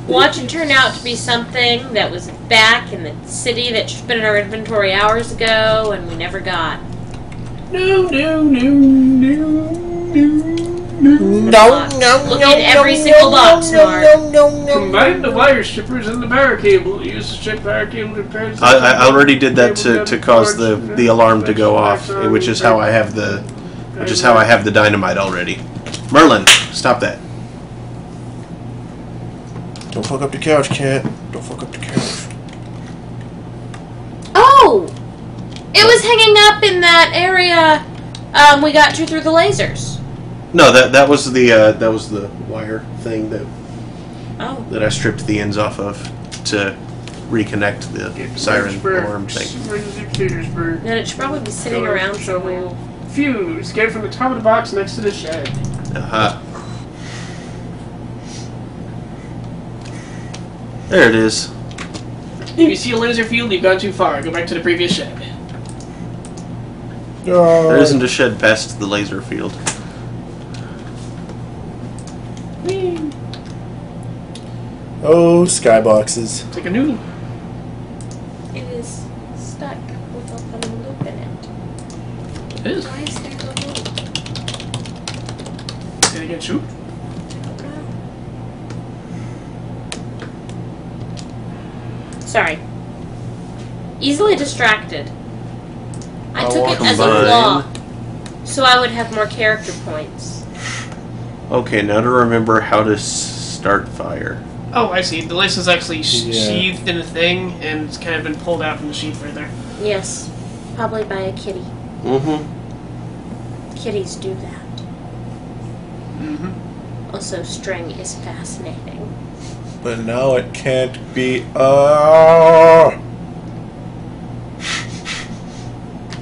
Watch it turn out to be something that was back in the city that should have been in our inventory hours ago, and we never got. No. Look at every single box, Mark. Combine the wire strippers and the power cable. Use the strip power cable to pair. I already did that to cause the alarm to go off, which is how I have the dynamite already. Merlin, stop that. Don't fuck up the couch, cat. Don't fuck up the couch. Oh! It was hanging up in that area we got to through the lasers. No, that was the wire thing that I stripped the ends off of to reconnect the siren alarm thing. Then it should probably be sitting around somewhere. Fuse. Get it from the top of the box next to the shed. Aha. There it is. If you see a laser field, you've gone too far. Go back to the previous shed. There isn't a shed past the laser field. Whee. Oh, skyboxes. It's like a noodle. It is stuck with a funny loop in it. It is. Why is there a loop? Did it get shoot? Sorry. Easily distracted. I Oh, took it as a flaw, so I would have more character points. Okay, now to remember how to start fire. Oh, I see. The lace is actually sheathed in a thing, and it's kind of been pulled out from the sheath right there. Yes, probably by a kitty. Mm-hmm. Kitties do that. Mm-hmm. Also, string is fascinating. But now it can't be.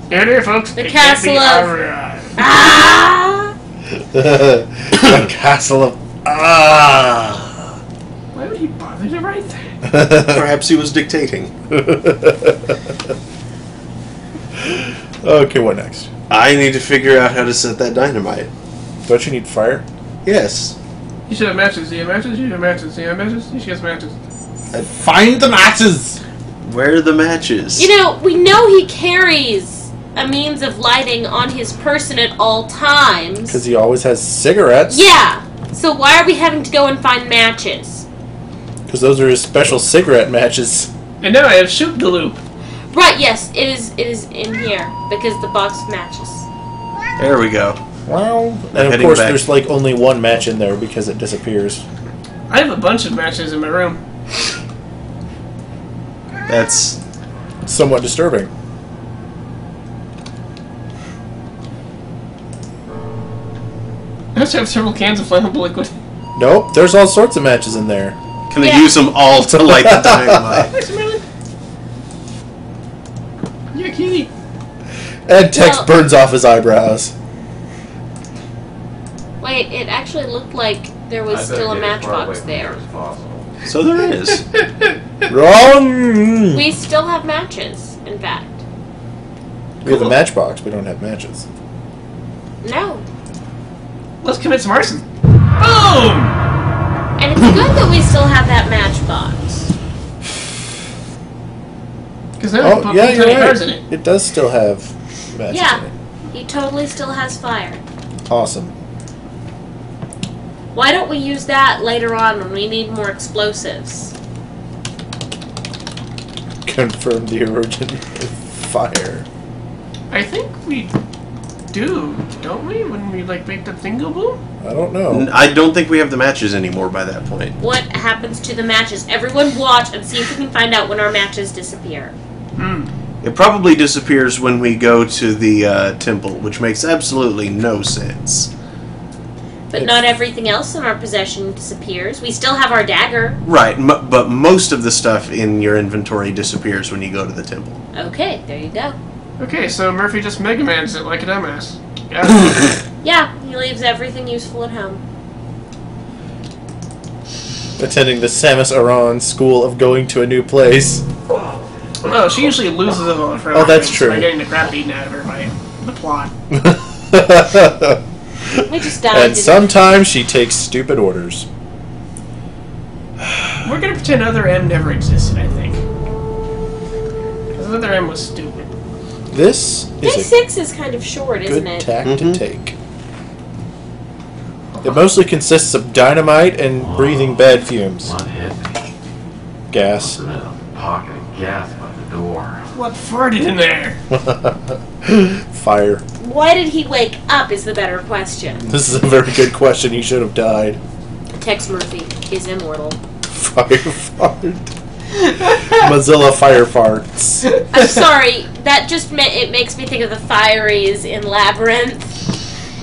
Here, folks. The castle of. The castle of. Why would he bother to write that? Perhaps he was dictating. Okay, what next? I need to figure out how to set that dynamite. Don't you need fire? Yes. You should have matches. Do you have matches? You have matches. Do you have matches? You should have matches. Find the matches! Where are the matches? You know, we know he carries a means of lighting on his person at all times. Because he always has cigarettes. Yeah! So why are we having to go and find matches? Because those are his special cigarette matches. And now I have shoot the loop. Right, yes, it is in here. Because the box of matches. There we go. Well, and of course there's like only one match in there because it disappears. I have a bunch of matches in my room. That's somewhat disturbing. I also have several cans of flammable liquid. Nope, there's all sorts of matches in there. Can I use them all to light the dynamite? Thanks, Merlin. Yeah, kitty. And Tex burns off his eyebrows. Wait, it actually looked like there was still a matchbox there. So there is. Wrong! We still have matches, in fact. We have a matchbox, we don't have matches. No. Let's commit some arson. Boom! And it's good that we still have that matchbox. Because now Oh, yeah, you're right. in it. It does still have matches Yeah, in it. he totally still has fire. Awesome. Why don't we use that later on when we need more explosives? Confirm the origin of fire. I think we do, don't we? When we like make the thing go boom? I don't know. I don't think we have the matches anymore by that point. What happens to the matches? Everyone watch and see if we can find out when our matches disappear. It probably disappears when we go to the temple, which makes absolutely no sense. But not everything else in our possession disappears. We still have our dagger. Right, but most of the stuff in your inventory disappears when you go to the temple. Okay, there you go. Okay, so Murphy just Mega Mans it like a dumbass. Yeah. Yeah, he leaves everything useful at home. Attending the Samus Aran School of Going to a New Place. Well, she usually loses it all of her Oh, that's offense true. by getting the crap beaten out of her by the plot. We just died. And sometimes she takes stupid orders. We're gonna pretend other M never existed, I think. Because other M was stupid. This Day is a 6 is kind of short, isn't good it? tack to take. It mostly consists of dynamite and breathing bad fumes. One hit me. Gas. In a pocket of gas by the door. What farted in there? Fire. Why did he wake up is the better question. This is a very good question. He should have died. Tex Murphy is immortal. Fire fart. Mozilla fire farts. I'm sorry, that just it makes me think of the fireys in Labyrinth.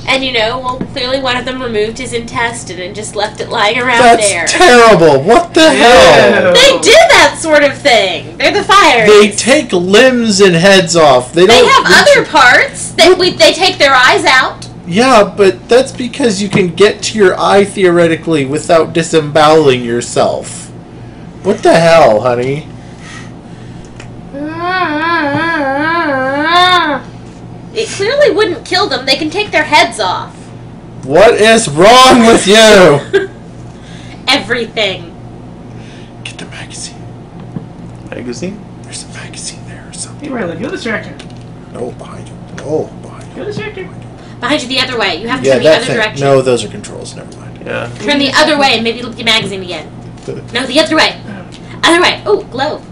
And well, clearly one of them removed his intestine and just left it lying around there. That's terrible. What the hell? They did that sort of thing. They're the fireys. They take limbs and heads off. They don't. have other parts. They take their eyes out. Yeah, but that's because you can get to your eye theoretically without disemboweling yourself. What the hell, honey? It clearly wouldn't kill them. They can take their heads off. What is wrong with you? Everything. Get the magazine. Magazine? There's a magazine there or something. Hey, Riley, go distractor. No, behind you. No, behind you. Go distractor. Behind you the other way. You have to Yeah, turn the that other thing. direction. No, those are controls. Never mind. Yeah. Turn the other way and maybe look at the magazine again. No, the other way. Other way. Oh, globe.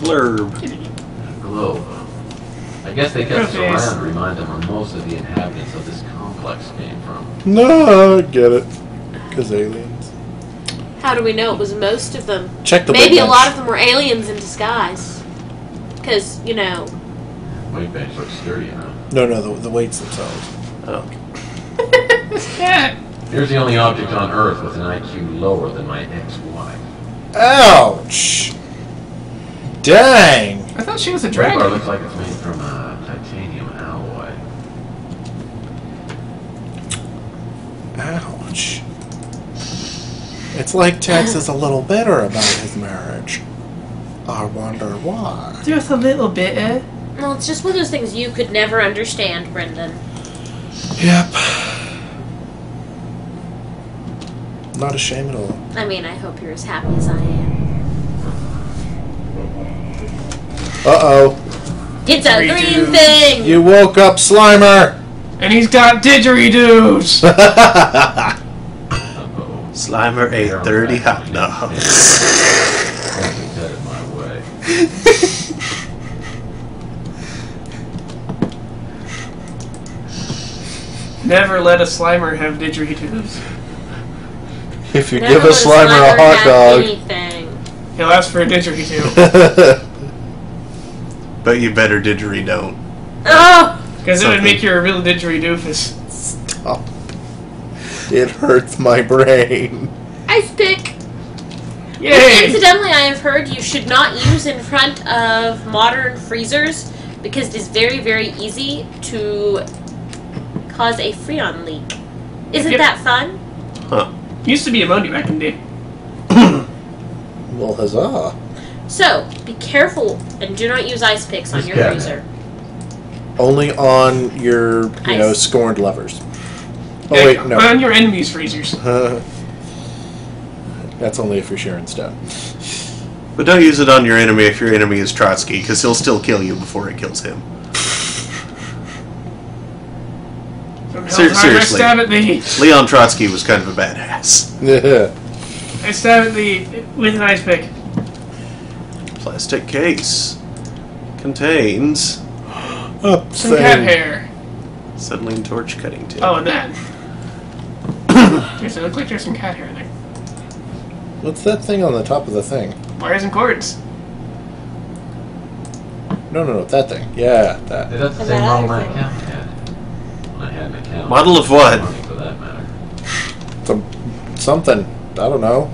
Blurb. Globe. I guess they kept us around to remind them where most of the inhabitants of this complex came from. No, I get it. Because aliens. How do we know it was most of them? Check the Maybe weight a bench. lot of them were aliens in disguise. Because, Weight bench looks sturdy enough. No, the weights themselves. Oh. Here's the only object on Earth with an IQ lower than my ex-wife. Ouch! Dang! I thought she was a Red dragon. bar looks like it's made from titanium alloy. Ouch. It's like Tex is a little bitter about his marriage. I wonder why. Just a little bit, eh? well, it's just one of those things you could never understand, Brendan. Yep. Not a shame at all. I mean, I hope you're as happy as I am. Uh-oh. It's a green thing! You woke up, Slimer! And he's got didgeridoos! Slimer ate 30 hot dogs. Headed my way. Never let a Slimer have didgeridoos. If you Never give a let Slimer a hot have dog... anything. He'll ask for a didgeridoo. But you better don't. Oh! Because it would make you a real didgeridoofus. Stop. It hurts my brain. Ice pick! Yay! Which, incidentally, I have heard you should not use in front of modern freezers because it is very, very easy to cause a Freon leak. Isn't that fun? Huh. Used to be ammonia back in the day. Well, huzzah. So, be careful and do not use ice picks on your freezer. Only on your, Ice. scorned lovers. Oh, Yeah, wait, no. on your enemies' freezers. That's only if you're sharing stuff. But don't use it on your enemy if your enemy is Trotsky, because he'll still kill you before it kills him. Seriously, I stab at thee. Leon Trotsky was kind of a badass. Yeah. I stab at thee with an ice pick. Plastic case contains some cat hair. Acetylene torch cutting tip. Oh, and that. Yes, it looks like there's some cat hair in there. What's that thing on the top of the thing? Wires and cords. No, that thing. Yeah, that. That's the same model my account had. When I had an account. Model of what? For that matter. Something. I don't know.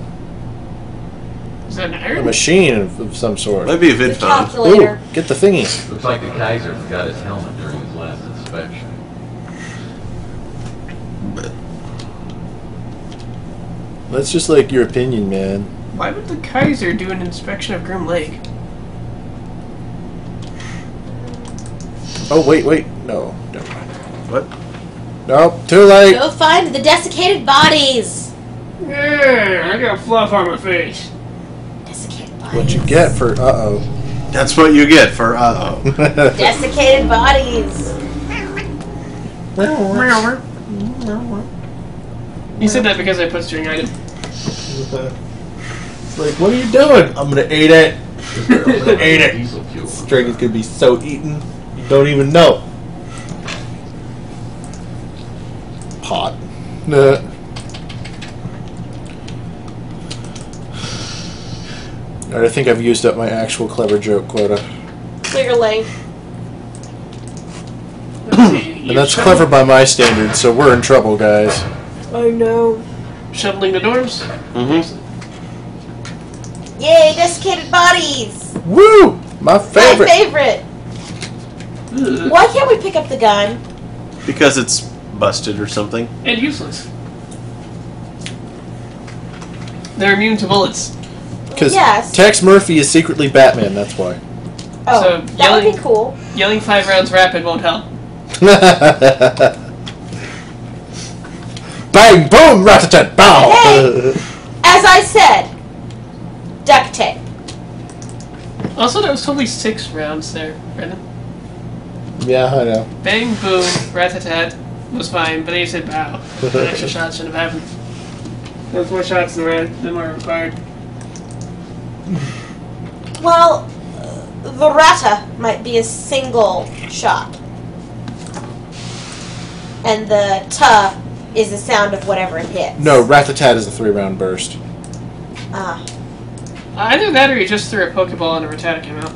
Is that an iron? A machine of some sort. Maybe a vid phone. Calculator. Ooh, get the thingy. Looks like the Kaiser forgot his helmet during his last inspection. That's just like your opinion, man. Why would the Kaiser do an inspection of Groom Lake? Oh, wait. No, never mind. What? Nope, too late. Go find the desiccated bodies. Yeah, I got fluff on my face. Desiccated bodies. What you get for uh-oh. That's what you get for uh-oh. Desiccated bodies. You said that because I put string item. It's like, what are you doing? I'm gonna eat it. I'm gonna eat it. String is gonna be so eaten, you don't even know. Pot. Nah. Alright, I think I've used up my actual clever joke quota. Clearly. And that's clever by my standards, so we're in trouble, guys. I know. Shoveling the dorms? Mm-hmm. Yay, desiccated bodies! Woo! My favorite! My favorite! Why can't we pick up the gun? Because it's busted or something. And useless. They're immune to bullets. Because Yes. Tex Murphy is secretly Batman, that's why. Oh, So, that would be cool. Yelling 5 rounds rapid won't help. Bang, boom, rat-a-tat, bow! Hey! As I said, duct tape. Also, that was totally 6 rounds there, Brendan. Yeah, I know. Bang, boom, rat-a-tat was fine, but then you said bow. An extra shot shouldn't have happened. Those more shots than were required. Well, the rata might be a single shot. And the ta is the sound of whatever it hits. No, rat-a-tat is a 3-round burst. Ah. Either that or he just threw a Pokeball and a Rattata came out.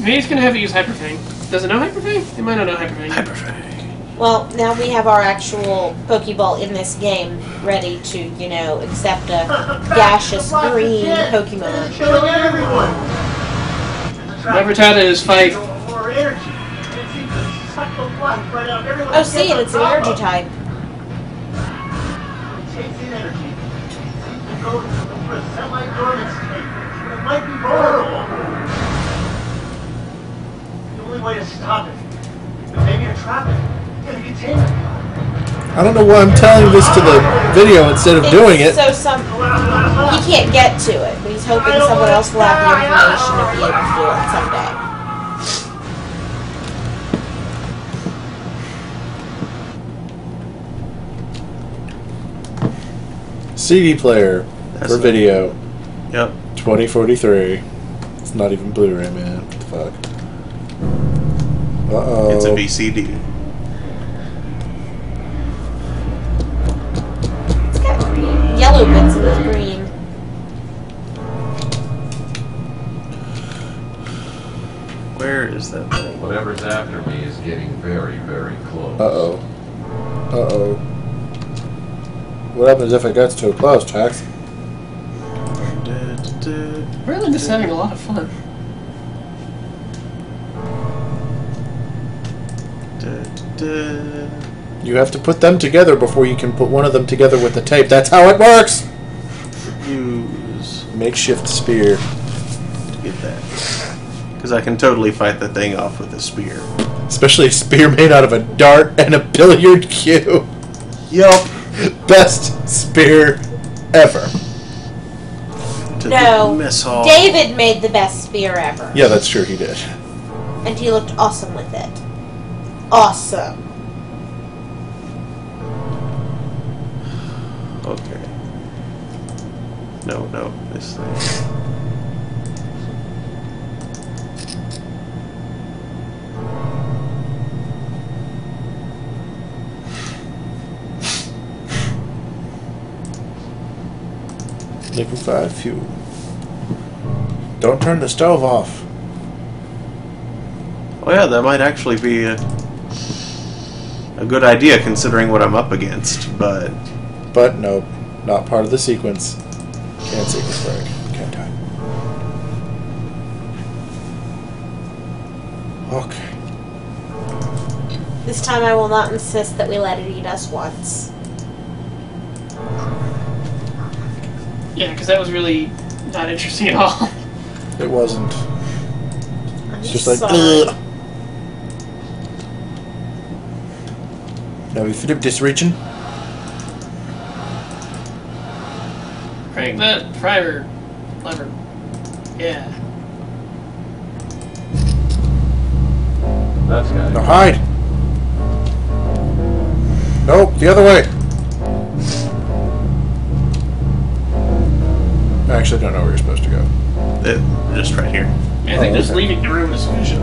Maybe he's going to have to use Hyperfang. Does it know Hyperfang? It might not know Hyperfang. Hyperfang. Well, now we have our actual Pokeball in this game ready to, you know, accept a gaseous green Pokemon. My Rattata is 5. Oh, see, and it's an energy type. It takes in energy. It goes into a semi-dormant state. It might be vulnerable. The only way to stop it is maybe to trap it and contain it. I don't know why I'm telling this to the video instead of doing it. So he can't get to it, but he's hoping someone else will have the information to be able to do it someday. CD player for video. Yep. 2043. It's not even Blu-ray, man. What the fuck? Uh-oh. It's a VCD. It's got yellow bits in the green. Where is that thing? Whatever's after me is getting very, very close. Uh-oh. Uh-oh. What happens if it gets too close, Tex? Really just having a lot of fun. You have to put them together before you can put one of them together with the tape. That's how it works! Use makeshift spear. To get that. Because I can totally fight the thing off with a spear. Especially a spear made out of a dart and a billiard cue. Yup. Best spear ever. to No, the mess hall. David made the best spear ever. Yeah, that's true, he did. And he looked awesome with it. Awesome. Okay. No, this thing. Liquefied fuel. Don't turn the stove off. Oh yeah, that might actually be a good idea considering what I'm up against, but nope, not part of the sequence. Can't sequence break. Can't I? Okay. This time I will not insist that we let it eat us once. Yeah, because that was really not interesting at all. It wasn't. It's just like, sorry. ugh. Now we flip this region. Crank that fryer lever. Yeah. That's got it. Now hide. Nope, the other way. I actually don't know where you're supposed to go. just right here. I think just leaving the room is sufficient.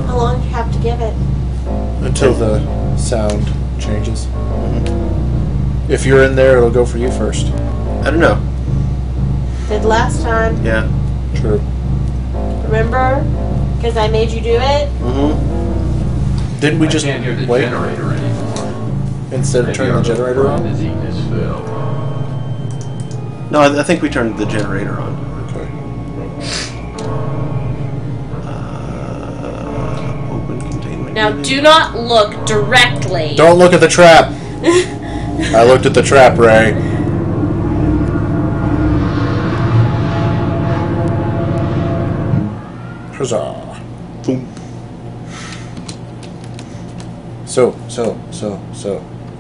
How long do you have to give it? Until the sound changes. Mm-hmm. If you're in there, it'll go for you first. I don't know. Did last time. Yeah. True. Remember? Because I made you do it? Mm-hmm. Didn't we just can't hear the wait generator anymore. instead of turning the generator on? Is eating his fill. No, I think we turned the generator on. Okay. Open containment. Now do not look directly. Don't look at the trap. I looked at the trap, Ray. Huzzah. Boom. So,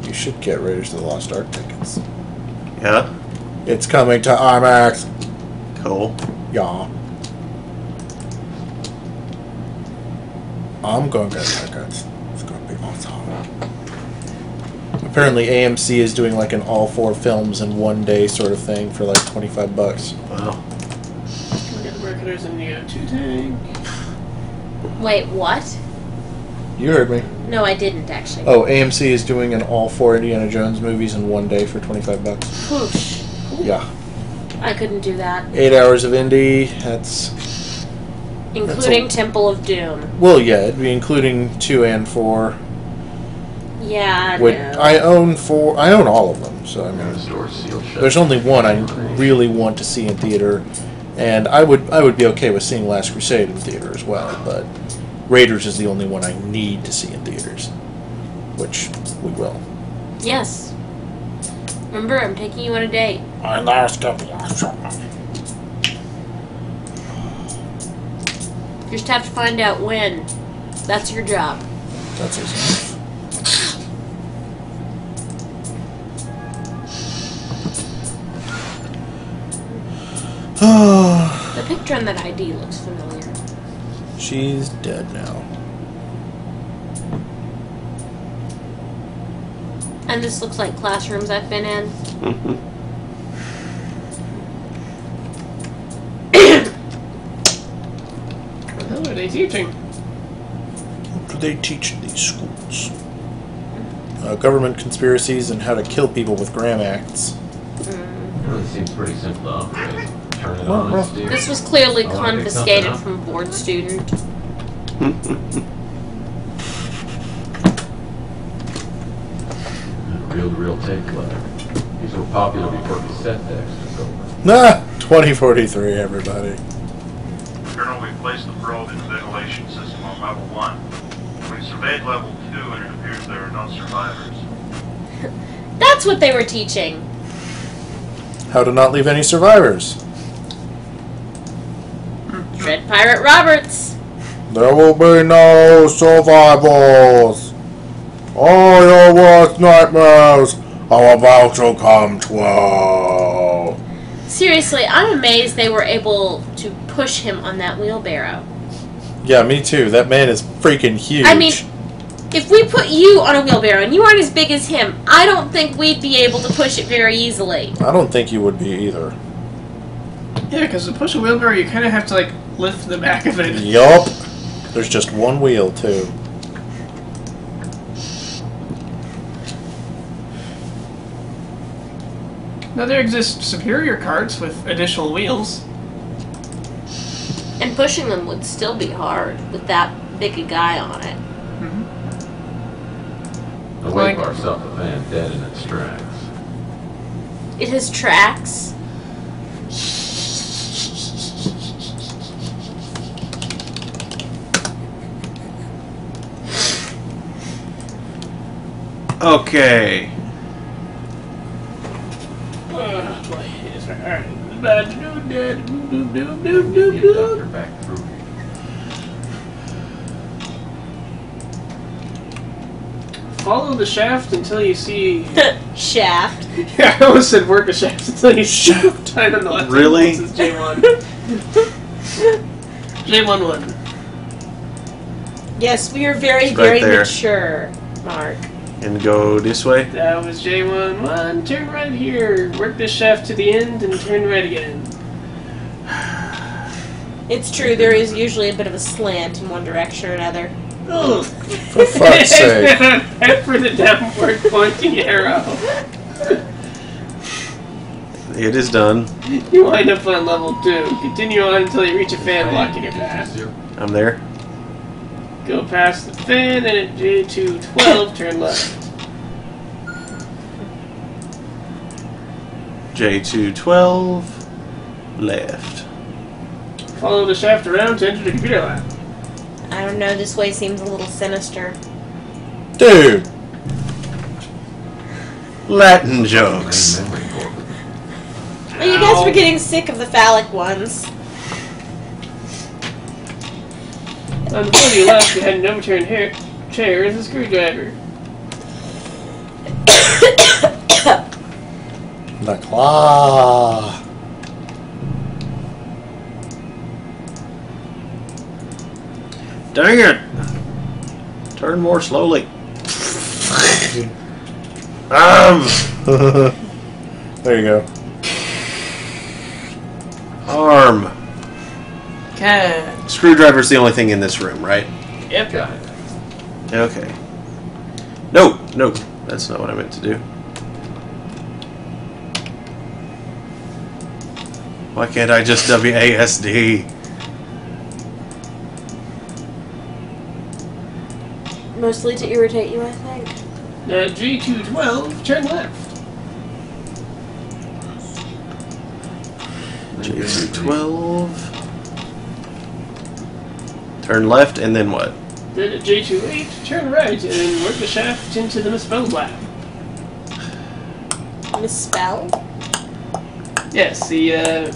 you should get Raiders of the Lost Ark tickets. Yeah? It's coming to IMAX. Cool. Yeah. I'm going to get tickets. It's going to be awesome. Apparently AMC is doing like an all 4 films in one day sort of thing for like $25. Wow. We got the marketers and the 2 tank. Wait, what? You heard me. No, I didn't actually. Oh, AMC is doing an all 4 Indiana Jones movies in one day for $25. Whoosh. Yeah. I couldn't do that. 8 hours of Indy, that's... Including Temple of Doom. Well, yeah, it'd be including 2 and 4. Yeah, Which no. I own all of them, so I mean... There's only one I really want to see in theater, and I would be okay with seeing Last Crusade in theater as well, but Raiders is the only one I need to see in theaters, which we will. Yes. Remember, I'm taking you on a date. I lost a You just have to find out when. That's your job. That's easy. The picture on that ID looks familiar. She's dead now. And this looks like classrooms I've been in. What the hell are they teaching? What do they teach in these schools? Government conspiracies and how to kill people with Graham Acts. Well, it seems pretty simple to operate. Turn it on and steer. This was clearly Oh, I picked confiscated something up. from a board student. Real tape collector. These were popular before cassette decks took over. 2043, everybody. Colonel, we placed the probe in the ventilation system on level 1. We surveyed level 2 and it appears there are no survivors. That's what they were teaching. How to not leave any survivors. Dread Pirate Roberts. There will be no survivors. All your worst nightmares are about to come true. Seriously, I'm amazed they were able to push him on that wheelbarrow. Yeah, me too. That man is freaking huge. I mean, if we put you on a wheelbarrow and you aren't as big as him, I don't think we'd be able to push it very easily. I don't think you would be either. Yeah, because to push a wheelbarrow, you kind of have to, like, lift the back of it. Yup. There's just one wheel, too. Now, there exist superior carts with additional wheels. And pushing them would still be hard with that big a guy on it. The weight bar stopped the van dead in its tracks. It has tracks. Okay. Back through. Follow the shaft until you see... Shaft. Yeah, I almost said work a shaft until you shaft. I don't know what Really? This is J1. J11. Yes, we are very, It's very right there. mature, Mark. And go this way. That was J11. Turn right here. Work this shaft to the end and turn right again. It's true, there is usually a bit of a slant in one direction or another. Oh. For fuck's sake. Head for the downward pointing arrow. It is done. You wind up on level 2. Continue on until you reach a fan blocking your path. I'm there. Go past the fan and at J212 turn left. J212 left. Follow the shaft around to enter the computer lab. I don't know, this way seems a little sinister. Dude! Latin jokes. Well, you guys were getting sick of the phallic ones. On the floor to your left, behind an overturned chair is a screwdriver. The claw. Dang it! Turn more slowly. There you go. Arm. Okay. Screwdriver's the only thing in this room, right? Yep, got it. Okay. No, no, that's not what I meant to do. Why can't I just WASD? Mostly to irritate you, I think. At J212, turn left. J212. Turn left, and then what? Then at J28, turn right and work the shaft into the misspelled lab. Misspelled? Yes, the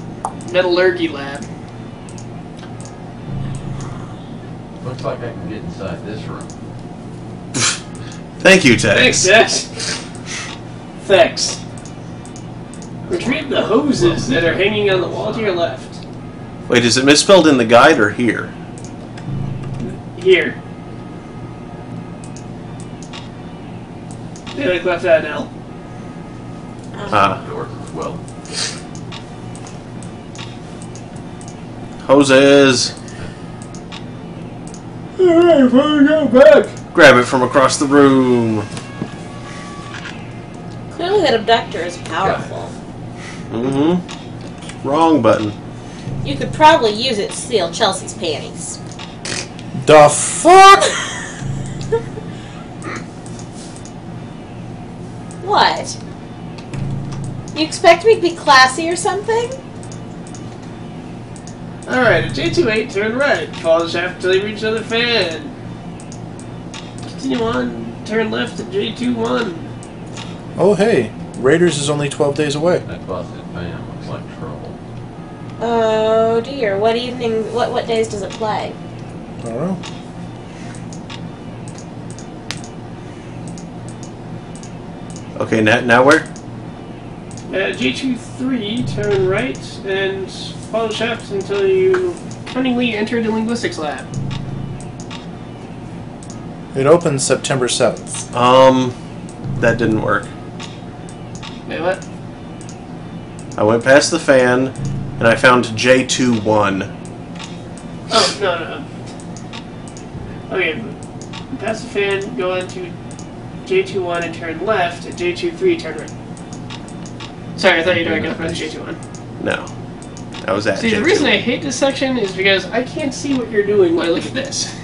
metallurgy lab. Looks like I can get inside this room. Thank you, Tex. Thanks, Tex. Thanks. Retrieve the hoses that are hanging on the wall to your left. Wait, is it misspelled in the guide or here? Here. They like left out an L. Doors as well. Hoses. Alright, before we go back. Grab it from across the room. Clearly that abductor is powerful. Mm-hmm. Wrong button. You could probably use it to steal Chelsea's panties. The fuck? What? You expect me to be classy or something? Alright, at J28, turn right. Follow the shaft until you reach another fan. Continue on, turn left at J21. Oh, hey. Raiders is only 12 days away. That busted fan looks like trouble. Oh dear. What evening, what days does it play? I don't know. Okay, now where? J23, turn right, and follow the shaft until you cunningly enter the linguistics lab. It opens September 7th. That didn't work. Wait, what? I went past the fan, and I found J21. Oh, no. Okay, past the fan, go on to J21 and turn left, at J23, turn right. Sorry, I thought you were going for the J21. No. I was at See, J21. the reason I hate this section is because I can't see what you're doing when I look at this.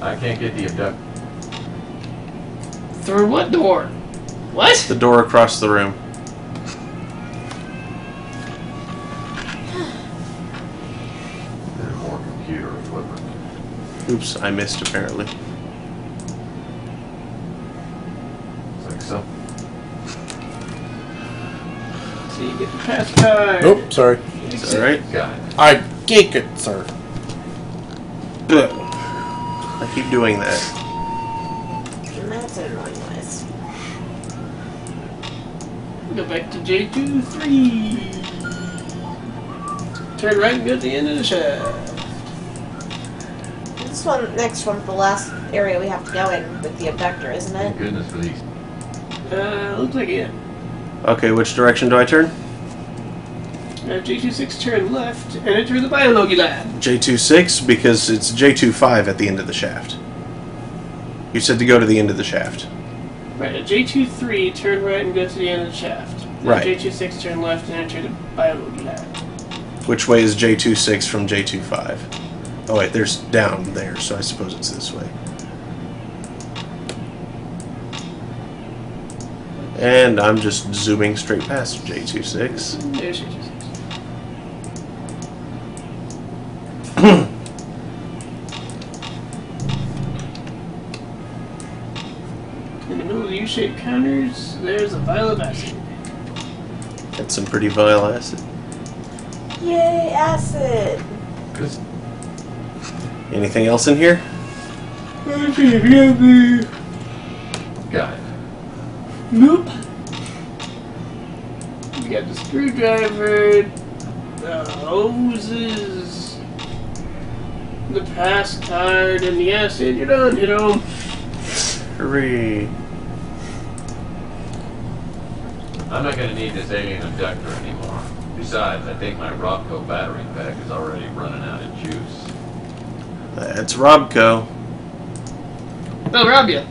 I can't get the abductor. Through what door? What? The door across the room. There's more computer equipment. Oops, I missed apparently. Looks like so. So you get the pass card. Nope, sorry. Is that right? Got it. I geek it, sir. Ugh. I keep doing that. And that's an annoying noise. Go back to J23. Turn right and go to the end of the shaft. This next one's the last area we have to go in with the abductor, isn't it? Thank goodness for these. Looks like it. Okay, which direction do I turn? J26, turn left, and enter the biology lab. J26, because it's J25 at the end of the shaft. You said to go to the end of the shaft. Right, at J23, turn right and go to the end of the shaft. Then Right. J26, turn left, and enter the biology lab. Which way is J26 from J25? Oh wait, there's down there, so I suppose it's this way. And I'm just zooming straight past J26. There's J26. In the middle of the U-shaped counters, there's a vial of acid. That's some pretty vile acid. Yay, acid! Anything else in here? Got it. Nope. You got the screwdriver, the hoses, the pass card, and the acid. You're done, you know. Hooray. I'm not going to need this alien abductor anymore. Besides, I think my Robco battery pack is already running out of juice. That's Robco. They'll rob you.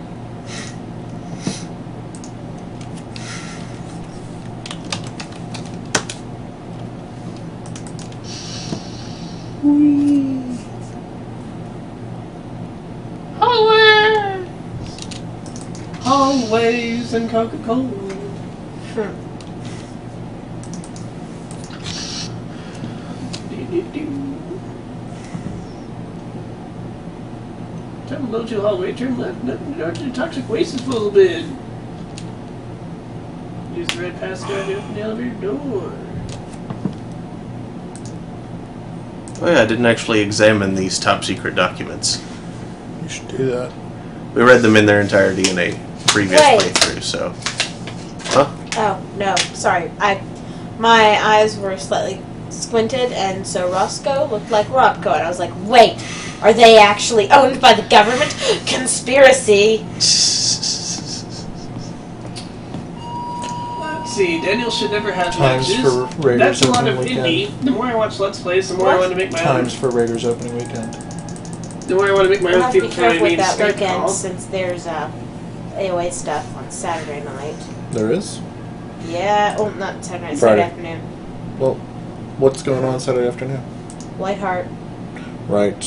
Hallways and Coca-Cola. Turn low to hallway, turn left, the toxic waste disposal bin. Use the red pass card to open the elevator door. Oh yeah, I didn't actually examine these top secret documents. You should do that. We read them in their entirety in a previous Wait. playthrough, so. Huh? Oh, no, sorry. My eyes were slightly squinted, and so Roscoe looked like Robco, and I was like, wait, are they actually owned by the government? Conspiracy! Let's see, Daniel should never have Times matches. for Raiders That's a lot opening of weekend. indie. The more I watch Let's Plays, the more I want to make my Times own. for Raiders opening weekend. The more I want to make my We'll own have to be people trying to careful meet with that Skype weekend calls. since there's AOA stuff on Saturday night. There is? Yeah, oh, not Saturday night, Friday. Saturday afternoon. Well, what's going on Saturday afternoon? Whiteheart. Right.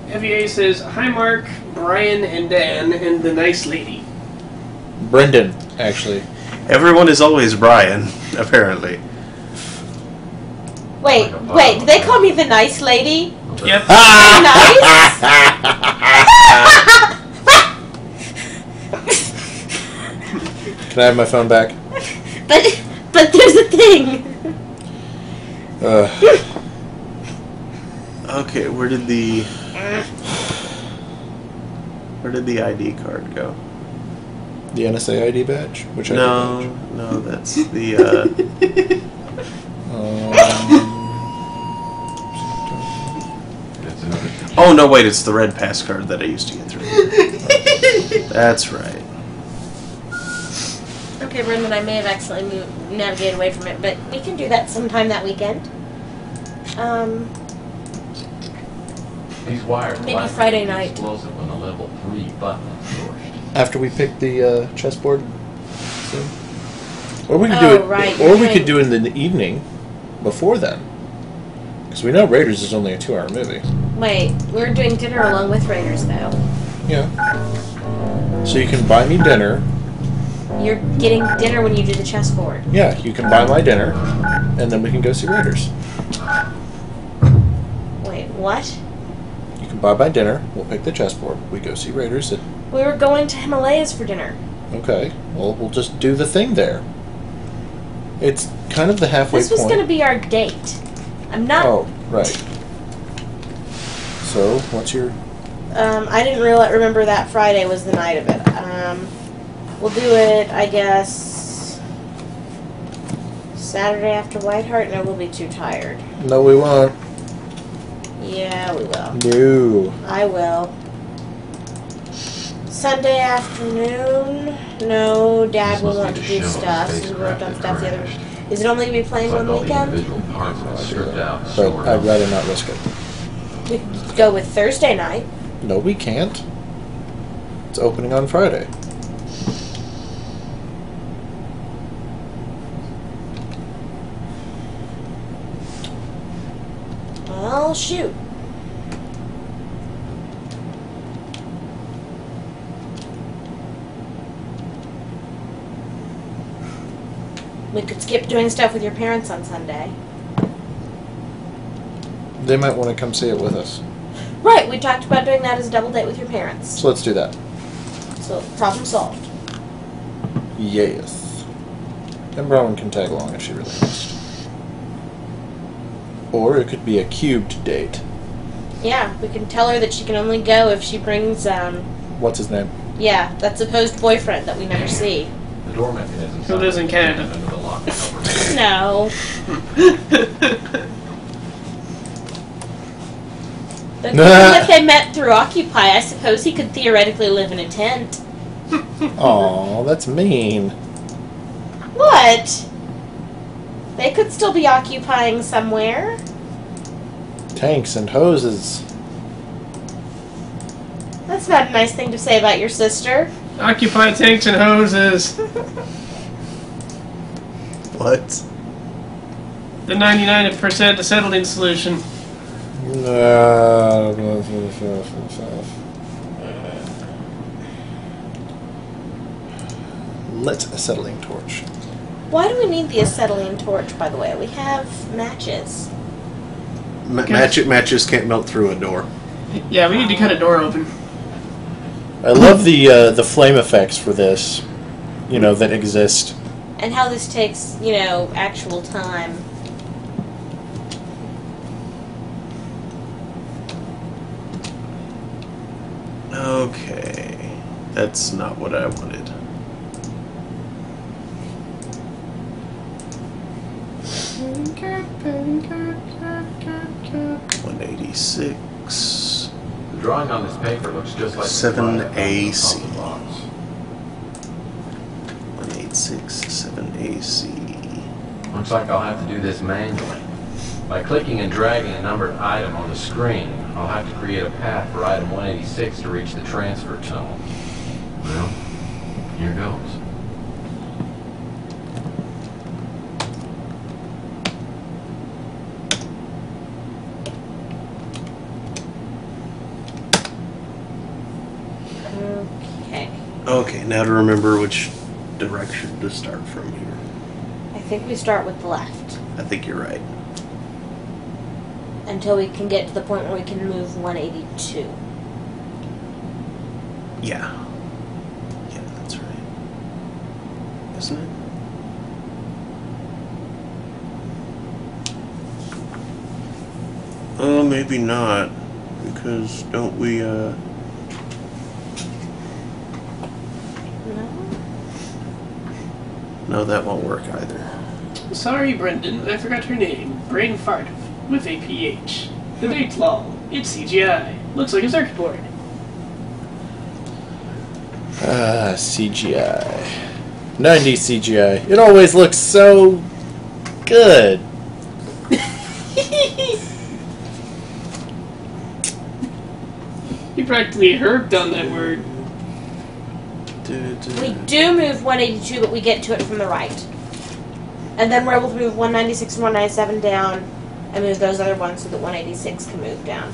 Heavy A says, hi Mark, Brian, and Dan, and the nice lady. Brendan, actually. Everyone is always Brian, apparently. Wait, do they call me the nice lady? Yep. Nice? Can I have my phone back? But there's a thing. Okay, where did the ID card go? The NSA ID badge? Which ID badge? No, that's the. Oh no! Wait, it's the red pass card that I used to get through. That's right. Okay, Brendan, I may have accidentally navigated away from it, but we can do that sometime that weekend. These wires Maybe Friday night. Explosive when the level 3 button is pushed. After we pick the chessboard? So. Or we could do it. Right. Or we could do it in the evening before then. Because we know Raiders is only a 2-hour movie. Wait, we're doing dinner along with Raiders, though. Yeah. So you can buy me dinner. You're getting dinner when you do the chessboard. Yeah, you can buy my dinner, and then we can go see Raiders. Wait, what? You can buy my dinner, we'll pick the chessboard, we go see Raiders. We were going to Himalayas for dinner. Okay, well, we'll just do the thing there. It's kind of the halfway point. This was going to be our date. I'm not... Oh, right. So, what's your... I didn't remember that Friday was the night of it. We'll do it, I guess, Saturday after Whiteheart? No, we'll be too tired. No, we won't. Yeah, we will. No. I will. Sunday afternoon? No, Dad will want to do stuff. So we worked on stuff the other... Is it only going to be playing on the weekend? But I'd rather not risk it. We could go with Thursday night. No, we can't. It's opening on Friday. Well, shoot. We could skip doing stuff with your parents on Sunday. They might want to come see it with us. Right, we talked about doing that as a double date with your parents. So let's do that. So, problem solved. Yes. And Rowan can tag along if she really wants. Or it could be a cubed date. Yeah, we can tell her that she can only go if she brings, What's his name? yeah, that supposed boyfriend that we never see. The door mechanism. Who lives in Canada? No. But even if they met through Occupy, I suppose he could theoretically live in a tent. Aw, that's mean. What? They could still be occupying somewhere. Tanks and hoses. That's not a nice thing to say about your sister. Occupy tanks and hoses. What? The 99% acetylene solution. Let's acetylene torch. Why do we need the acetylene torch, by the way? We have matches. Matches can't melt through a door. Yeah, we need to cut a door open. I love the flame effects for this, you know, that exist. And how this takes, you know, actual time. Okay. That's not what I wanted. $186. The drawing on this paper looks just like 7AC. 186 7AC. Looks like I'll have to do this manually. By clicking and dragging a numbered item on the screen, I'll have to create a path for item 186 to reach the transfer tunnel. Well, here goes. Okay. Okay, now to remember which direction to start from here. I think we start with the left. I think you're right. Until we can get to the point where we can move 182. Yeah. Yeah, that's right. Isn't it? Oh, maybe not. Because don't we, No? No, that won't work either. Sorry, Brendan, I forgot her name. Brain fart with a PH. The date's long. It's CGI. Looks like a circuit board. CGI. 90s CGI. It always looks so good. You practically herped on that word. We do move 182, but we get to it from the right. And then we're able to move 196 and 197 down and move those other ones so that 186 can move down.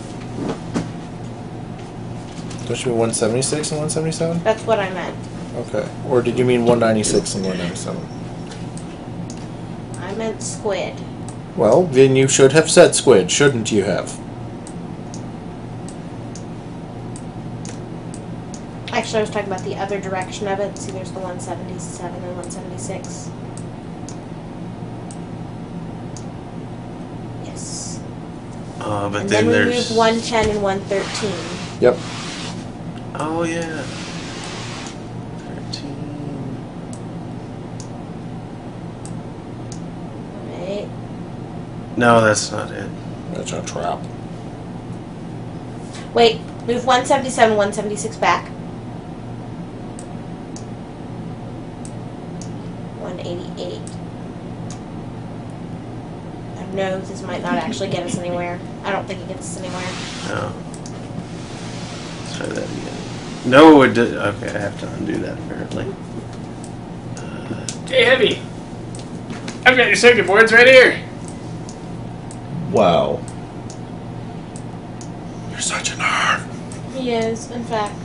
Don't you mean 176 and 177? That's what I meant. Okay. Or did you mean 196 and 197? I meant squid. Well, then you should have said squid, shouldn't you have? Actually, I was talking about the other direction of it. See, there's the 177 and 176. Yes. But and then we there's... move 110 and 113. Yep. Oh, yeah. 13. Right. No, that's not it. That's a trap. Wait, move 177, 176 back. 188. No, this might not actually get us anywhere. I don't think it gets us anywhere. No. Let's try that again. No, it did. Okay, I have to undo that apparently. Hey, Heavy. I've got your circuit boards right here. Wow. You're such a nerd. He is, in fact.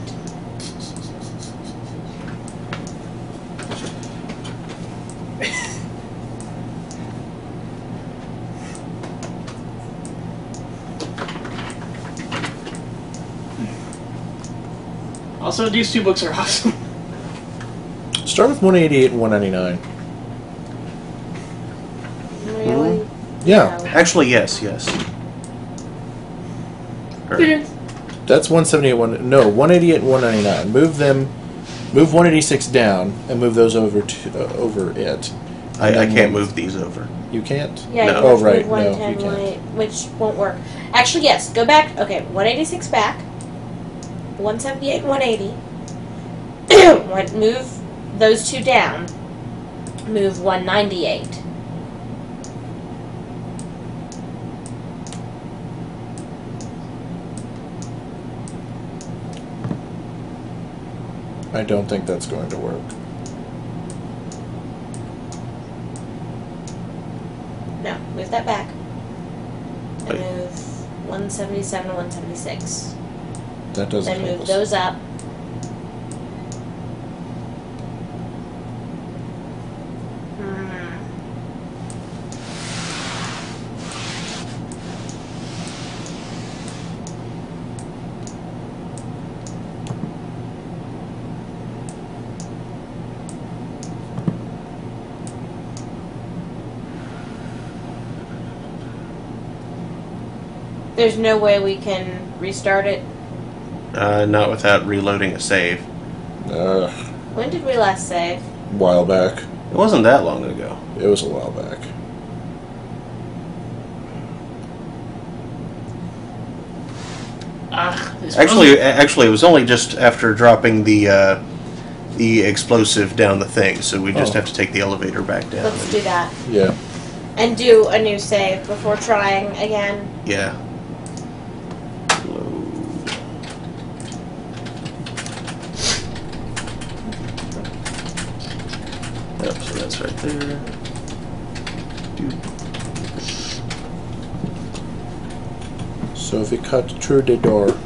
Also, these two books are awesome. Start with 188 and 199. Really? Yeah. Actually, yes. That's 178. 188 and 199. Move them. Move 186 down and move those over to over it. I can't move these over. You can't? Yeah, No. you Oh, have to right. move No, 110, you can't. 180, which won't work. Actually, yes. Go back. Okay, 186 back. 178, 180. Move those two down. Move 198. I don't think that's going to work. No, move that back. And Wait. move 177 and 176. That doesn't Then help move us. those up. There's no way we can restart it. Not without reloading a save. When did we last save? A while back. It wasn't that long ago. It was a while back. Actually, it was only just after dropping the explosive down the thing, so we just have to take the elevator back down. Let's do that. Yeah. And do a new save before trying again. Yeah. Yep, so that's right there. So if we cut through the door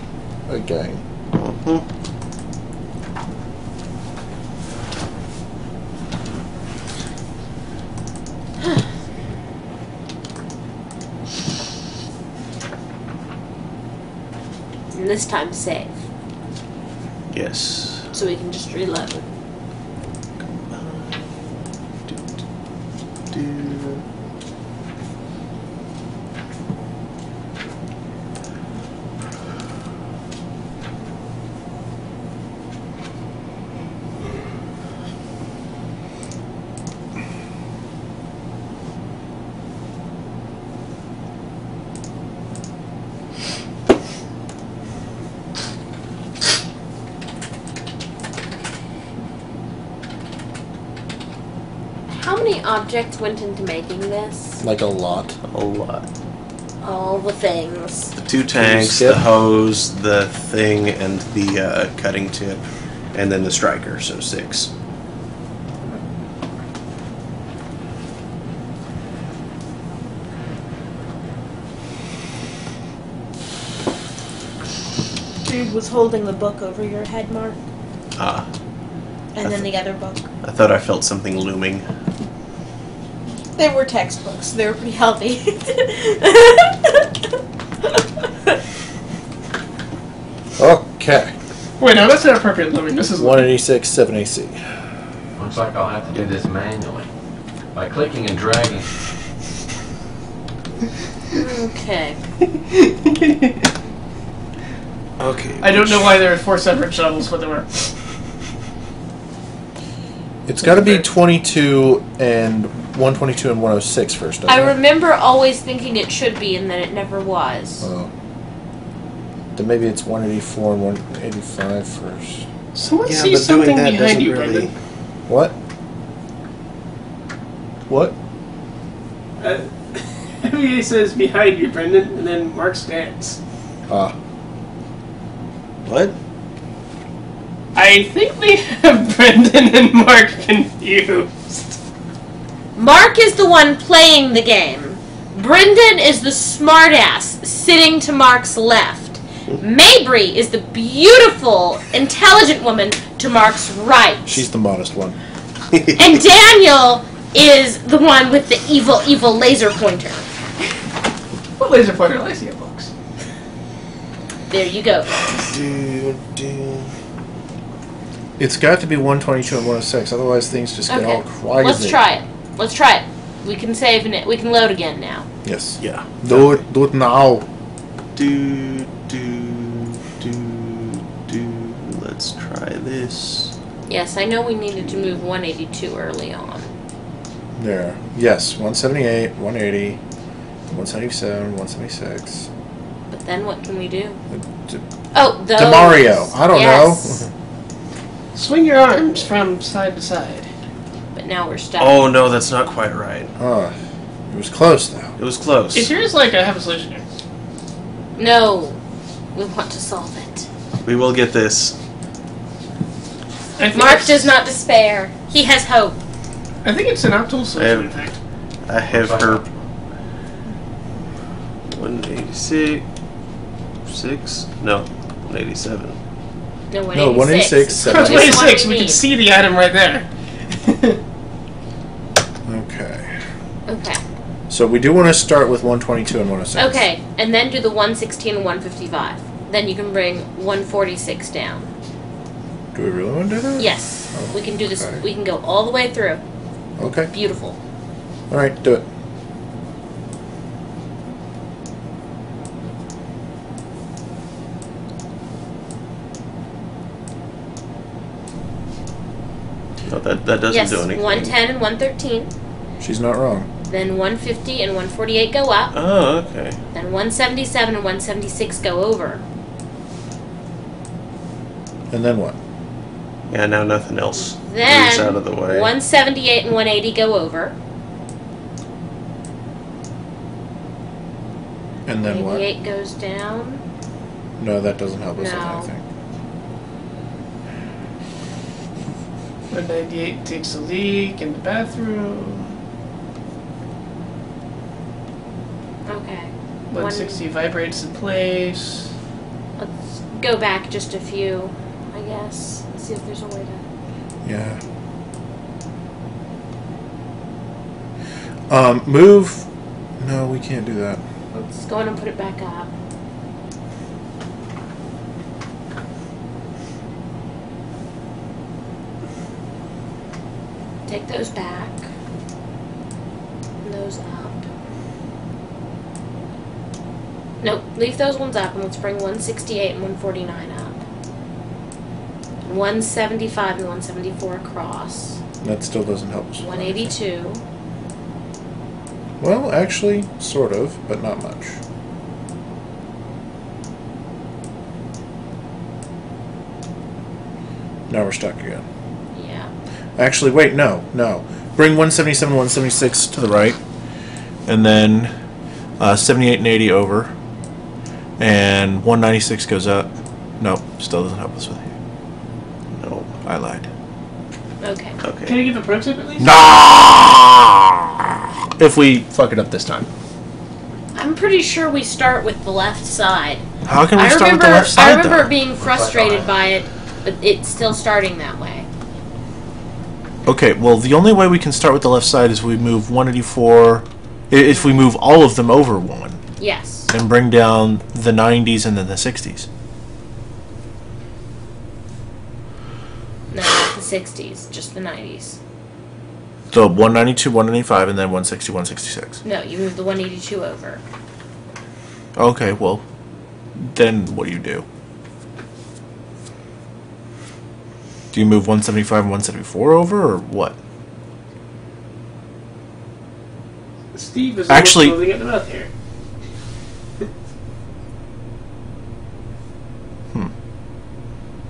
again. And this time save. Yes. So we can just reload. many objects went into making this? Like a lot. A lot. All the things. The 2 tanks, the hose, the thing, and the cutting tip, and then the striker, so 6. Dude was holding the book over your head, Mark. Ah. And then the other book. I thought I felt something looming. They were textbooks. They were pretty healthy. Okay. Wait, no, that's not appropriate looming. This is 186, 7 AC. Looks like I'll have to do this manually. By clicking and dragging. Okay. Okay. I don't know why there are 4 separate shuttles, but there were. It's got to be 22 and 122 and 106 first, doesn't I it? remember always thinking it should be, and then it never was. Oh. Then maybe it's 184 and 185 first. Someone sees something behind you, really... Brendan. What? What? He says behind you, Brendan, and then Mark stands. Ah. What? I think we have Brendan and Mark confused. Mark is the one playing the game. Brendan is the smartass sitting to Mark's left. Mabry is the beautiful, intelligent woman to Mark's right. She's the modest one. And Daniel is the one with the evil laser pointer. What laser pointer? I see books. There you go. It's got to be 122 and 106, otherwise things just get all crazy. Let's try it. Let's try it. We can save it. We can load again now. Yes. Yeah. Do it now. Let's try this. Yes, I know we needed to move 182 early on. There. Yes, 178, 180, 177, 176. But then what can we do? Oh, those. DeMario. I don't know. Swing your arms from side to side. But now we're stuck. Oh no, that's not quite right. It was close though. It was close. If yours like I have a solution here. No. We want to solve it. We will get this. Mark does not despair. He has hope. I think it's an optimal solution, in fact. I have her 186, 6? No, 187. No, 186. No, 186, 186. We can see the item right there. Okay. Okay. So we do want to start with 122 and 106. Okay, and then do the 116 and 155. Then you can bring 146 down. Do we really want to do that? Yes. Oh, We can do this. okay. We can go all the way through. Okay. Beautiful. All right, do it. No, that doesn't Yes, do anything. 110 and 113. She's not wrong. Then 150 and 148 go up. Oh, okay. Then 177 and 176 go over. And then what? Yeah, now nothing else Then moves out of the way. 178 and 180 go over. And then what? 88 goes down. No, that doesn't help us No. with anything. 198 takes a leak in the bathroom. Okay. 160 vibrates in place. Let's go back just a few, I guess. Let's see if there's a way to... Yeah. Move. No, we can't do that. Let's go in and put it back up. Take those back. And those up. Nope, leave those ones up and let's bring 168 and 149 up. And 175 and 174 across. That still doesn't help us. 182. Well, actually, sort of, but not much. Now we're stuck again. Yeah. Actually, wait, no. bring 177, 176 to the right, and then 78 and 80 over, and 196 goes up. Nope, still doesn't help us with it. No, I lied. Okay. Can I give a pro tip at least? Nah! If we fuck it up this time. I'm pretty sure we start with the left side. How can we start with the left side, I remember though? being frustrated by it, but it's still starting that way. Okay, well, the only way we can start with the left side is we move 184... If we move all of them over 1. Yes. And bring down the 90s and then the 60s. No, not the 60s, just the 90s. So 192, 195, and then 160, 166. No, you move the 182 over. Okay, well, then what do you do? Do you move 175 and 174 over, or what? Steve is actually holding it out here.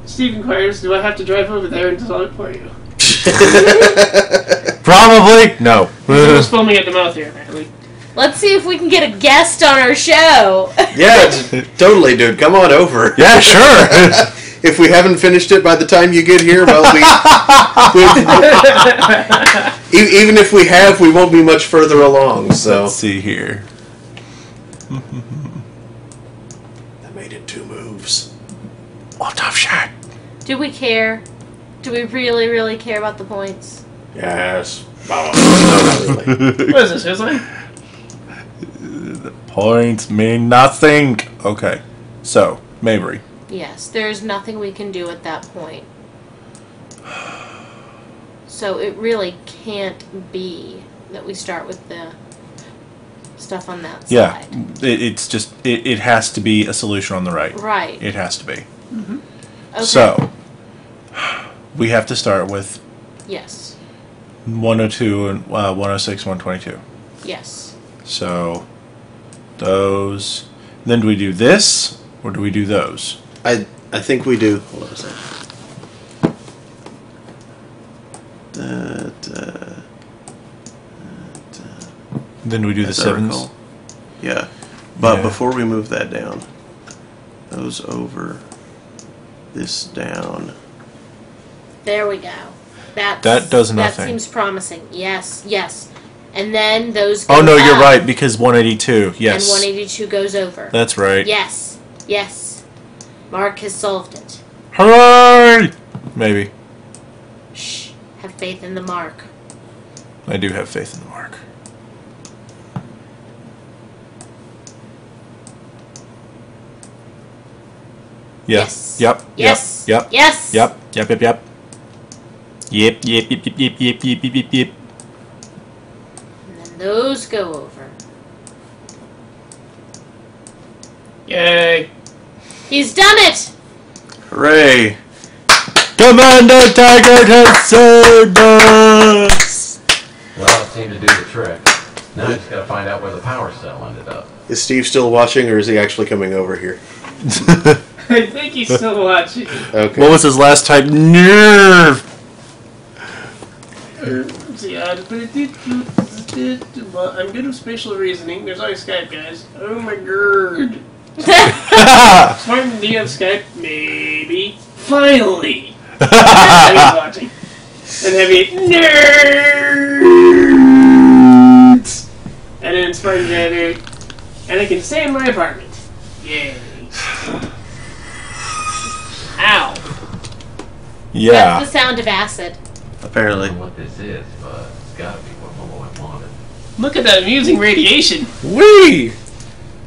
Steve inquires, do I have to drive over there and install it for you? Probably. No. He's foaming at the mouth here, apparently. Let's see if we can get a guest on our show. Yeah, totally, dude. Come on over. Yeah, sure. If we haven't finished it by the time you get here, well, even if we have, we won't be much further along. So let's see here. I made it 2 moves. Oh, tough shot. Do we care? Do we really, really care about the points? Yes. No, not really. What is this, his line? The points mean nothing. Okay, so Mabry. Yes, there's nothing we can do at that point. So it really can't be that we start with the stuff on that side. Yeah, it's just it has to be a solution on the right. Right. It has to be. Mm-hmm. Okay. So we have to start with yes. 102 and 106, 122. Yes. So those. Then do we do this or do we do those? I think we do. Hold on a second. Then do we do the sevens? Yeah. But Yeah. before we move that down, those over, this down. There we go. That does nothing. That seems promising. Yes, yes. And then those go Oh no, you're up, right, because 182. Yes. And 182 goes over. That's right. Yes. Yes. Mark has solved it. Hooray! Maybe. Shh. Have faith in the mark. I do have faith in the mark. Yeah. Yes. Yep. Yes. Yep. Yes. Yep. Yep. Yep. Yep. Yep. Yep. Yep. Yep. Yep. Yep. Yep. Yep. Yep. And then those go over. Yay. He's done it! Hooray! Commander Taggart has saved us! Well, it seemed to do the trick. Now I just gotta find out where the power cell ended up. Is Steve still watching, or is he actually coming over here? I think he's still watching. Okay. What was his last type? Nerve! See, well, I'm good with spatial reasoning. There's always Skype, guys. Oh my god. Martin, do you have Skype? Maybe. Finally! He's watching. And heavy nerds! And then Spartan Gathered. And I can stay in my apartment. Yay. Ow. Yeah. That's the sound of acid. Apparently. I don't know what this is, but it's gotta be what Malloy wanted. Look at that amusing radiation. Wee!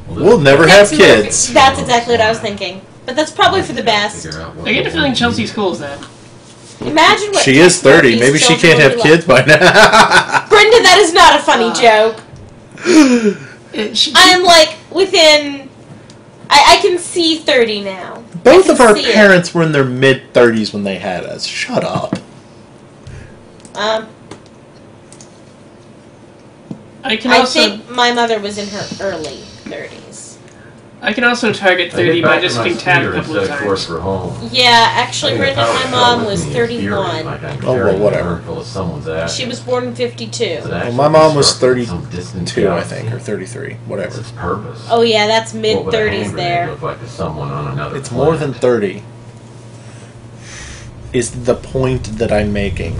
We'll never have kids. That's exactly what I was thinking. But that's probably for the best. I get the feeling Chelsea Schools that. Imagine what She is 30. Murphy's Maybe she children can't will have be kids by now. like. Brenda, that is not a funny joke. I'm like within. I can see 30 now. Both of our see it. parents were in their mid-30s when they had us. Shut up. I think my mother was in her early 30s. I can also target 30 by just being tapped a couple of times. For home. Yeah, actually, Brendan, my mom was 31. Oh, well, whatever. She was born in 52. Well, my mom was 32, I think, or 33, whatever. Oh, yeah, that's mid-30s there. It's more than 30. Is the point that I'm making.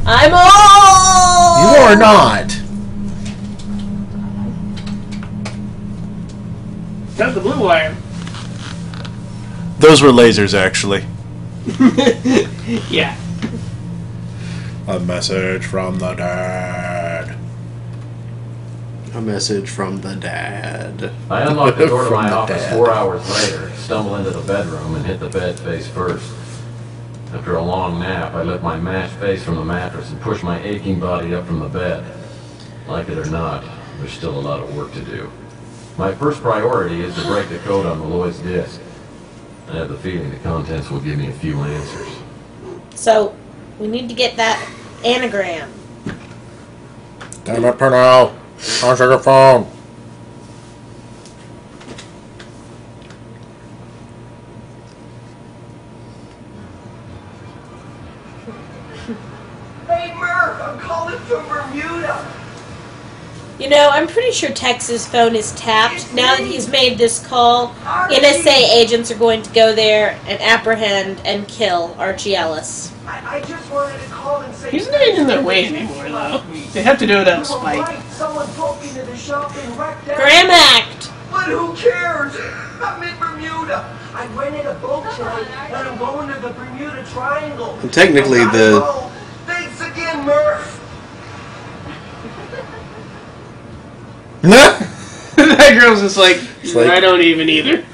I'm old! You are not! Got the blue wire. Those were lasers, actually. Yeah. A message from the dad. A message from the dad. I unlocked the door to my office 4 hours later, stumble into the bedroom, and hit the bed face first. After a long nap, I lift my mashed face from the mattress and push my aching body up from the bed. Like it or not, there's still a lot of work to do. My first priority is to break the code on Malloy's disk. I have the feeling the contents will give me a few answers. So, we need to get that anagram. Damn it, Pernell. Answer your phone. Hey, Murph, I'm calling from Bermuda. You know, I'm pretty sure Tex's phone is tapped. Now that he's made this call, NSA agents are going to go there and apprehend and kill Archie Ellis. I just wanted to call and say... He's not in their way anymore, though. They have to do it out of spite. Someone broke into the shop and wrecked everything. Graham Act! But who cares? I'm in Bermuda. I rented a boat tonight, and I'm going to the Bermuda Triangle. And technically, the... Thanks again, Murph. That girl's just like, I don't even either.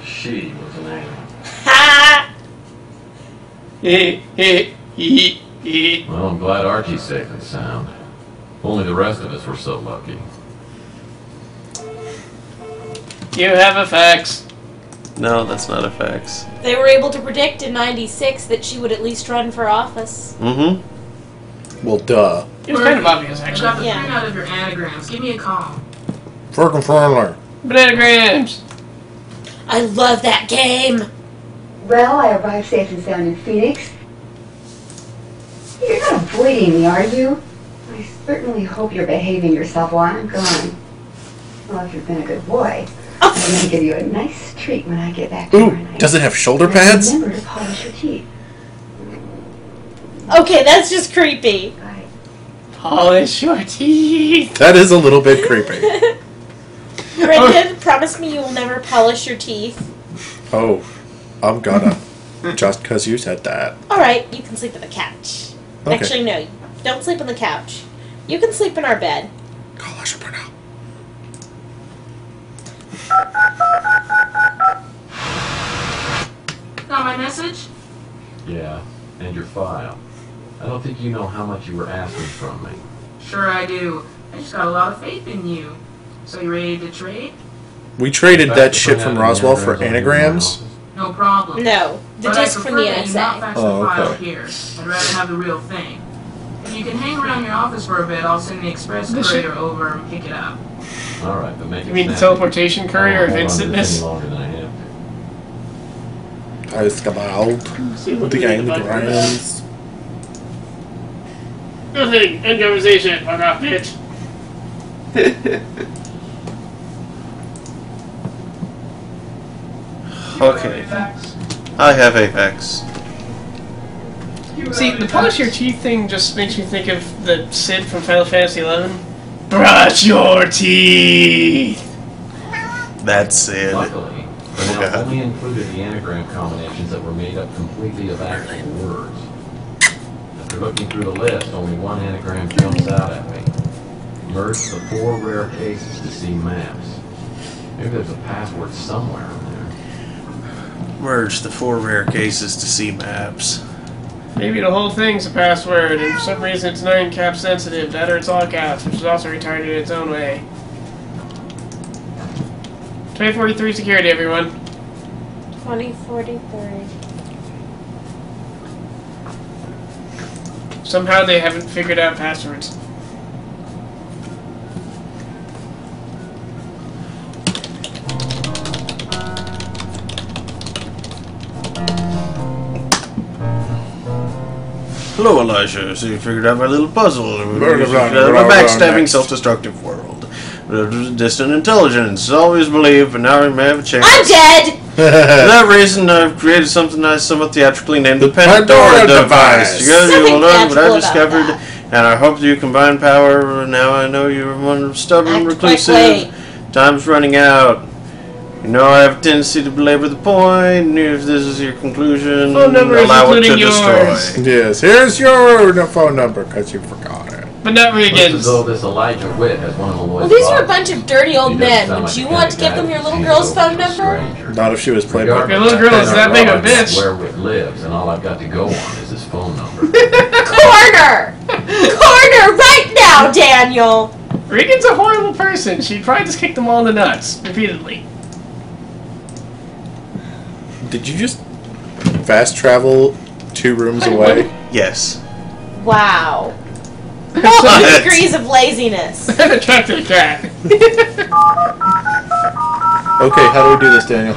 She was an angel. Ha! Well, I'm glad Archie's safe and sound. Only the rest of us were so lucky. You have a fax. No, that's not a fax. They were able to predict in '96 that she would at least run for office. Mm-hmm. Well, duh. It was kind of obvious, actually. I got the printout of your anagrams. Give me a call. Freaking friendly. Bananagrams. I love that game. Well, I arrived safe and sound in Phoenix. You're not avoiding me, are you? I certainly hope you're behaving yourself while I'm gone. Well, if you've been a good boy, I'm going to give you a nice treat when I get back tomorrow night. Does it have shoulder pads? Remember to polish your teeth. Okay, that's just creepy. Polish your teeth. That is a little bit creepy. Brendan, promise me you will never polish your teeth. Oh, I'm gonna. Just because you said that. Alright, you can sleep on the couch. Okay. Actually, no. Don't sleep on the couch. You can sleep in our bed. Call us for now. Got my message? Yeah, and your file. I don't think you know how much you were asking from me. Sure I do. I just got a lot of faith in you. So you ready to trade? We traded that shit from Roswell for anagrams? No problem. No, the But disc I from the prefer that you not NSA. fax the file here. I'd rather have the real thing. If you can hang around your office for a bit, I'll send the express courier over and pick it up. Alright, but make it You mean the snappy. teleportation courier of I won't hold on to this instantness? any longer than I have to. It's about the anagrams. Nothing. End conversation. Fuck off, bitch. Okay. I have a fax. See, the polish your teeth thing just makes me think of the Sid from Final Fantasy XI. Brush your teeth! That's it. Luckily, the map only included the anagram combinations that were made up completely of actual words. After looking through the list, only one anagram jumps out at me. Merge the 4 rare cases to see maps. Maybe there's a password somewhere in there. Merge the 4 rare cases to see maps. Maybe the whole thing's a password, and for some reason it's 9 cap sensitive. That or it's all caps, which is also retarded in its own way. 2043 security, everyone. 2043. Somehow they haven't figured out passwords. Hello, Elijah. So you figured out my little puzzle. A backstabbing, self-destructive world. Distant intelligence. Always believe, but now we may have a chance. I'm dead! For that reason, I've created something I somewhat theatrically named the Pandora device. Together you will learn what I've discovered, and I hope that you combine power. Now I know you're one stubborn, reclusive. Time's running out. You know I have a tendency to belabor the point. If this is your conclusion, phone number allow it to yours. destroy. Yes, here's your phone number because you forgot it. But not Regan's. As though this Elijah Witt has one of the Well, these are a bunch of dirty old men. Would you want to give them your little girl's phone number? Not if she was played by your little girl is that big a bitch. Where Witt lives, and all I've got to go on is his phone number. Corner! Corner right now, Daniel! Regan's a horrible person. She'd probably just kick them all in the nuts repeatedly. Did you just fast travel 2 rooms away? Yes. Wow. Multiple degrees of laziness. An attractive cat. Okay, how do we do this, Daniel?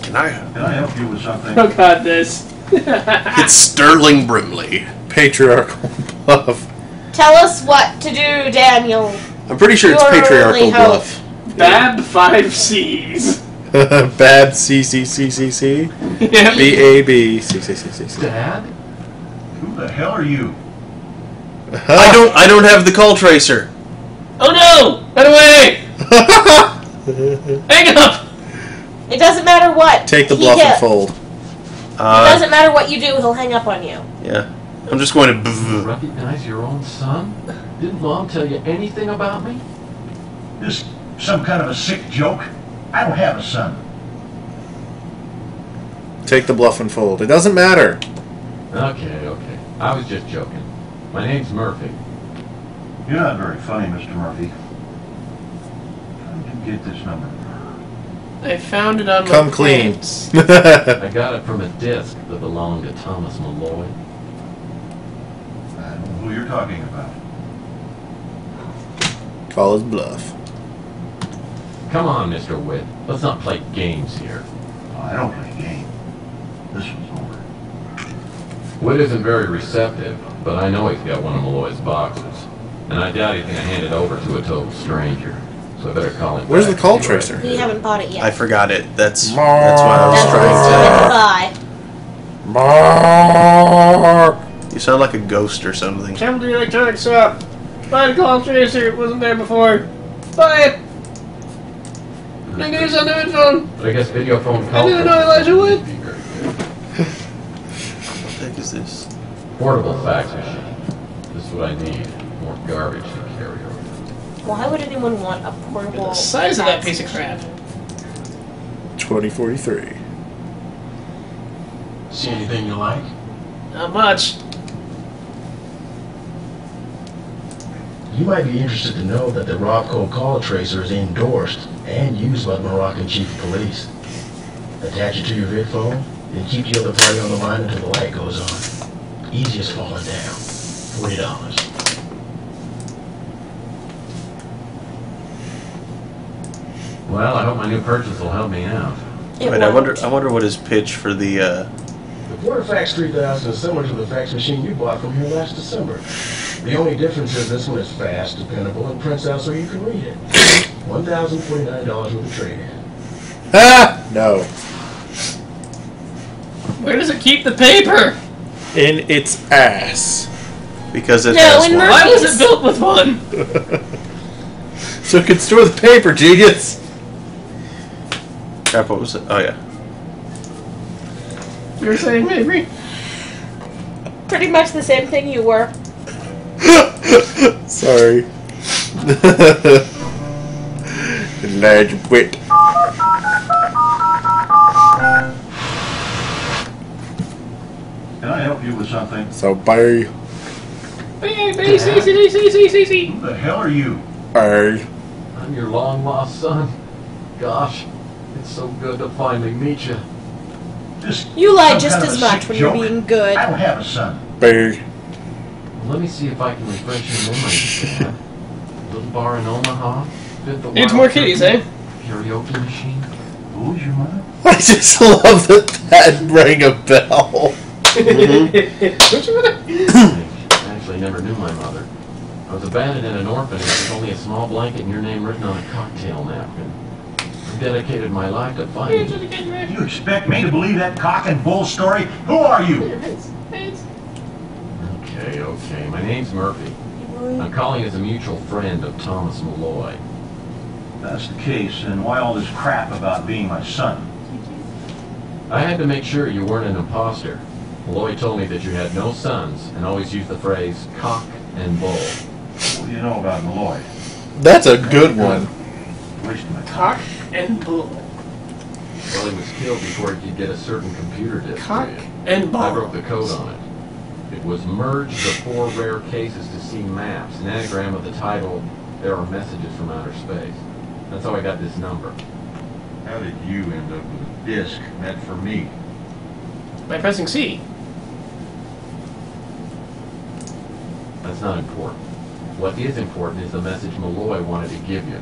Can I help you with something? Oh god, this. It's Sterling Brimley. Patriarchal bluff. Tell us what to do, Daniel. I'm pretty sure it's patriarchal bluff. Bab 5 C's. Bab CCCCC. Yep. BAB CCCCC. Dad? Who the hell are you? I don't have the call tracer. Oh no! Run away! Hang up! It doesn't matter what. Take the bluff and fold. It doesn't matter what you do, he'll hang up on you. Yeah. I'm just going to... You recognize your own son? Didn't Mom tell you anything about me? This some kind of a sick joke? I don't have a son. Take the bluff and fold. It doesn't matter. Okay. I was just joking. My name's Murphy. You're not very funny, Mr. Murphy. How did you get this number? I found it on Come my clean. pants. I got it from a disc that belonged to Thomas Malloy. I don't know who you're talking about. Call his bluff. Come on, Mr. Witt. Let's not play games here. Oh, I don't play games. This one's over. Witt isn't very receptive, but I know he's got one of Malloy's boxes. And I doubt he's going to hand it over to a total stranger. So I better call him. Where's the call tracer? We haven't bought it yet. I forgot it. That's what I was trying to... Mark! You sound like a ghost or something. Come to the electronics shop. Buy the call tracer. It wasn't there before. Buy it. I can use on the phone. But I guess video phone I call. didn't know Elijah would. What the heck is this? Portable fax machine. This is what I need. More garbage to carry over. Why would anyone want a portable... The size of that piece of crap. 2043. See anything you like? Not much. You might be interested to know that the Robco call tracer is endorsed and used by the Moroccan Chief of Police. Attach it to your VidPhone, then keep the other party on the line until the light goes on. Easy as falling down. $40. Well, I hope my new purchase will help me out. Wait, I wonder what his pitch for the. The Portafax 3000 is similar to the fax machine you bought from here last December. The only difference is this one is fast, dependable, and prints out so you can read it. $1,049 with a trade-in. Ah! No. Where does it keep the paper? In its ass. Because it No, has in one. Why was it built with one? So it can store the paper, genius. Crap, what was it? Oh, yeah. You were saying, maybe? Pretty much the same thing you were. Sorry. Large wit. Can I help you with something? So bye. Who Who the hell are you? Bye. I'm your long-lost son. Gosh, it's so good to finally meet you. You lie just as much when you're being good. I don't have a son. Bye. Let me see if I can refresh your memory, Dad. Little bar in Omaha. It's more kitties, eh? Karaoke machine. Who's your mother? I just love that rang a bell. I actually never knew my mother. I was abandoned in an orphanage with only a small blanket and your name written on a cocktail napkin. I dedicated my life to finding you. You expect me to believe that cock and bull story? Who are you? Okay. My name's Murphy. I'm calling as a mutual friend of Thomas Malloy. If that's the case, then why all this crap about being my son? I had to make sure you weren't an imposter. Malloy told me that you had no sons and always used the phrase cock and bull. What do you know about Malloy? That's a good one. Wasting my time. Cock and bull. Well, he was killed before he could get a certain computer disk. Cock and bull. I broke the code on it. It was merged the 4 rare cases to see maps, an anagram of the title, There Are Messages from Outer Space. That's how I got this number. How did you end up with a disc meant for me? By pressing C. That's not important. What is important is the message Malloy wanted to give you.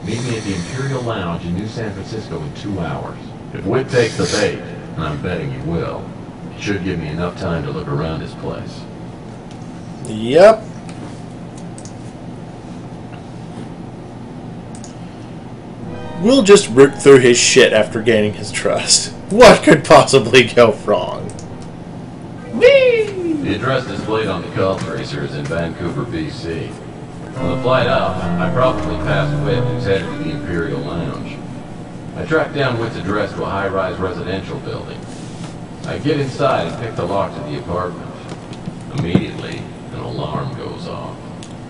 Meet me at the Imperial Lounge in New San Francisco in 2 hours. If Witt takes the bait, and I'm betting he will, he should give me enough time to look around his place. Yep. We'll just rip through his shit after gaining his trust. What could possibly go wrong? Whee! The address displayed on the call tracer is in Vancouver, BC. On the flight out, I probably passed Witt, who's headed to the Imperial Lounge. I tracked down Witt's address to a high-rise residential building. I get inside and pick the lock to the apartment. Immediately, an alarm goes off.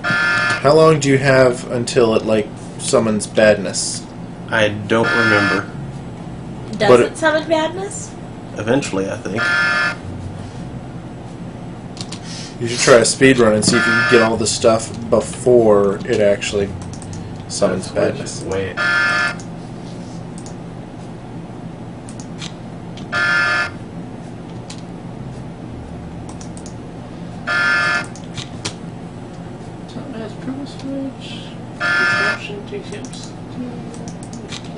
How long do you have until it, like, summons badness? I don't remember. Does it summon badness? Eventually, I think. You should try a speedrun and see if you can get all the stuff before it actually summons badness. Wait.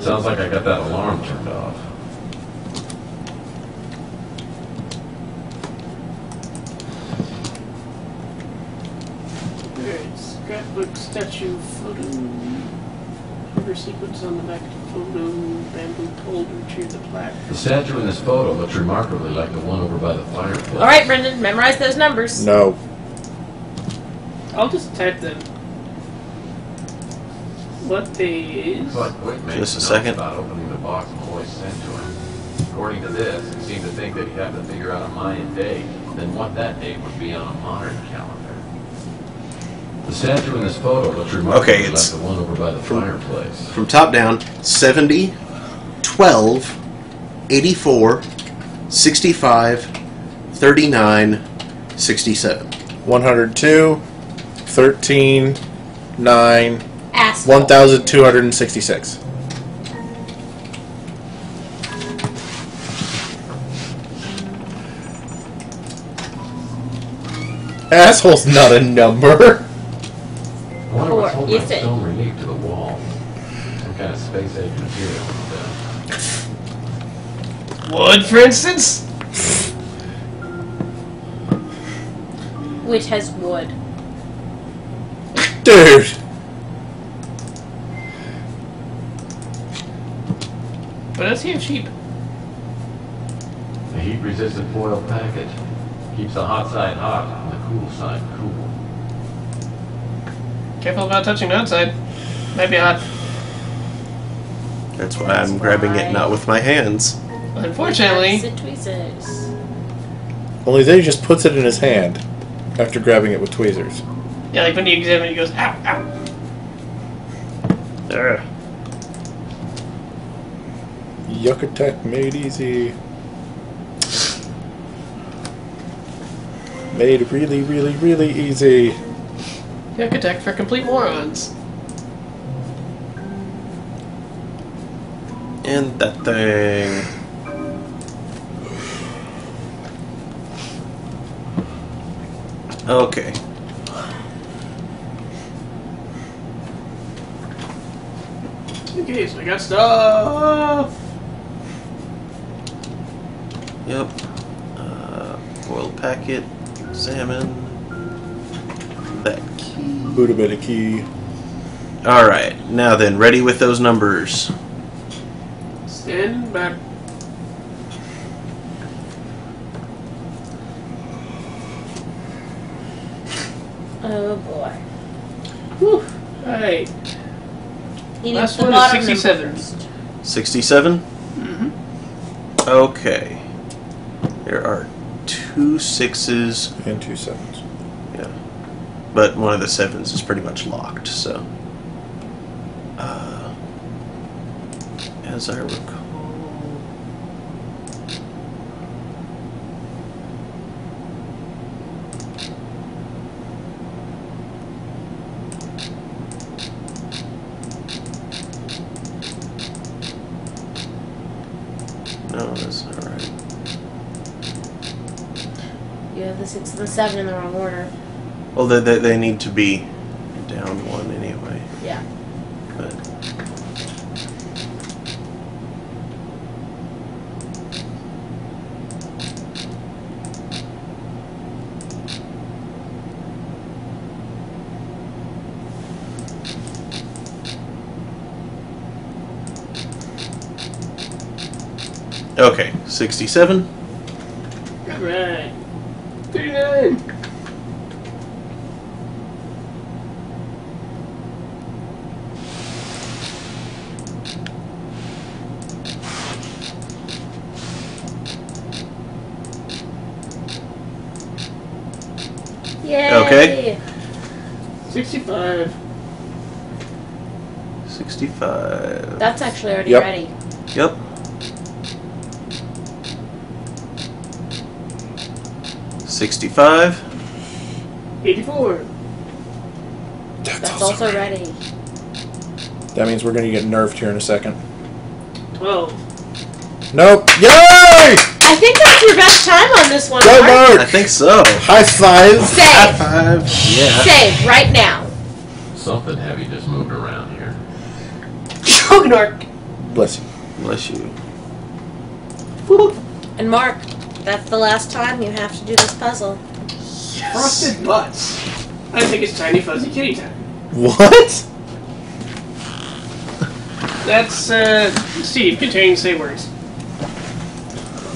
Sounds like I got that alarm turned off. Alright, scrapbook, statue, photo, cover sequence on the back photo, bamboo pole to retrieve the plaque. The statue in this photo looks remarkably like the one over by the fireplace. Alright, Brendan, memorize those numbers. No. I'll just type them. What they is? Just a second. About opening the box Malloy sent to him. According to this, he seemed to think that he'd have to figure out a Mayan date, then what that date would be on a modern calendar. The statue in this photo looks remarkably like the one over by the fireplace. From top down, 70, 12, 84, 65, 39, 67. 102, 13, 9, Asshole. 1,266. Asshole's not a number. I wonder what's holding Is that it? stone relief to the wall. Some kind of space-age material. Wood, for instance? Which has wood. Dude. But does he have sheep? A heat-resistant foil package keeps the hot side hot and the cool side cool. Careful about touching the outside. Might be hot. That's why I'm grabbing it not with my hands. Unfortunately. Only then he just puts it in his hand after grabbing it with tweezers. Yeah, like when you examine it, he goes, ow, ow. There. Yucatec made easy. Made really, really, really easy. Yucatec for complete morons. And that thing. Okay. Okay, so I got stuff. Yep. Foil packet. Examine. That key. Buddha bit a key. Alright, now then, ready with those numbers. Stand back. Oh boy. Whew. Alright. You Last need the one is bottom 67. number first. 67? Mm-hmm. Okay. There are 2 6s. And 2 7s. Yeah. But one of the 7s is pretty much locked, so. As I recall. No, that's not right. You have the 6 and the 7 in the wrong order. Well, they need to be down 1 anyway. Yeah. But. Okay, 67. Alright. 39. Yay! Okay. 65. 65. That's actually already Yep. ready. Yep. 65. 84. That's also ready. That means we're going to get nerfed here in a second. 12. Nope. Yay! I think that's your best time on this one, Go, Mark. Mark! I think so. High five! Save. High five. Yeah. Save right now. Something heavy just moved around here. Chognark. Bless you. Bless you. And Mark, that's the last time you have to do this puzzle. Frosted butts. I think it's tiny fuzzy kitty time. What? That's Steve containing say words.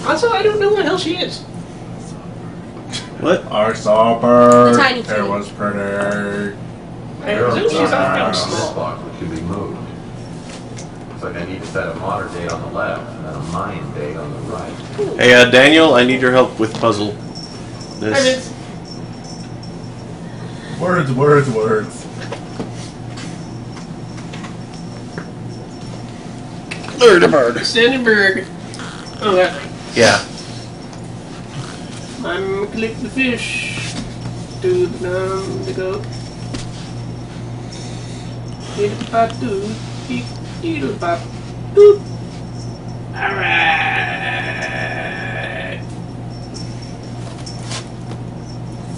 Also, I don't know what hell she is. What? I saw a bird. The tiny It kitty. was pretty. I presume she's something small. box which can be moved. Looks like I need to set a modern date on the left and then a Mayan date on the right. Hey, Daniel, I need your help with puzzle. Hi, This. Vince. Words, words, words. Standenberg. Oh, that thing. Yeah. I'm click the fish. Do the numb the goat. Diddle pop doo. Diddle pop doo. Alright.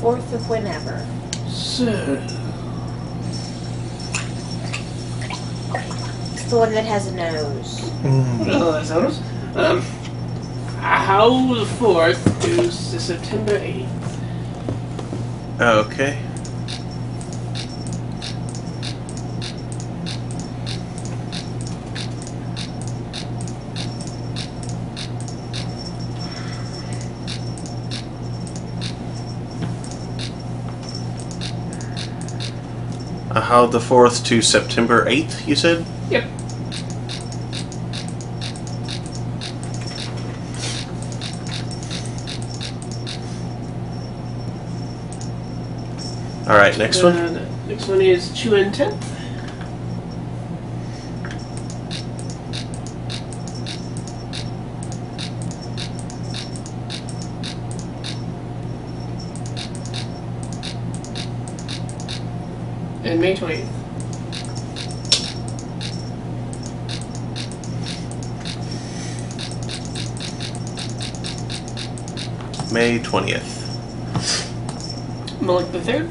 4th of whenever. So. It's the one that has a nose. Oh, that sounds. How the 4th is September 8th. Okay. How the 4th to September 8th, you said? Yep. Alright, next one. The next one is Chuan 10th. And May 20th. May 20th. Malik the 3rd.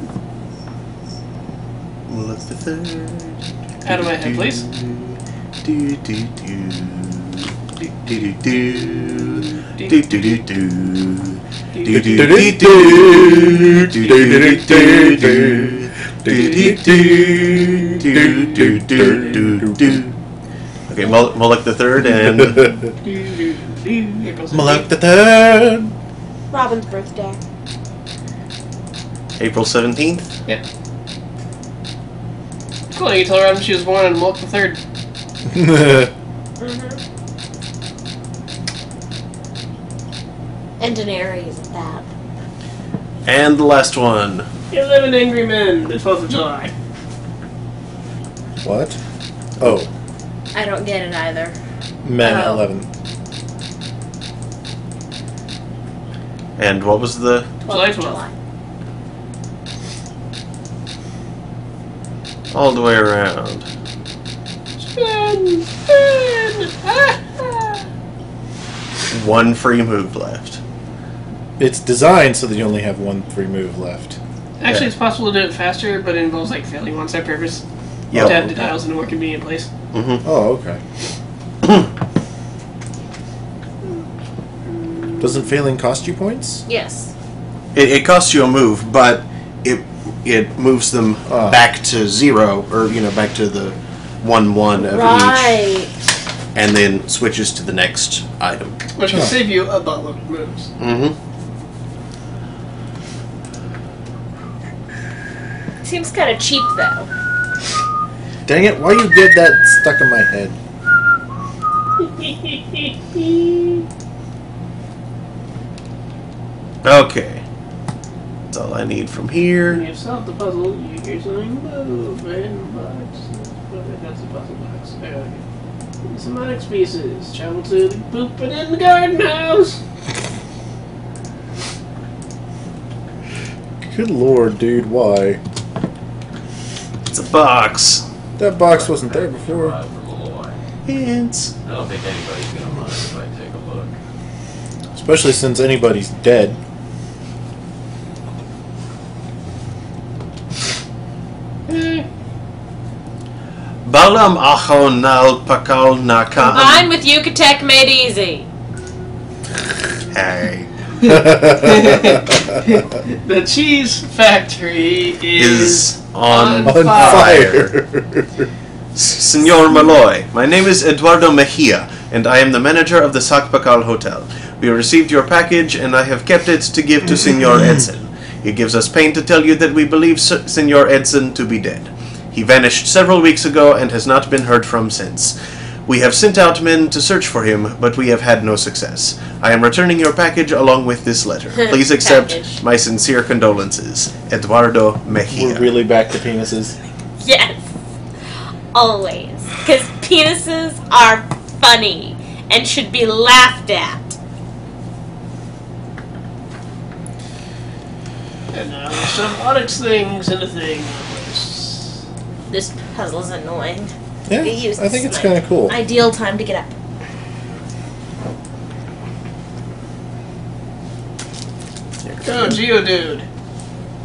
Look the 3rd. Out of my head, please. Do do do. Do do do do. Do do do do. Okay, Moloch the Third and Moloch the Third. Robin's birthday. April 17th. Yeah. Cool, you tell Robin she was born on Moloch the Third. And an Aries at that. And the last one. 11 Angry Men, the 12th of July. What? Oh. I don't get it either. Men 11. And what was the... July 12th. All the way around. Spin! One free move left. It's designed so that you only have one free move left. Actually, it's possible to do it faster, but it involves like failing once on purpose. Yep. To have the dials in a more convenient place. Oh, okay. Doesn't failing cost you points? Yes. It costs you a move, but it moves them back to 0, or back to the 1/1 of each, and then switches to the next item. Which will save you a buttload of moves. Seems kind of cheap, though. Dang it, why you get that stuck in my head? Okay. That's all I need from here. When you've solved the puzzle, you hear something move in the box. That's the puzzle box. Okay. Semantic pieces. Travel to the pooping in the garden house. Good lord, dude, why? It's a box. That box wasn't there before. Hints. I don't think anybody's gonna mind if I take a look. Especially since anybody's dead. Balam achon nal pakal nakan. Combined with Yucatec made easy. Hey. The cheese factory is on fire. Senor Malloy, my name is Eduardo Mejia, and I am the manager of the Sakpakal Hotel. We received your package, and I have kept it to give to Senor Edson. It gives us pain to tell you that we believe Senor Edson to be dead. He vanished several weeks ago and has not been heard from since. We have sent out men to search for him, but we have had no success. I am returning your package along with this letter. Please accept my sincere condolences. Eduardo Mejia. We're really back to penises. Yes. Always. Because penises are funny and should be laughed at. And now there's some Onyx things in the thing. This puzzle's annoying. Yeah, I think it's kind of cool. Ideal time to get up. Oh, Geodude.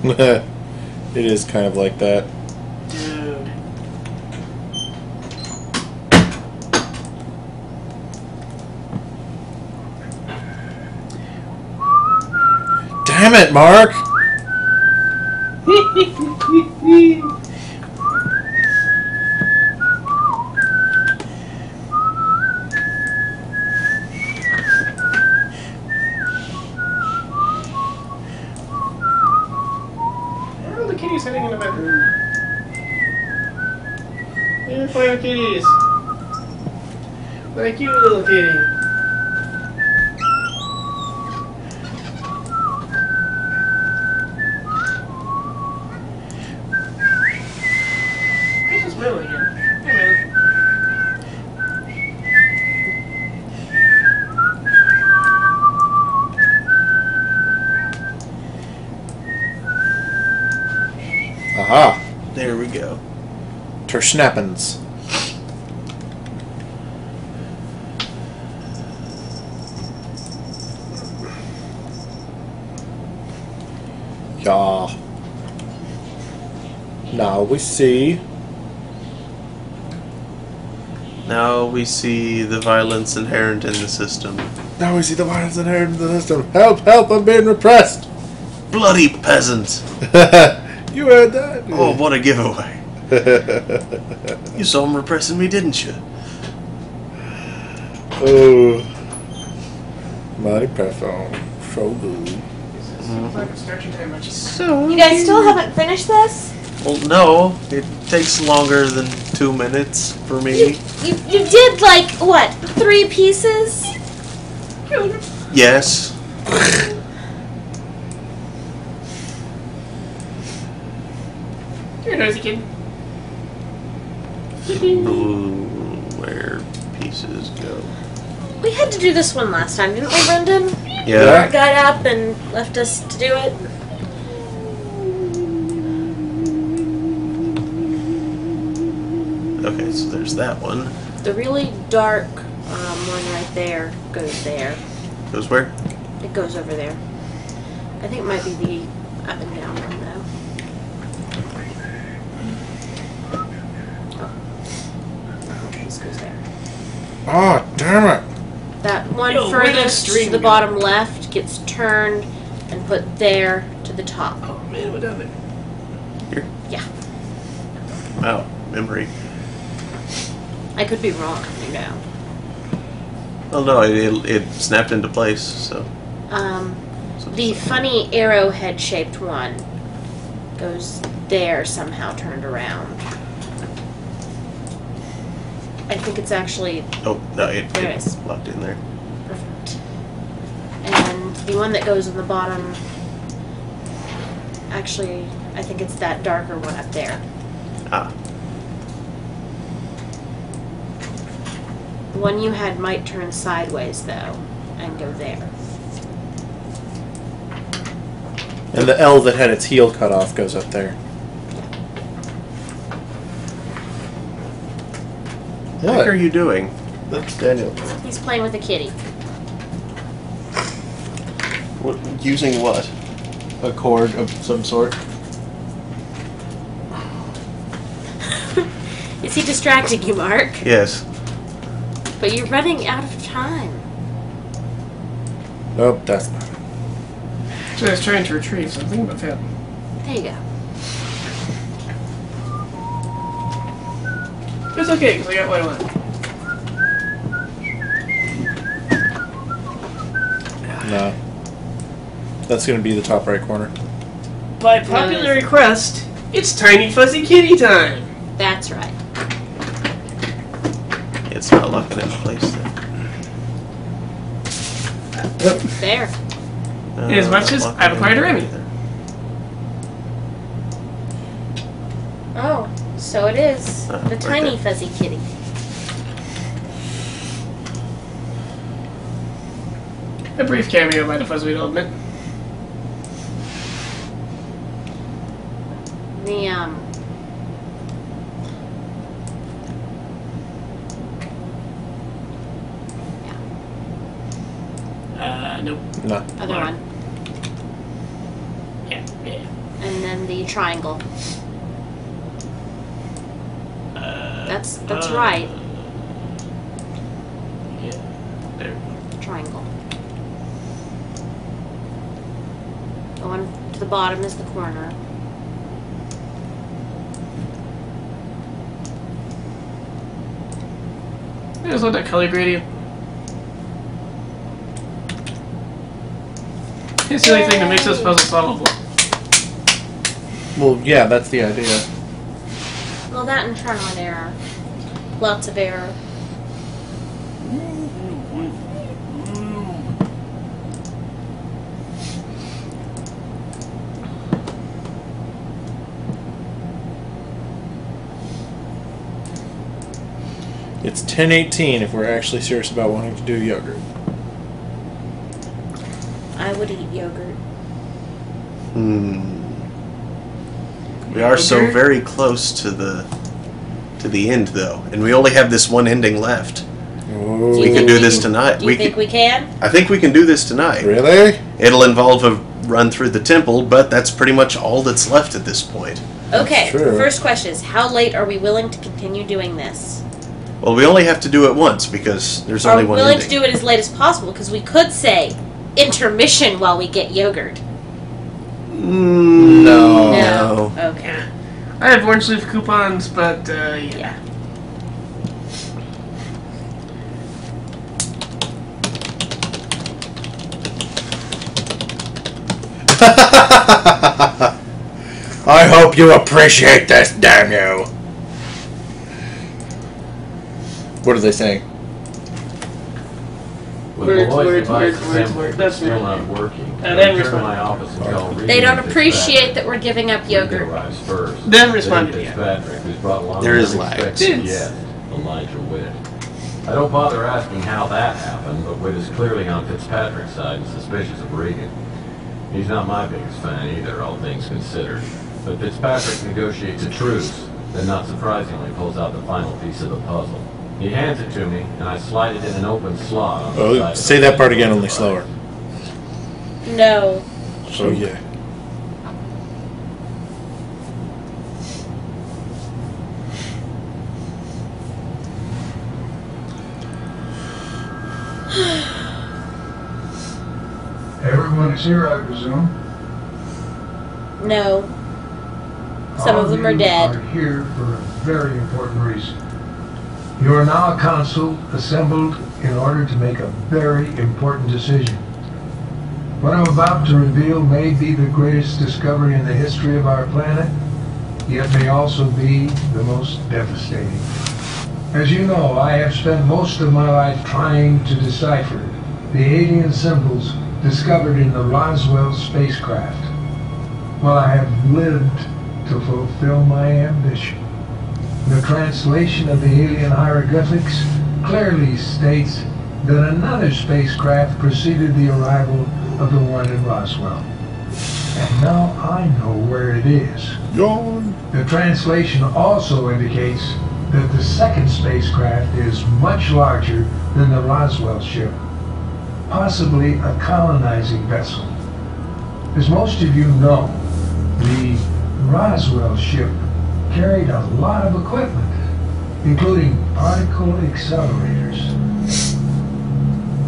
It is kind of like that. Dude. Damn it, Mark! The kitty's hiding in the bedroom. Here, fire kitties. My cute little kitty. Where's this Millie again? Hey, Millie. Aha! There we go. Terschnappens. Yeah. Now we see. Now we see the violence inherent in the system. Now we see the violence inherent in the system. Help, help, I'm being repressed. Bloody peasants. You heard that? Oh, what a giveaway. You saw him repressing me, didn't you? Oh. My perfume. So good. So You guys still haven't finished this? Well, no. It takes longer than 2 minutes for me. You did like what? 3 pieces? Yes. You're a nosy kid. Ooh, where pieces go. We had to do this one last time, didn't we, Brendan? Yeah. Mark got up and left us to do it. Okay, so there's that one. The really dark one right there goes there. Goes where? It goes over there. I think it might be the up and down one, though. Oh, this goes there. Oh, damn it. That one Yo, furthest where'd that to the string bottom left gets turned and put there to the top. Oh man, what of it? Here? Yeah. Wow, memory. I could be wrong, you know. Oh no, it snapped into place, so. The funny arrowhead-shaped one goes there somehow turned around. I think it's actually... Oh, no, There it is. locked in there. Perfect. And the one that goes in the bottom, actually, I think it's that darker one up there. Ah. The one you had might turn sideways, though, and go there. And the L that had its heel cut off goes up there. What are you doing? That's Daniel. He's playing with a kitty. What, using what? A cord of some sort. Is he distracting you, Mark? Yes. But you're running out of time. Nope, that's not it. So I was trying to retrieve something, but failed. There you go. It's okay, because I got what I want. No. That's going to be the top right corner. By popular request, it's Tiny Fuzzy Kitty time! That's right. It's not locking into place then. There. As much as I've acquired a Remy. Oh, so it is. The right tiny there. fuzzy kitty. A brief cameo by the Fuzz Weed Element. The, Nope. No. other one. Yeah. And then the triangle. That's right. Yeah. There. Triangle. The one to the bottom is the corner. I just want that color gradient. It's the only thing that makes this puzzle solvable. Well, yeah, that's the idea. Well, that and trial and error. Lots of error. It's 10:18 if we're actually serious about wanting to do yogurt. I would eat yogurt. We are so very close to the end, though, and we only have this one ending left. Oh. We can do this tonight. Do you think we can? I think we can do this tonight. Really? It'll involve a run through the temple, but that's pretty much all that's left at this point. Okay, True. first question is, how late are we willing to continue doing this? Well, we only have to do it once because there's only one Are we willing ending. to do it as late as possible? Because we could say intermission while we get yogurt. No. Okay. I have orange leaf coupons, but yeah. I hope you appreciate this, damn you. What are they saying? Words. That's still not working. They haven't Return to my responded. office and call They don't Regan appreciate that we're giving up yogurt. arrives first. They haven't responded yet. Fitzpatrick, who's brought along There an is lag. unexpected guest, Elijah Witt. I don't bother asking how that happened, but Witt is clearly on Fitzpatrick's side and suspicious of Regan. He's not my biggest fan either, all things considered. But Fitzpatrick negotiates a truce, then not surprisingly pulls out the final piece of the puzzle. He hands it to me, and I slide it in an open slot on the side Say that part again, only slower. No. So yeah. Everyone's here, I presume. No. Some of them are dead. You are here for a very important reason. You are now a council assembled in order to make a very important decision. What I'm about to reveal may be the greatest discovery in the history of our planet, yet may also be the most devastating. As you know, I have spent most of my life trying to decipher the alien symbols discovered in the Roswell spacecraft. Well, I have lived to fulfill my ambition. The translation of the alien hieroglyphics clearly states that another spacecraft preceded the arrival of the one in Roswell. And now I know where it is. Yawn. The translation also indicates that the second spacecraft is much larger than the Roswell ship, possibly a colonizing vessel. As most of you know, the Roswell ship carried a lot of equipment, including particle accelerators.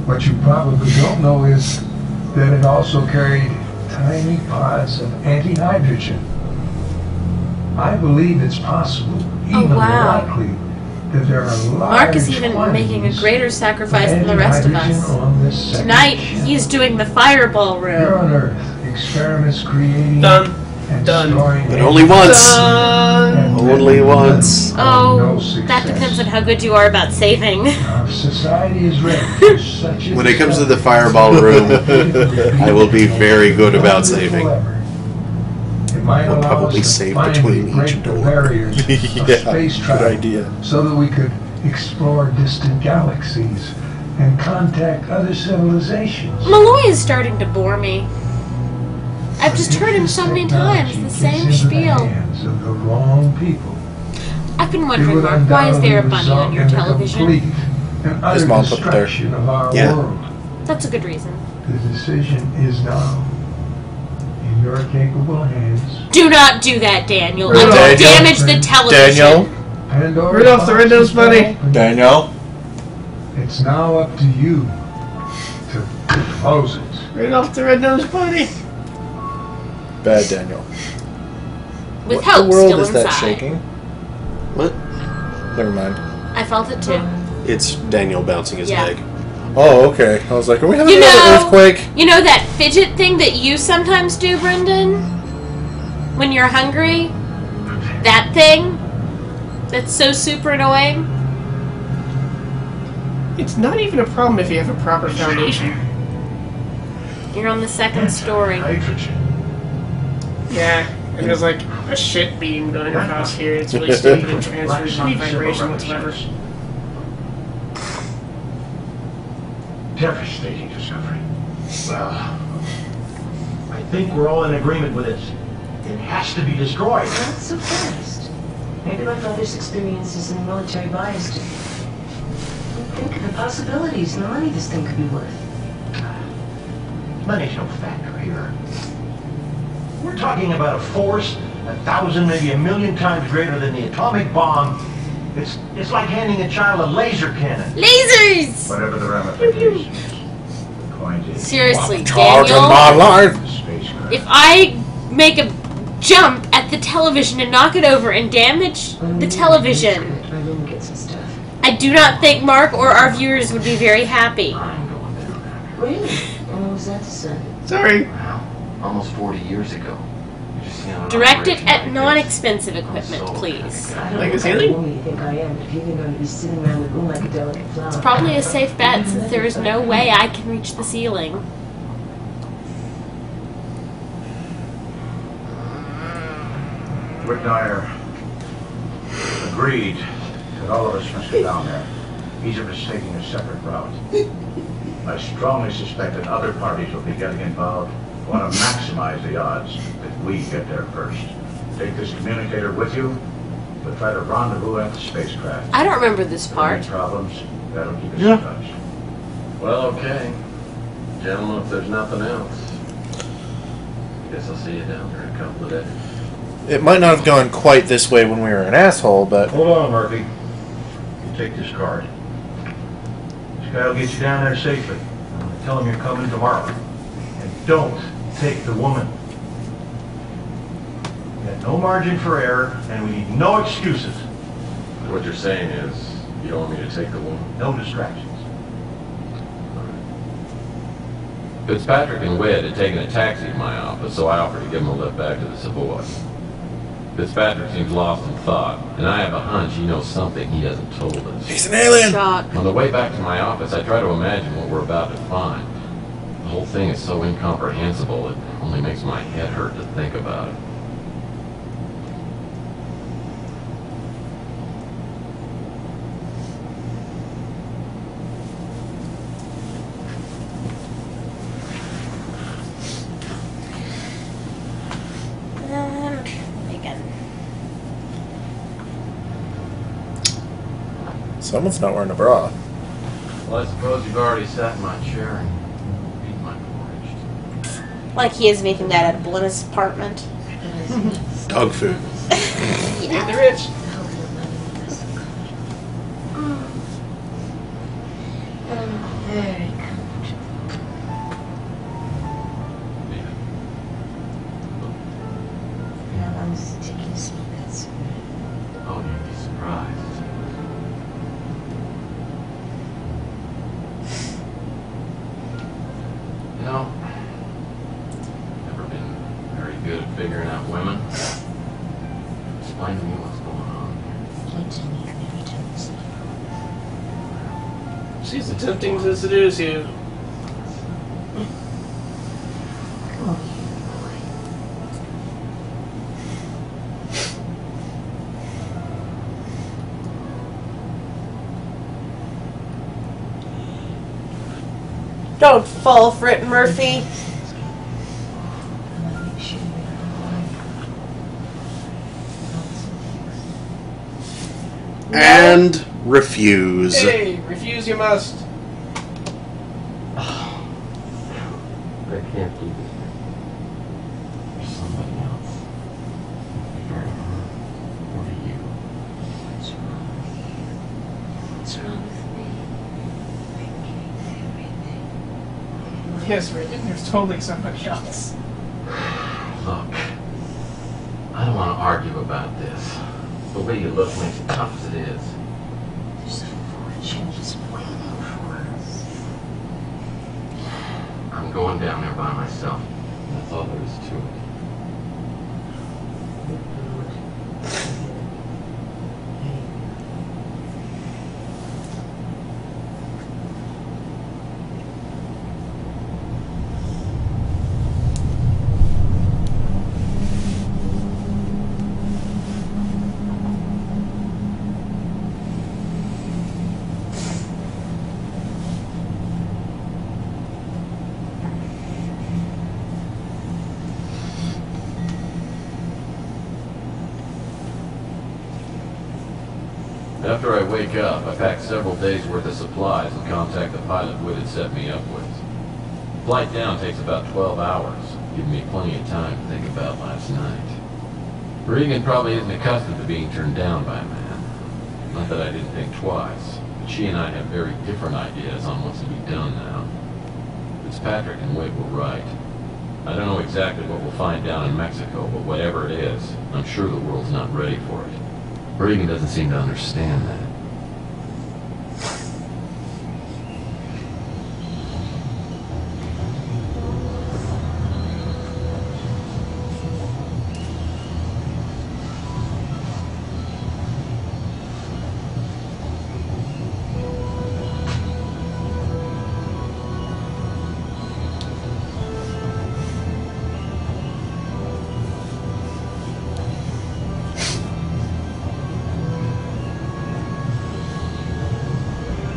What you probably don't know is that it also carried tiny pods of anti-hydrogen. I believe it's possible, even likely, that there are large Mark is even making a greater sacrifice than the rest of us. Tonight, he's doing the fireball Here room. on Earth, experiments creating Done. and Done. storing But only once. and Only once. Oh, that depends on how good you are about saving. Our society is ready for such a When it comes to the fireball room, I will be very good about saving. We'll probably save between each door. Yeah, space travel, good idea. so that we could explore distant galaxies and contact other civilizations. Malloy is starting to bore me. I've just heard him so many times, the same spiel. Hands of the wrong people. I've been wondering, Mark, why is there a bunny on your television? His mom put it there. Yeah. World. That's a good reason. The decision is now in your capable hands. Do not do that, Daniel. I will Daniel. damage the television. Daniel. Pandora Rudolph the Red-Nosed Bunny. Daniel. It's now up to you to close it. Rudolph the Red-Nosed Bunny. Bad Daniel. With What hope the world still is that inside. shaking? What? Never mind. I felt it too. It's Daniel bouncing his Yeah. leg. Oh, okay. I was like, are we having You another know, earthquake? you know that fidget thing that you sometimes do, Brendan? When you're hungry? That thing? That's so super annoying? It's not even a problem if you have a proper foundation. You're on the second story. Yeah, and there's like a shit beam going across here. It's really stupid and transfers any vibration whatsoever. Devastating discovery. Well, I think we're all in agreement with it. It has to be destroyed. Not so fast. Maybe my father's experiences in the military biased him. Think of the possibilities and the money this thing could be worth. Money's no factor here. We're talking about a force 1,000, maybe 1,000,000 times greater than the atomic bomb, It's like handing a child a laser cannon. Lasers! Whatever the ramifications. The point is, Seriously, Charging Daniel. my life. If I make a jump at the television and knock it over and damage the television, I do not think Mark or our viewers would be very happy. Really? When was that decided? Sorry. Almost 40 years ago. You just seen an Direct it operation at like non-expensive equipment, please. I don't Like a know ceiling? who you think I am, but if you're going to be sitting around the room like a delicate flower. It's probably a safe bet since there is no way I can reach the ceiling. Whitmire agreed that all of us must go down there. Each of us taking a separate route. I strongly suspect that other parties will be getting involved. Want to maximize the odds that we get there first. Take this communicator with you. We'll try to rendezvous at the spacecraft. I don't remember this part. Any problems? That'll keep us Yeah. in touch. Well, okay. Gentlemen, if there's nothing else, I guess I'll see you down there in a couple of days. It might not have gone quite this way when we were an asshole, but Hold on, Murphy. You take this card. This guy will get you down there safely. Tell him you're coming tomorrow. And don't take the woman. We got no margin for error, and we need no excuses. What you're saying is, you don't want me to take the woman? No distractions. Fitzpatrick and Wed had taken a taxi to my office, so I offered to give him a lift back to the Savoy. Fitzpatrick seems lost in thought, and I have a hunch he knows something he hasn't told us. he's an alien. Shock. On the way back to my office, I try to imagine what we're about to find. The whole thing is so incomprehensible, it only makes my head hurt to think about it. Someone's not wearing a bra. Well, I suppose you've already sat in my chair and beat my porridge. Like he is making that edible in his apartment. Dog food. Feed the rich. Very Now I'm just taking a smoke that cigarette. Oh, you'd be surprised. You know, never been very good at figuring out women. Explain to me what's going on. Don't tell me you've never done this before. She's attempting to seduce you. Come on. Don't fall for it, Murphy. And refuse. Hey, refuse you must. I can't do this. There's somebody else. For her or you. What's wrong with you? What's wrong with me? I gave everything. Yes, Rick, there's totally somebody else. Look, I don't want to argue about this. The way you look makes it tough as it is. There's a fortune just waiting for us. I'm going down there by myself. That's all there is to it. After I wake up, I pack several days' worth of supplies and contact the pilot Wood had set me up with. Flight down takes about 12 hours, giving me plenty of time to think about last night. Regan probably isn't accustomed to being turned down by a man. Not that I didn't think twice, but she and I have very different ideas on what's to be done now. Fitzpatrick and Wade were right. I don't know exactly what we'll find down in Mexico, but whatever it is, I'm sure the world's not ready for it. Reagan doesn't seem to understand that.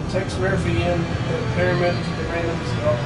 Tex Murphy in the pyramid, the random skull.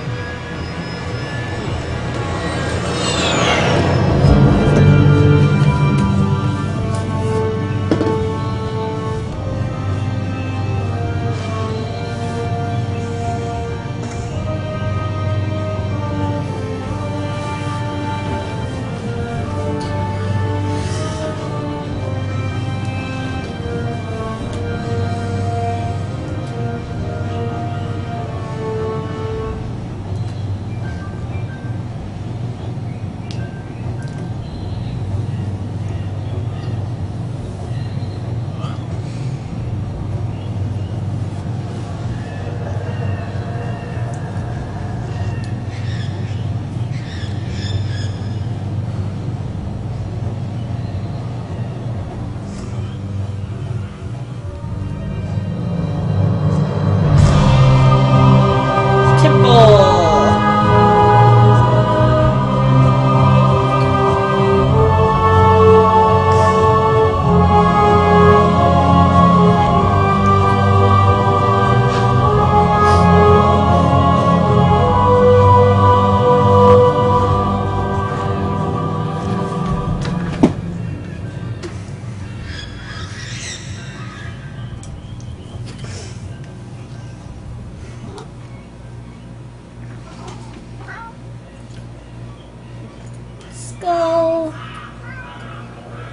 Skull.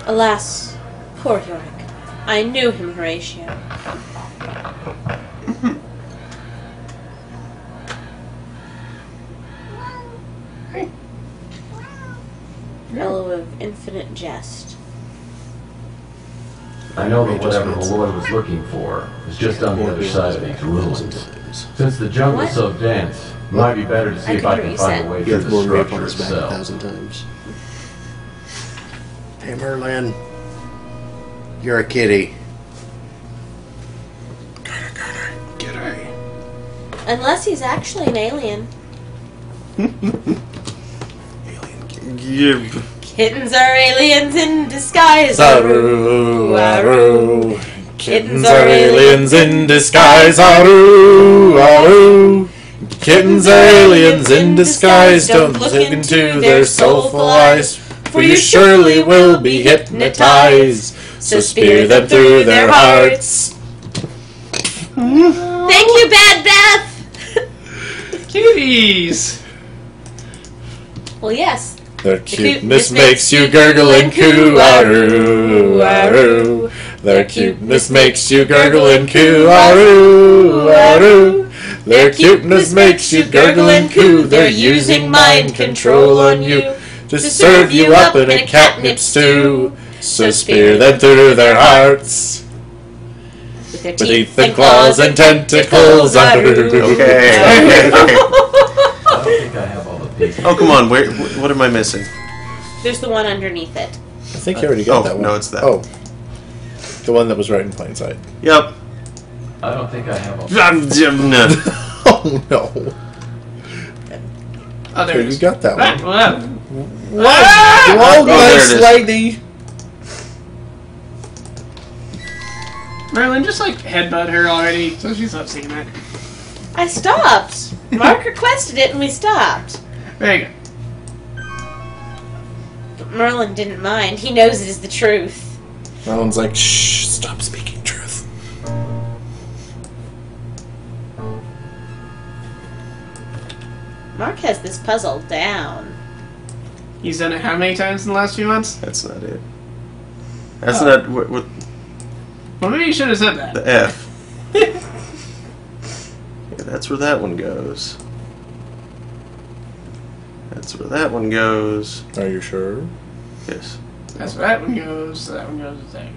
Alas, poor Yorick. I knew him, Horatio. Fellow of infinite jest. I know that whatever Malloy was looking for is just on the other side of these ruins. Since the jungle's so dense, it might be better to see if I can find a way through the structure itself. 1,000 times. Hey Merlin, you're a kitty. Kitty. Unless he's actually an alien. Kittens are aliens in disguise. Aru, aru. Kittens are aliens in disguise. Aru, aru. Kittens are aliens in disguise. Don't look into their soulful eyes, for you surely will be hypnotized. So spear them through their hearts. Thank you, Bad Beth. Kitties. Well, yes. Their cuteness makes you gurgle and coo. Aru, aru. Their cuteness makes you gurgle and coo. Aru, aru. Their cuteness makes you gurgle and coo. They're using mind control on you to serve you up in a catnip stew. So spear them through their hearts with teeth and claws and tentacles. Okay. I don't think I have all the pieces. Oh, come on. What am I missing? There's the one underneath it. I think you already got that one. No, it's that. Oh. The one that was right in plain sight. Yep. I don't think I have all Oh, no. Oh, there it You is. got that one. What? Well, there nice it is. lady. Merlin, just like headbutt her already, so she's not seeing that. I stopped. Mark requested it and we stopped. Very good. But Merlin didn't mind. He knows it is the truth. Merlin's like, shh, stop speaking truth. Mark has this puzzle down. He's done it how many times in the last few months? That's not it. That's not what. Well, maybe you should have said that. The F. Yeah, that's where that one goes. That's where that one goes. Are you sure? Yes. That's where that one goes. So that one goes the same.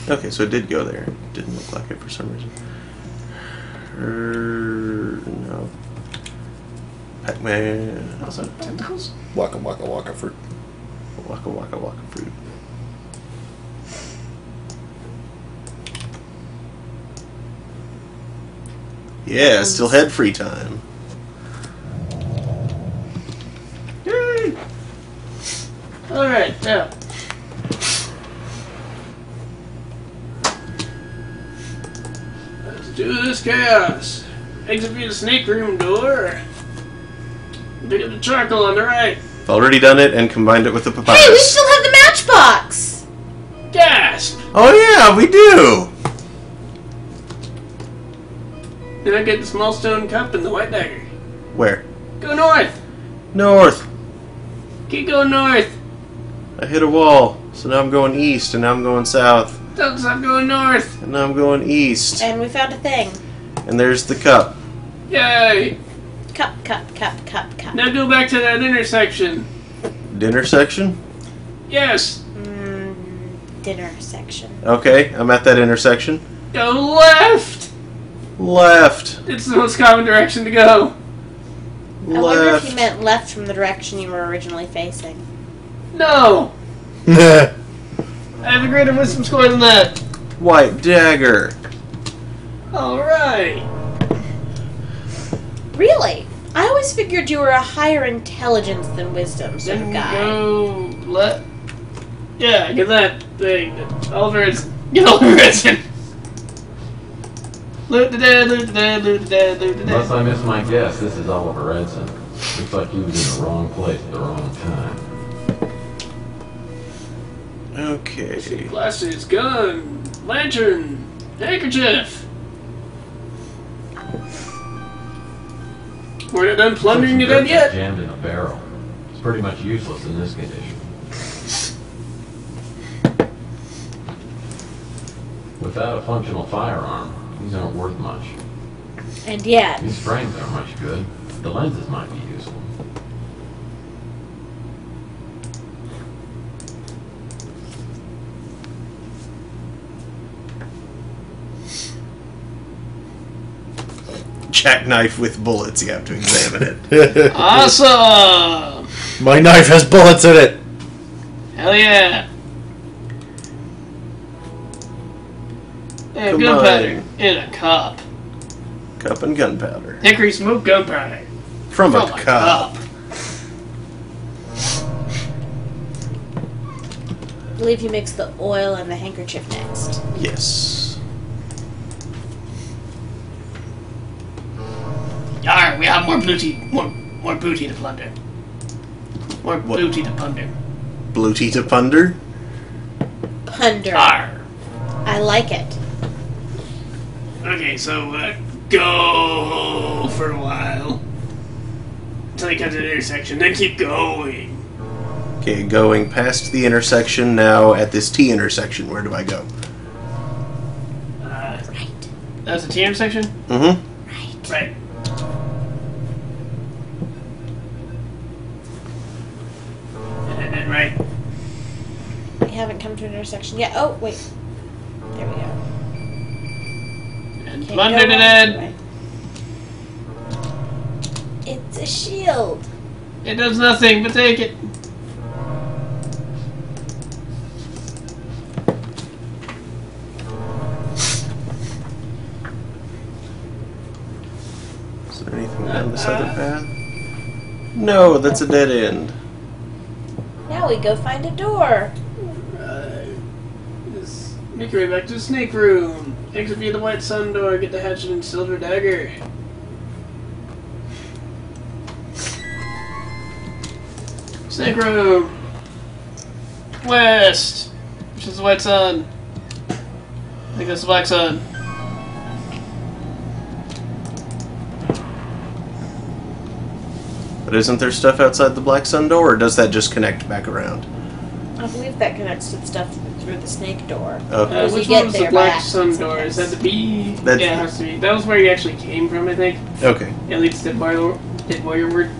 Okay, so it did go there. Didn't look like it for some reason. No. Pac-Man. Also tentacles? Waka waka waka fruit. Waka waka waka fruit. Yeah, still had free time. Yay! Alright, now. Let's do this chaos. Exit via the snake room door. Pick up the charcoal on the right. I've already done it and combined it with the papyrus. Hey, we still have the matchbox! Gasp! Oh yeah, we do! Then I get the small stone cup and the white dagger. Where? Go north! North. Keep going north! I hit a wall, so now I'm going east, and now I'm going south. Don't stop going north! And now I'm going east. And we found a thing. And there's the cup. Yay! Cup. Now go back to that intersection. Dinner section? Yes! Dinner section. Okay, I'm at that intersection. Go left! Left. It's the most common direction to go. I wonder if you meant left from the direction you were originally facing. No! I have a greater wisdom score than that. White dagger. Alright. Really? I always figured you were a higher intelligence than wisdom sort of guy. Go left. Yeah, get that thing. Oliver Edson. Get Oliver Edson. Loot the dead, loot the dead, loot the dead, loot the dead. Unless I miss my guess, this is Oliver Edson. Looks like he was in the wrong place at the wrong time. Okay. Glasses, gun, lantern, handkerchief. We're not done plundering the dead yet. Jammed in a barrel. It's pretty much useless in this condition. Without a functional firearm, these aren't worth much. And yet. These frames aren't much good. The lenses might be useful. Jackknife with bullets, you have to examine it. Awesome! My knife has bullets in it! Hell yeah! And Come gunpowder on. in a cup. Cup and gunpowder. Hickory smoked gunpowder. From a cup. I believe you mix the oil and the handkerchief next. Yes. Yar, we have more booty, more booty to plunder. More booty to plunder. Booty to plunder? Plunder. Yar. I like it. Okay, so go for a while until you come to the intersection, then keep going. Okay, going past the intersection now at this T intersection. Where do I go? Right. That's the T intersection? Mm-hmm. Right. And right. We haven't come to an intersection yet. Oh, wait. There we go. And Okay, plunder go the on. dead. Right. It's a shield. It does nothing, but take it. Is there anything down this other path? No, that's a dead end. Now we go find a door. Right. Just make your way back to the snake room. Exit via the white sun door. Get the hatchet and silver dagger. Snake room. West. Which is the white sun. I think that's the black sun. But isn't there stuff outside the black sun door, or does that just connect back around? I believe that connects to the stuff through the snake door. Okay. Which one was the black sun door? Is that the B? That's yeah, it has to be. That was where you actually came from, I think. Okay. At least did warrior word.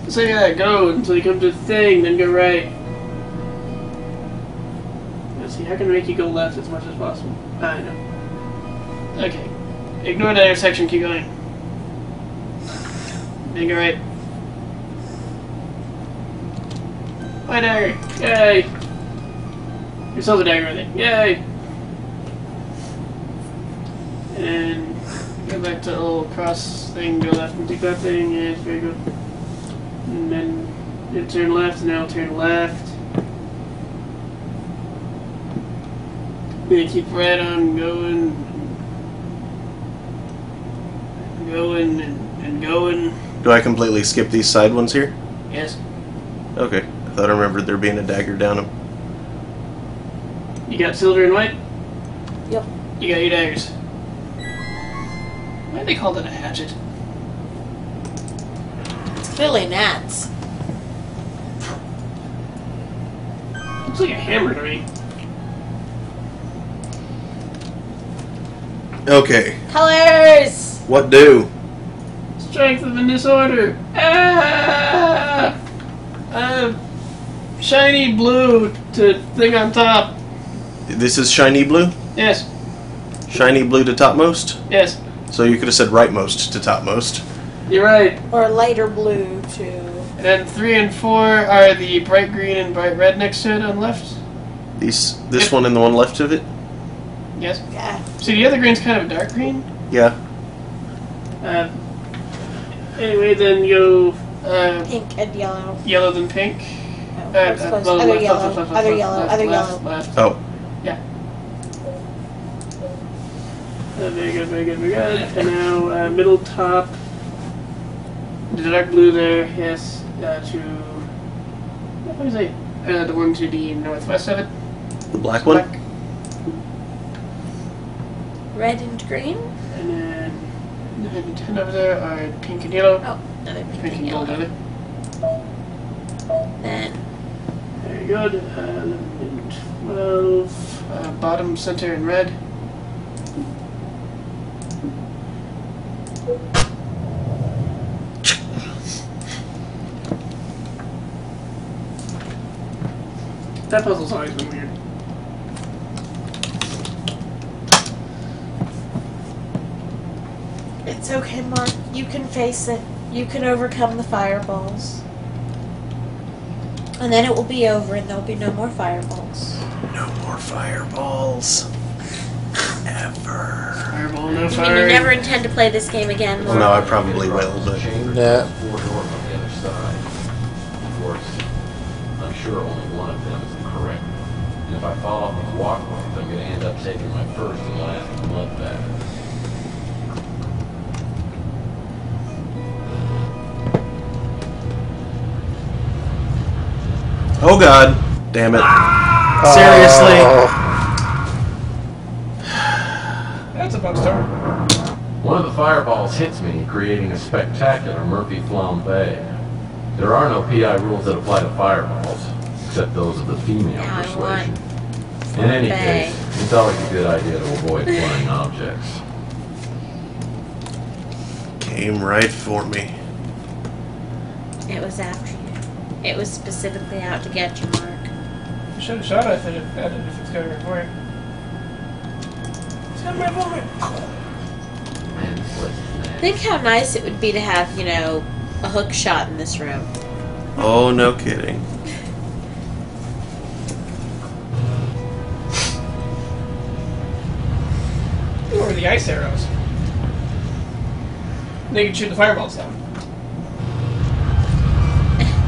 So yeah, go until you come to the thing, then go right. Let's see, how can I make you go left as much as possible? I know. Okay. Ignore that intersection, keep going. Then go right. My dagger! Yay! You saw the dagger with it. Yay! And go back to the little cross thing, go left and take that thing, yeah, very good. And then you turn left, and now I'll turn left. Then keep right on going. Going and going. Do I completely skip these side ones here? Yes. Okay. I thought I remembered there being a dagger down them. You got silver and white? Yep. You got your daggers. Why do they call it a hatchet? It's clearly gnats. Looks like a hammer to me. Okay. Colors! What do? Strength of a disorder. Ah! Shiny blue to thing on top. This is shiny blue? Yes. Shiny blue to topmost? Yes. So you could have said rightmost to topmost. You're right. Or lighter blue to... And then 3 and 4 are the bright green and bright red next to it on the left. This one and the one left of it? Yes. Yeah. See, the other green's kind of a dark green. Yeah. Anyway, then go... pink and yellow. Yellow then pink. Other yellow, other yellow, other yellow. Left. Oh. Yeah. Very good, very good, very good. And now, middle top. The dark blue there, yes. To... What was it? The one to the northwest of it. The black one? Red and green. And then the 10 over there are pink and yellow. Oh, another pink, Pink and gold, are they? Then... Very good. 12. Bottom, center, and red. That puzzle's always been weird. It's okay, Mark. You can face it. You can overcome the fireballs. And then it will be over and there'll be no more fireballs. No more fireballs. Ever. Fireball, no You fire. mean you never intend to play this game again, Mark? No, I probably will, but... Yeah. Four doors on the other side. Of course, I'm sure only one of them is correct. And if I fall off these walkways, I'm going to end up taking my first and last bloodbath. Oh god. Damn it. Seriously? That's a bug start. One of the fireballs hits me, creating a spectacular Murphy flambe. There are no PI rules that apply to fireballs, except those of the female persuasion. In any case, it's always a good idea to avoid flying objects. Came right for me. It was after you. It was specifically out to get you, Mark. You should have shot at it if it's going to work. It's got my moment. Think how nice it would be to have, you know, a hook shot in this room. Oh, no kidding. Or the ice arrows. They can shoot the fireballs down.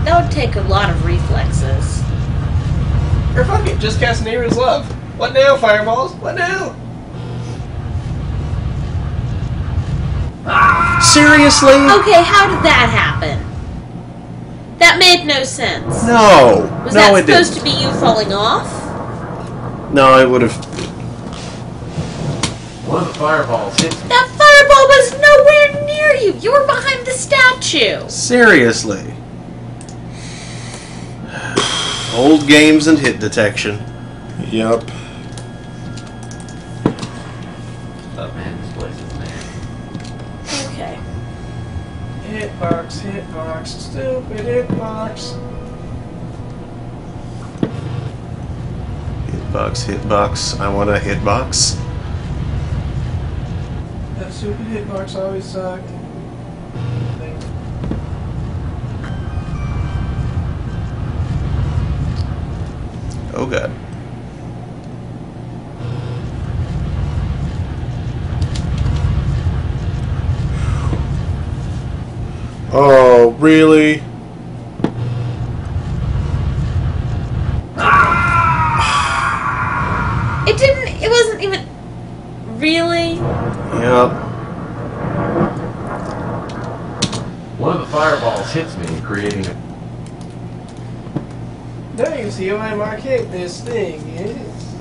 That would take a lot of reflexes. Or fuck it, just cast Neighbor's Love. What now, fireballs? What now? Seriously? Okay, how did that happen? That made no sense. No. Was No, that it supposed didn't. to be you falling off? No, it would have... One of the fireballs hits me. That fireball was nowhere near you. You were behind the statue. Seriously. Old games and hit detection. Yep. Oh man, this place is mad. Okay. Hitbox, stupid hitbox. Hitbox, I want a hitbox. That stupid hitbox always sucked. Oh god. Oh, really? It wasn't even... Really? Yep. One of the fireballs hits me, creating a... Now you can see why Mark hate this thing is.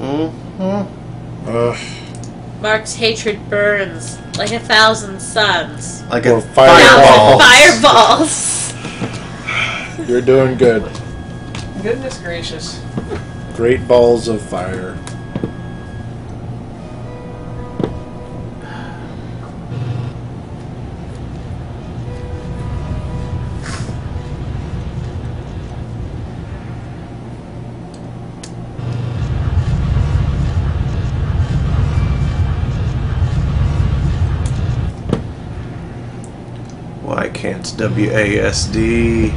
Mark's hatred burns like 1,000 suns. Like Or a fireball. Fireballs. You're doing good. Goodness gracious. Great balls of fire. Why can't WASD?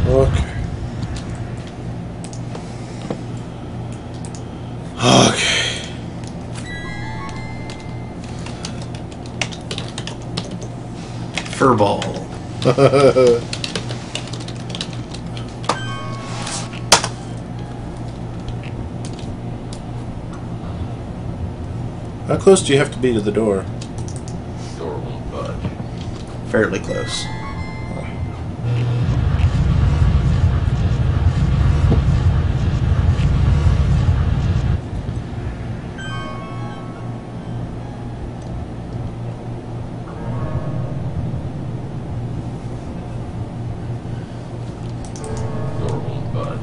Okay. Okay. Furball. How close do you have to be to the door? Door won't budge. Fairly close. Door won't budge.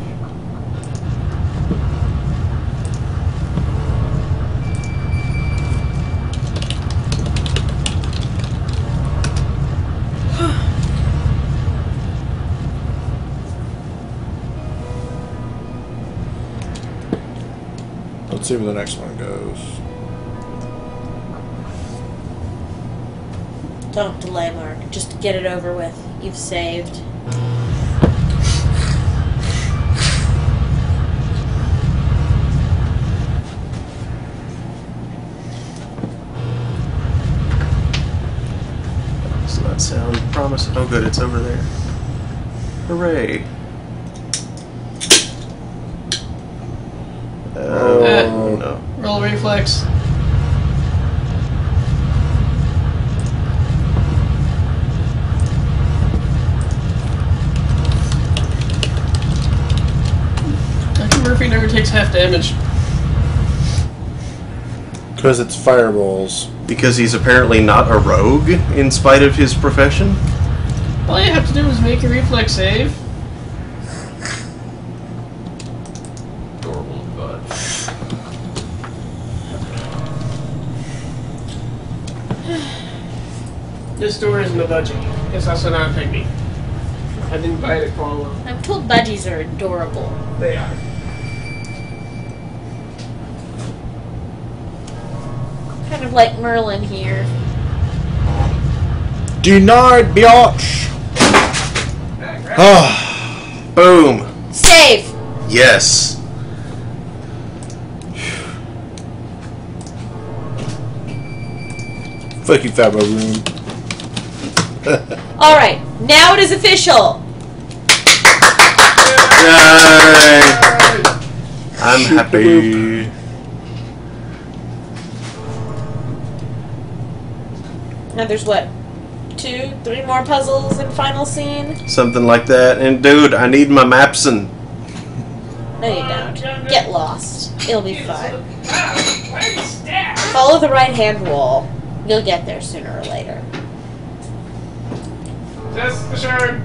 Let's see where the next one goes. Don't delay, Mark. Just get it over with. You've saved. Does not sound promising. Oh good, it's over there. Hooray. Oh no. Roll reflex. Tex Murphy never takes half damage. Because it's fireballs. Because he's apparently not a rogue, in spite of his profession? All you have to do is make a reflex save. Door won't budge. This door isn't a budgie. It's also not a pygmy. I didn't buy it at Quallow. I'm told budgies are adorable. They are. Kind of like Merlin here. Denied, biatch! Boom. Save! Yes. Fuck you, Fabo Room. Alright, now it is official! Yay. I'm happy. Now there's what? 2, 3 more puzzles and final scene? Something like that. And dude, I need my Mapson. No, you don't. Get lost. It'll be fun. Follow the right-hand wall. You'll get there sooner or later. Test assured.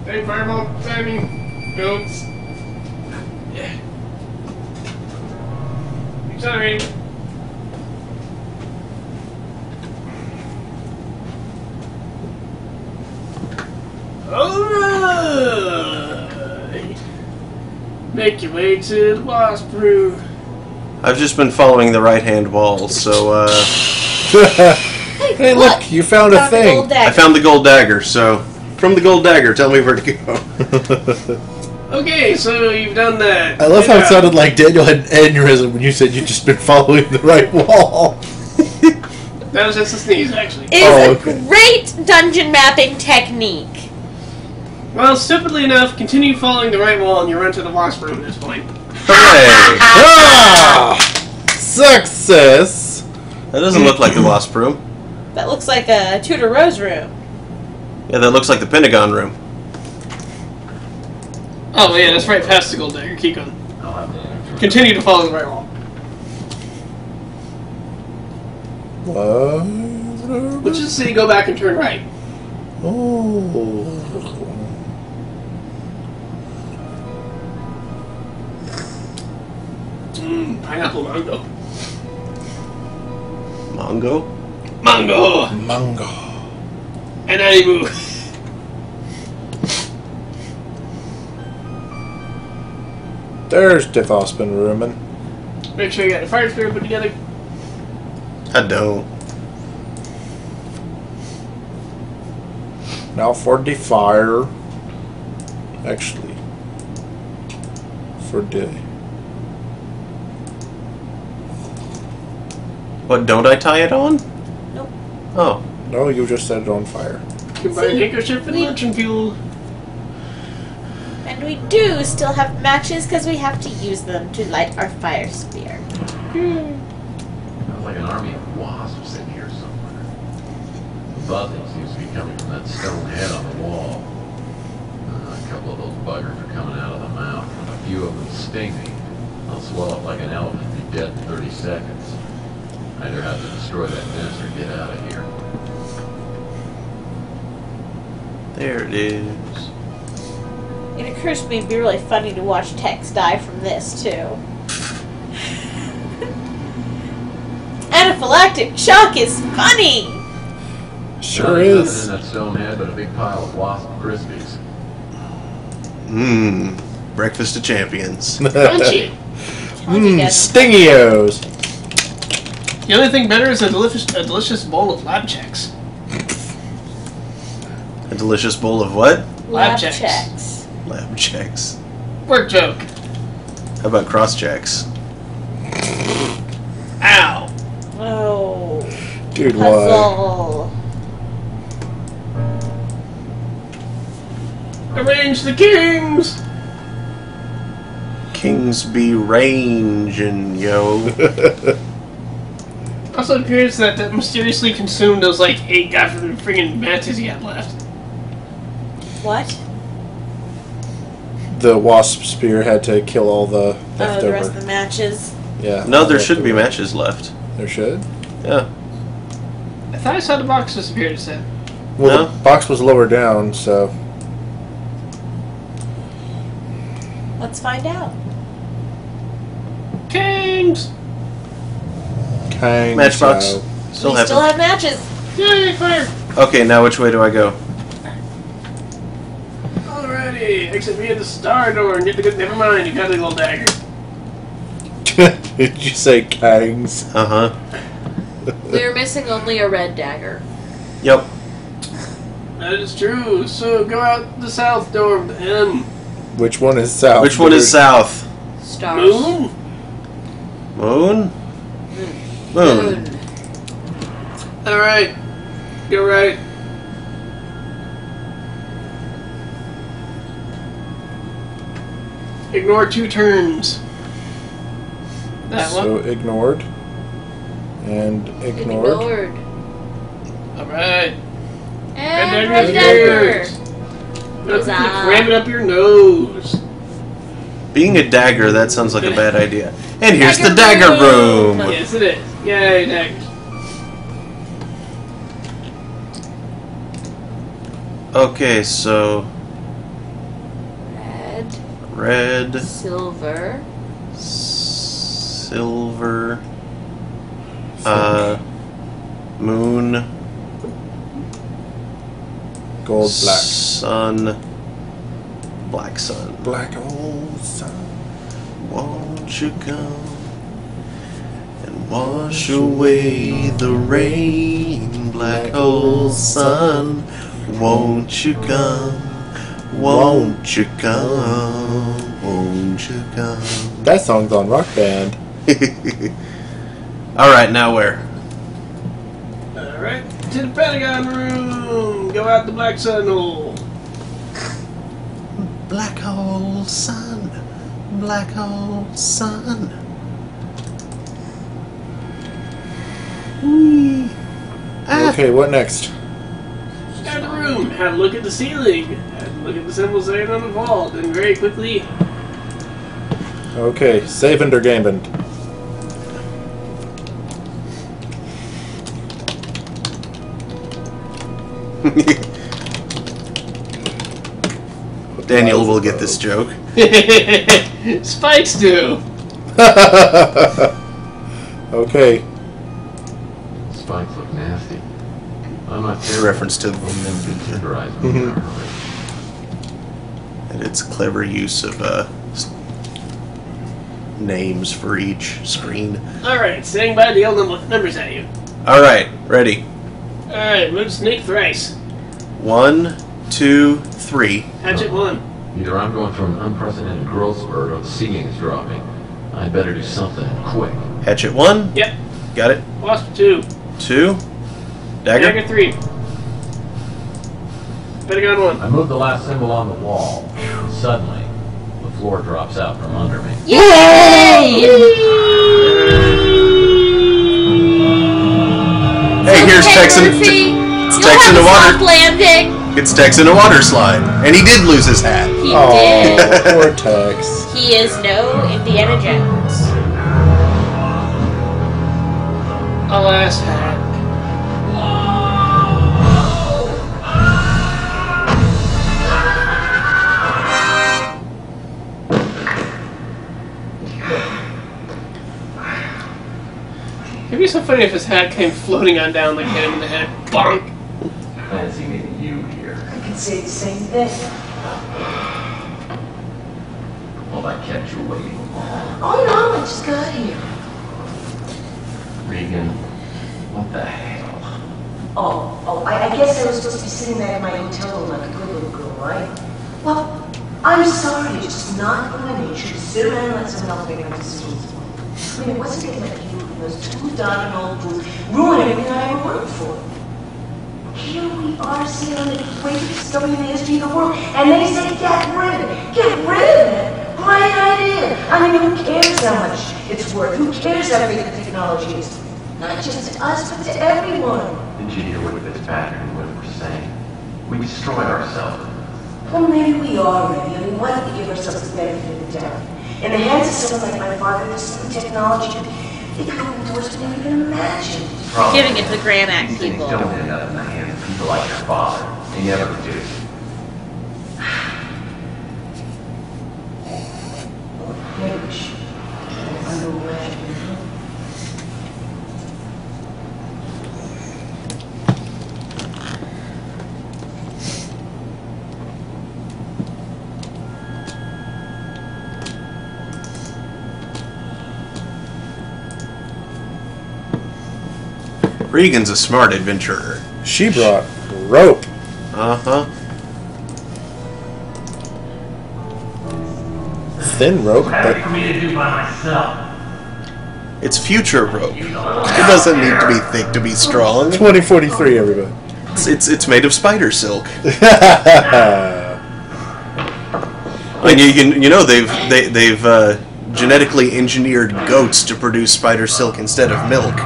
Take fireball timing. Goats. Yeah. Accelerating. Alright. Make your way to the wasp room. I've just been following the right-hand wall, so, Hey, look, you found a thing. I found the gold dagger, so from the gold dagger, tell me where to go. Okay, so you've done that. I love how it sounded like Daniel had an aneurysm when you said you'd just been following the right wall. That was just a sneeze, actually. It's a great dungeon mapping technique. Well, stupidly enough, continue following the right wall and you run to the wasp room at this point. Hooray! Success! That doesn't look like the wasp room. That looks like a Tudor Rose room. Yeah, that looks like the Pentagon room. Oh, yeah, that's right past the gold dagger. Keep going. Continue to follow the right wall. What? Let's just say go back and turn right. Oh. Pineapple mango. Mongo? Mango! Mango. And animu. There's Devospin Rumen. Make sure you got the fire spirit put together. I don't. Now for the fire. Actually. For the... What, don't I tie it on? Nope. Oh. No, you just set it on fire. Combine handkerchief and luncheon fuel. And we do still have matches because we have to use them to light our fire spear. Sounds like an army of wasps in here somewhere. The buzzing seems to be coming from that stone head on the wall. A couple of those buggers are coming out of the mouth. A few of them sting me. I'll swell up like an elephant and be dead in 30 seconds. I either have to destroy that nest or get out of here. There it is. It occurs to me it'd be really funny to watch Tex die from this, too. Anaphylactic shock is funny! Sure is. Nothing in that stone head but a big pile of wasp crispies. Mmm. Breakfast of champions. Crunchy. Stingios. The only thing better is a delicious bowl of lab checks. A delicious bowl of what? Lab checks. Lab checks. Work joke. How about cross checks? Ow. Oh. Dude, Puzzle. Arrange the kings. Kings be ranging, yo. Also appears that mysteriously consumed those like 8 goddamn friggin' matches he had left. What? The wasp spear had to kill all the leftover. The rest of the matches. Yeah. No, there should be matches left. There should? Yeah. I thought I saw the box disappear, it said. Well, the box was lower down, so... Let's find out. Kings! Kind Matchbox. of. Still We have still have matches. Yay, fire! Okay, now which way do I go? Alrighty, exit via the star door and get the good. Never mind, you got the little dagger. Did you say Kangs? Uh-huh. We're missing only a red dagger. Yep. That is true. So go out the south door with M. Which one is south? Which one is south? Stars. Moon? Moon? Moon. Alright. Go right. Ignore 2 turns. That So one. ignored. And ignored. Alright. And red dagger. Ram it up your nose. Being a dagger, that sounds like a bad idea. And here's the dagger room. Yes, it is. Yay, daggers. Okay, so red, silver, moon, gold, black, sun, black sun, black hole sun. Won't you come and wash away the rain, black hole sun? Won't you come? Won't you come? Won't you come? That song's on Rock Band. Alright, now where? Alright, to the Pentagon room. Go out the black sun hole. Black hole sun. Black hole sun. Whee. Okay, what next? Out of the room. Have a look at the ceiling. Have a look at the symbols there on the wall. Then very quickly. Okay, saving or gaming? Daniel will get this joke. Spikes do. Okay. Spikes look nasty. I'm not In reference to and it's a clever use of names for each screen. Alright, standing by to yell numbers at you. Alright, ready. Alright, move snake thrice. 1, 2, 3. Hatchet 1. Either I'm going through an unprecedented growth spurt or the ceiling is dropping. I'd better do something quick. Hatchet 1. Yep. Got it. Wasp 2. 2. Dagger. Dagger 3. Pentagon 1. I moved the last symbol on the wall. Suddenly, the floor drops out from under me. Yay! Hey, here's Tex in the water. Landing. It's Tex in a water slide, and he did lose his hat. He did. Poor Tex. He is no Indiana Jones. Alas, hat. It'd be so funny if his hat came floating on down like hit him in the head. Bonk! Fancy meeting you here. I could say the same thing. Well, I kept you waiting long. Oh no, I just got here. Regan, what the hell? I guess I was supposed to be sitting back in my hotel room like a good little girl, right? Well, I'm sorry, it's just not in my nature to sit around and let someone else make my decisions. I mean, it wasn't getting like you and those two darn old fools ruin everything I ever worked for. Here we are sitting on the greatest discovery in the history of the world, and they say get rid of it. Get rid of it. Great idea. I mean, who cares how much it's worth? Who cares how great the technology is? Not just to us, but to everyone. Did you hear what Fitzpatrick and what we're saying? We destroy ourselves. Well, maybe we are ready. I mean, why don't we give ourselves the benefit of the doubt? In the hands of someone like my father, there's some technology they could open doors we never even imagined. Giving it to the Grand Act These people. things don't end up in the hands of people like your father. They never do. Maybe we should. Underway. Regan's a smart adventurer. She brought rope. Uh-huh. Thin rope, but For me to do by myself. It's future rope. It doesn't need to be thick to be strong. 2043, everybody. It's made of spider silk. And you know they've genetically engineered goats to produce spider silk instead of milk.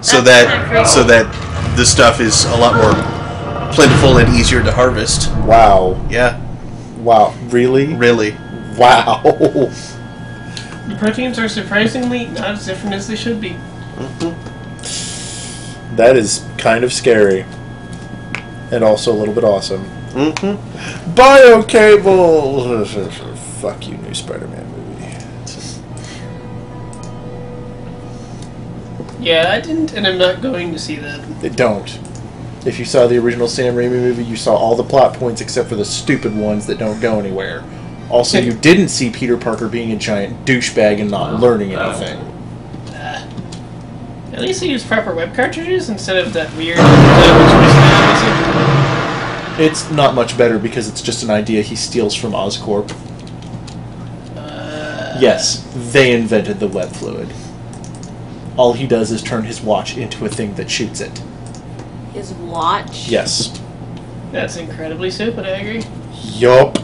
so that the stuff is a lot more plentiful and easier to harvest. Wow. Yeah. Wow. Really? Really. Wow. The proteins are surprisingly not as different as they should be. That is kind of scary. And also a little bit awesome. Biocable! Fuck you, new Spider-Man movie. Yeah, I didn't, and I'm not going to see that. Don't. If you saw the original Sam Raimi movie, you saw all the plot points except for the stupid ones that don't go anywhere. Also, you didn't see Peter Parker being a giant douchebag and not learning anything. At least they use proper web cartridges instead of that weird... It's not much better because it's just an idea he steals from Oscorp. Yes, they invented the web fluid. All he does is turn his watch into a thing that shoots it. His watch? Yes. That's incredibly stupid, I agree. Yup.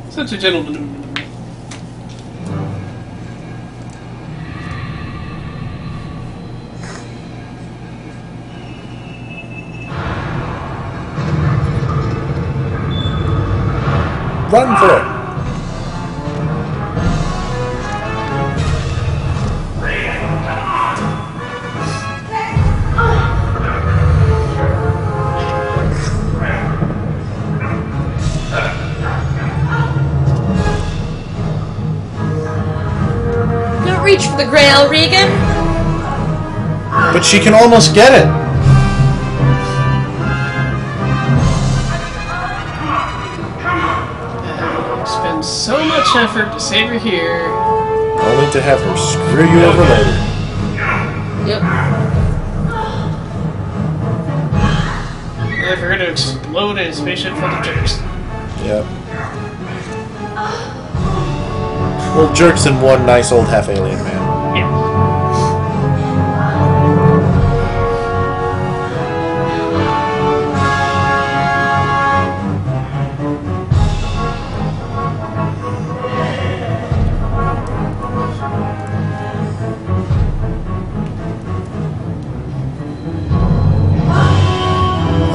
Such a gentleman. Run for it. Don't reach for the Grail, Regan. But she can almost get it. Spend so much effort to save her here. Only to have her screw you over later. Yep. And for her to explode in a spaceship full of jerks. Yep. Well, jerks and one nice old half-alien man. Yeah.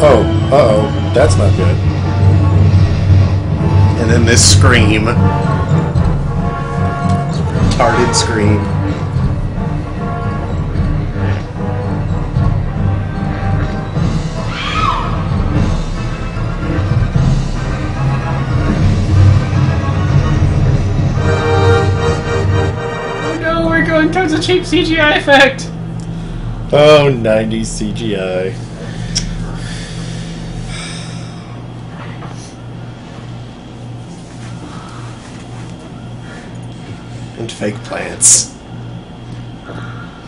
Oh, uh-oh. That's not good. And then this scream. Retarded scream. Oh no, we're going towards a cheap CGI effect. Oh, 90s CGI. And fake plants.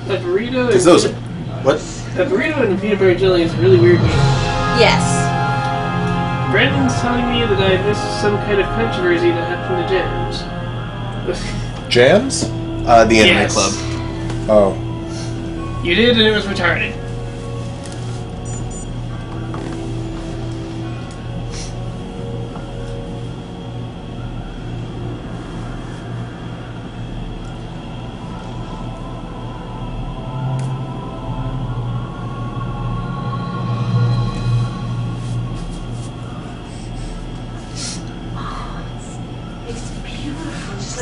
That burrito Because is... those... What? That burrito and peanut butter jelly is really weird. Yes. Brandon's telling me that I missed some kind of controversy that happened to Jams. Jams? The Anime Club. Oh. You did, and it was retarded.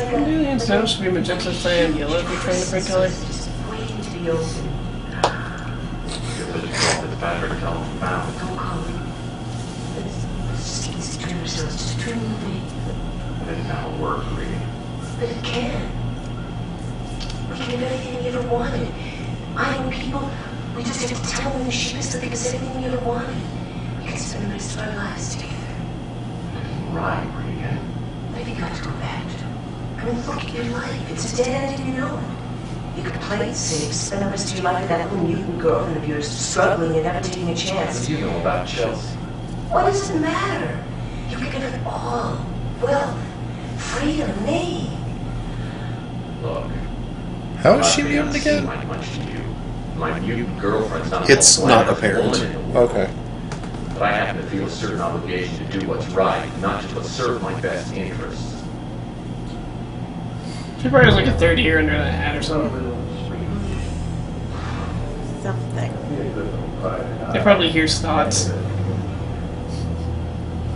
Aliens now should be magenta, cyan, yellow if you're trying to print color. Waiting to be open. It's better to tell them about. Don't call me. It's easy to turn ourselves. Just turn away. That isn't how it works, really. But it can. We can have anything we ever wanted. I know people. We just have to tell them the cheapest to think of anything we ever wanted. We can spend the rest of our lives together. Right, Regan. Maybe you got to go back to. I mean, look at your life. It's a dead end and you know it. You could play it safe, spend the rest of your life with that little mutant girlfriend of yours, struggling and never taking a chance. What do you know about Chelsea? What does it matter? You could have it all. Wealth, freedom, me. Look. How is she mutant again? My much to you. My mutant girlfriend's not It's not apparent. Okay. but I happen to feel a certain obligation to do what's right, not just what serves my best interests. She probably has like a third year under that hat or something. Something. They probably hears thoughts.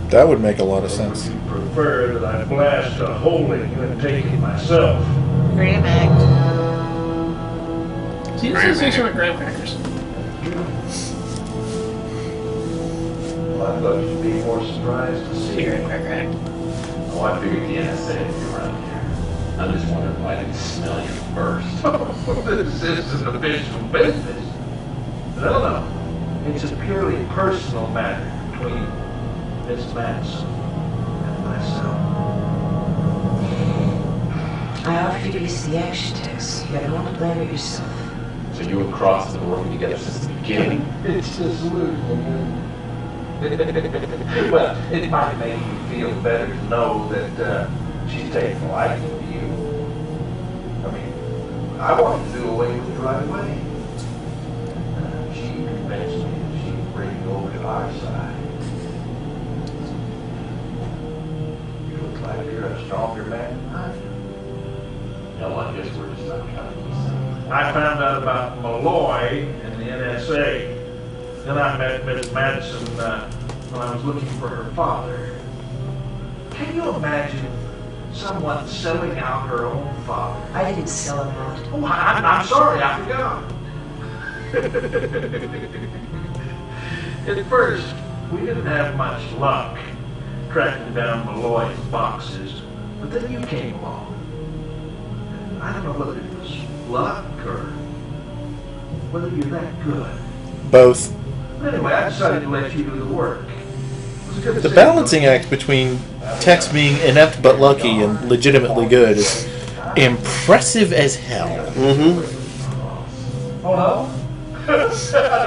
That would make a lot of sense. Prefer that I blast a hole in you and take it myself. Graham act. See, this is actually with graham crackers. Well, I thought you'd be more surprised to see graham cracker act. Oh, I figured the NSA would be around here. I'm just wondering why I didn't smell you first. This isn't official business. No. It's a purely personal matter between Miss Madison and myself. I offered you to use the action, Tex. You had no one to blame but yourself. So you and Cross have been working together since the beginning? It's a solution. Well, it might make you feel better to know that she's taking a liking to you. I mean, I wanted to do away with it right away. She convinced me that she would bring you over to our side. You look like you're a stronger man than I do. No, I guess we're just not kind of I found out about Malloy and the NSA. Then I met Miss Madison when I was looking for her father. Can you imagine someone selling out her own father? I didn't sell him out. Oh, I'm sorry, I forgot. At first, we didn't have much luck tracking down Malloy's boxes, but then you came along. I don't know whether it was luck or whether you're that good. Both. Anyway, I decided to let you do the work. The balancing act between Tex being inept but lucky and legitimately good is impressive as hell. Mm-hmm. Oh no? I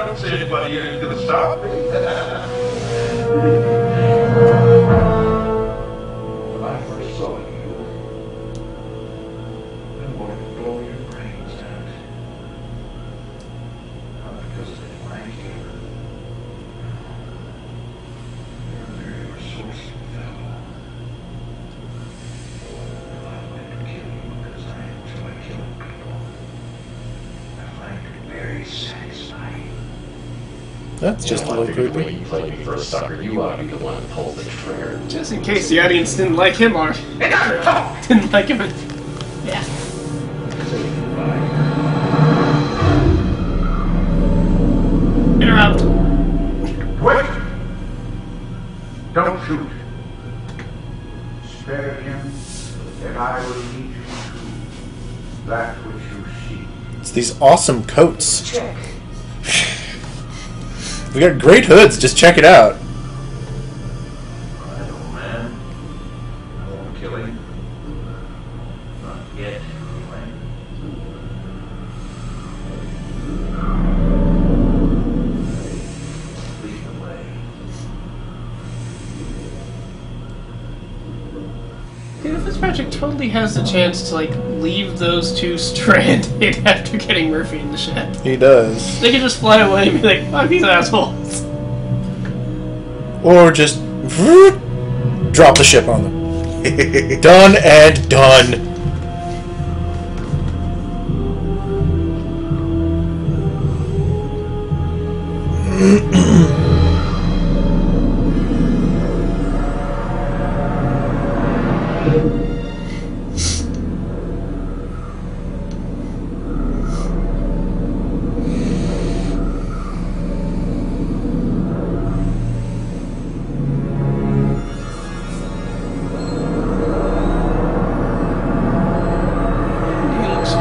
don't see anybody here who's going to stop me. When I first saw you, I wanted to blow your brains out. Not because of any rank here. You're a very resourceful fellow. I wanted to kill you because I enjoy killing people. I find it very satisfying. That's just a little When creepy. you play me for a sucker, you ought to be the one that pulls the trigger. Just in case the audience didn't like him or didn't like him. Yeah. Interrupt. Wait! Don't shoot. Spare him, and I will lead you to that which you seek. It's these awesome coats. Check. We got great hoods, just check it out. Alright, old man. I won't kill him. Not yet, anyway. Lead the way. Dude, Fitzpatrick totally has the chance to, like, leave those two stranded after getting Murphy in the shed. He does. They could just fly away and be like, fuck these assholes. Or just drop the ship on them. Done and done.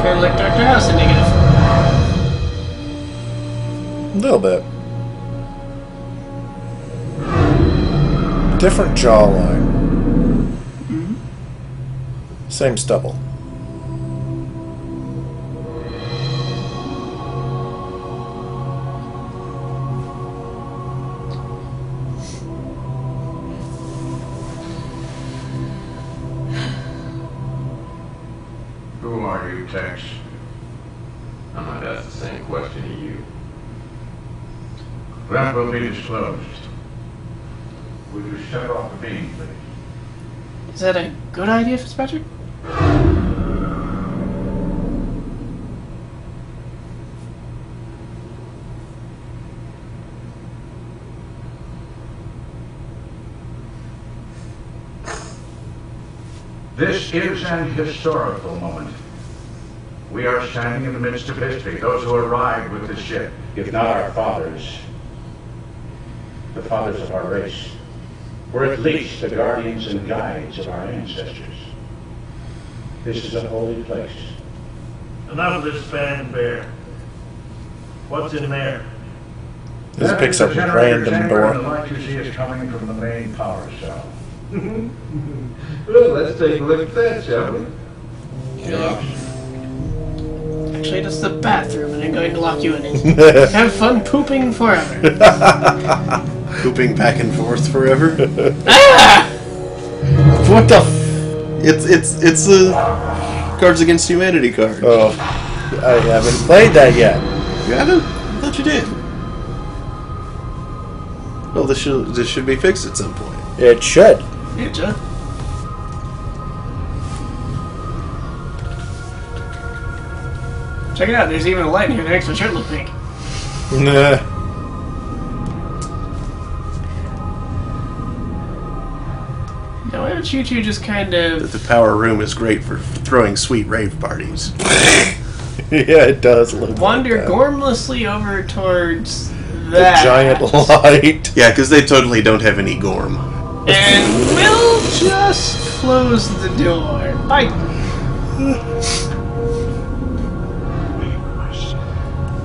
Kind of like Dr. House in negative. A little bit. Different jawline. Mm-hmm. Same stubble. Who are you, Tex? I'm not asking the same question to you. That will be disclosed. Would you shut off the beam, please? Is that a good idea, Fitzpatrick? This is an historical moment. We are standing in the midst of history. Those who arrived with the ship, if not our fathers, the fathers of our race, were at least the guardians and guides of our ancestors. This is a holy place. Enough of this fanfare. What's in there? This picks up a random door. The light you see is coming from the main power cell. Well, let's take a look at that, shall we? Yeah. Actually, that's the bathroom, and I'm going to lock you in it. Have fun pooping forever. Pooping back and forth forever. Ah! What the? It's the Cards Against Humanity card. Oh, I haven't played that yet. You haven't? I thought you did. Well, this should be fixed at some point. It should. Yeah, John. Check it out. There's even a light in here that makes my shirt look pink. Nah. Now, why don't you two just kind of... The power room is great for throwing sweet rave parties. Yeah, it does look wander like that. gormlessly over towards The that. giant light. Yeah, because they totally don't have any gorm. And Will just close the door. Bye.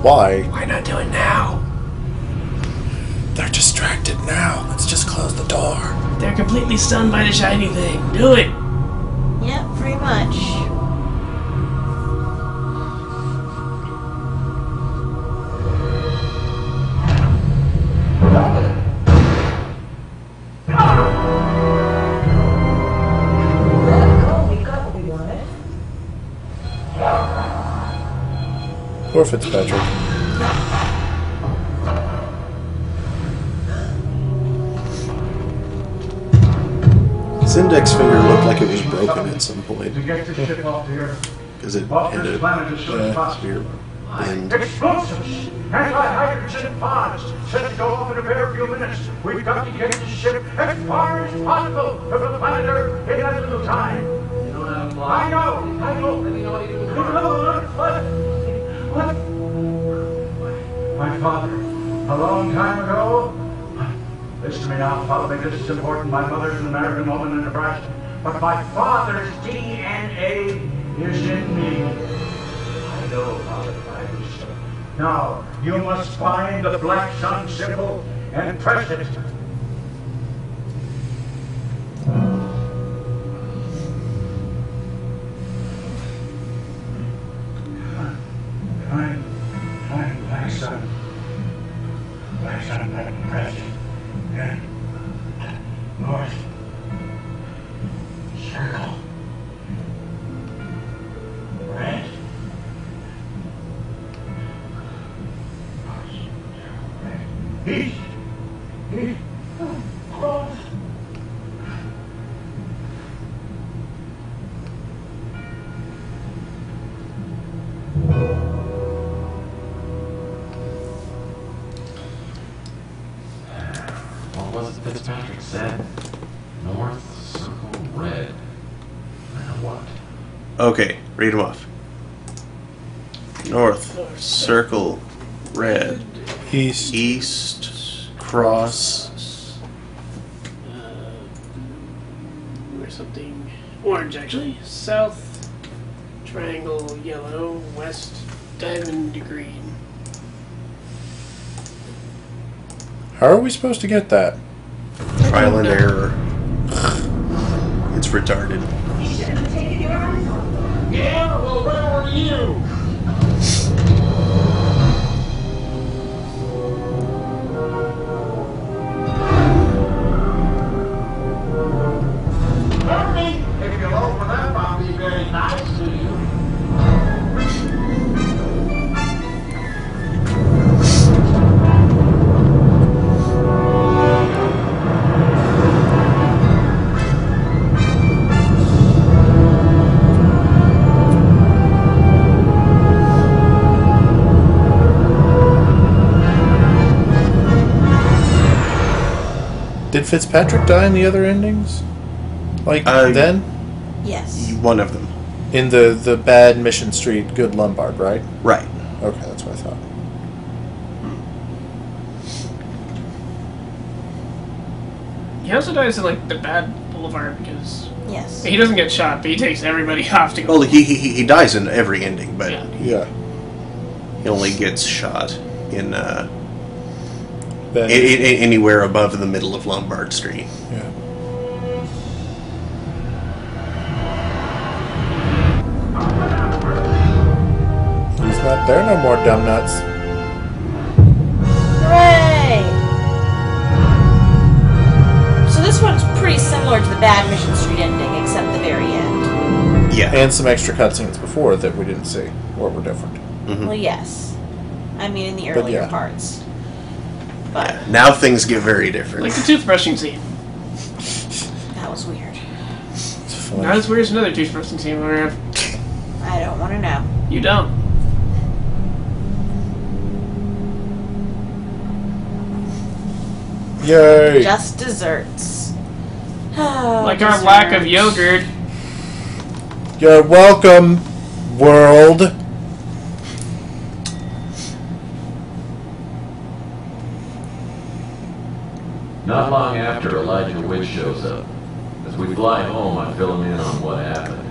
Why? Why not do it now? They're distracted now. Let's just close the door. They're completely stunned by the shiny thing. Do it. Yep, pretty much. Poor Fitzpatrick. His index finger looked like it was broken at some point. To get the ship off the Earth. Because it Off had this a planet as soon as possible. bend. Explosives! Anti-hydrogen pods set to go off in a very few minutes. We've got to get the ship as far as possible from the planet Earth in that little time. You don't have a plot. I know. Let me know what you do. What? My father, a long time ago. Listen to me now, follow me. This is important. My mother's an American woman in Nebraska, but my father's DNA is in me. I know, Father. Now, you must find the black sun symbol and press it. Find black sun. Black sun, press it. And north. Circle. Red. East. East. Cross. What was it Fitzpatrick said? North, circle, red. And what? Okay, read them off. North, circle, red. East, cross. Or something orange, actually. South, triangle, yellow. West, diamond, green. How are we supposed to get that? Trial and error. It's retarded. Yeah, well, where were you? Ernie, if you'll open up, I'll be very nice to you. Did Fitzpatrick die in the other endings? Like, then? Yes. One of them. In the bad Mission Street, good Lombard, right? Right. Okay, that's what I thought. He also dies in, like, the bad Boulevard because... Yes. He doesn't get shot, but he takes everybody off to go... Well, he dies in every ending, but... Yeah. He only gets shot in, anywhere above the middle of Lombard Street. Yeah. He's not there no more, dumb nuts. Hooray! So this one's pretty similar to the bad Mission Street ending, except the very end. Yeah. And some extra cutscenes before that we didn't see, or were different. Mm-hmm. Well, yes. I mean, in the But earlier yeah. parts. But Now things get very different. Like the toothbrushing scene. that was weird. Not as weird as another toothbrushing scene where... I don't want to know. You don't. Yay! Just desserts. Oh, Like our lack of yogurt. You're welcome, world. Not long after, Elijah Wood shows up. As we fly home, I fill him in on what happened.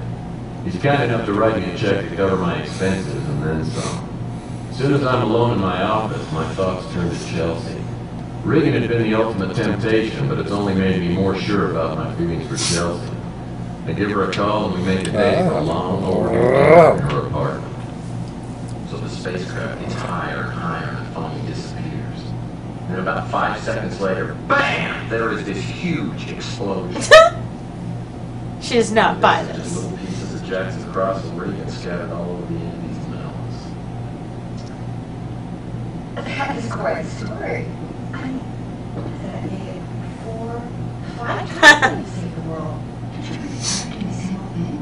He's kind enough to write me a check to cover my expenses and then some. As soon as I'm alone in my office, my thoughts turn to Chelsea. Regan had been the ultimate temptation, but it's only made me more sure about my feelings for Chelsea. I give her a call and we make a date for a long overdue dinner in her apartment. So the spacecraft gets higher and higher and finally disappears. And about 5 seconds later, BAM! There is this huge explosion. She does not buy Just this. little pieces of Jackson Cross and Regan scattered all over the Andes Mountains. That is quite a story. I mean, that made 4, 5 times to save the world. Did you really do the same old thing?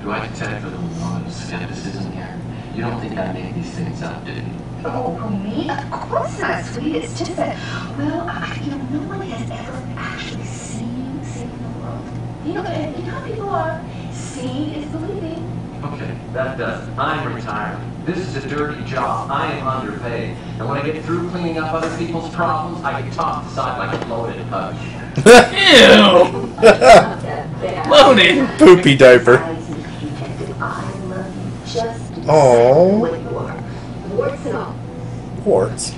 Do I detect a little moment of skepticism here? You don't think I make these things up, do you? Oh, me? Of course not, sweetie. It's just that, well, no one has ever actually seen saving the world. You know how people are. Seeing is believing. Okay, that does it. I'm retired. This is a dirty job. I am underpaid. And when I get through cleaning up other people's problems, I get tossed aside like a loaded hug. Ew! Loaded! Poopy diaper. I love you just Aww. what you are. Warts and all. Warts.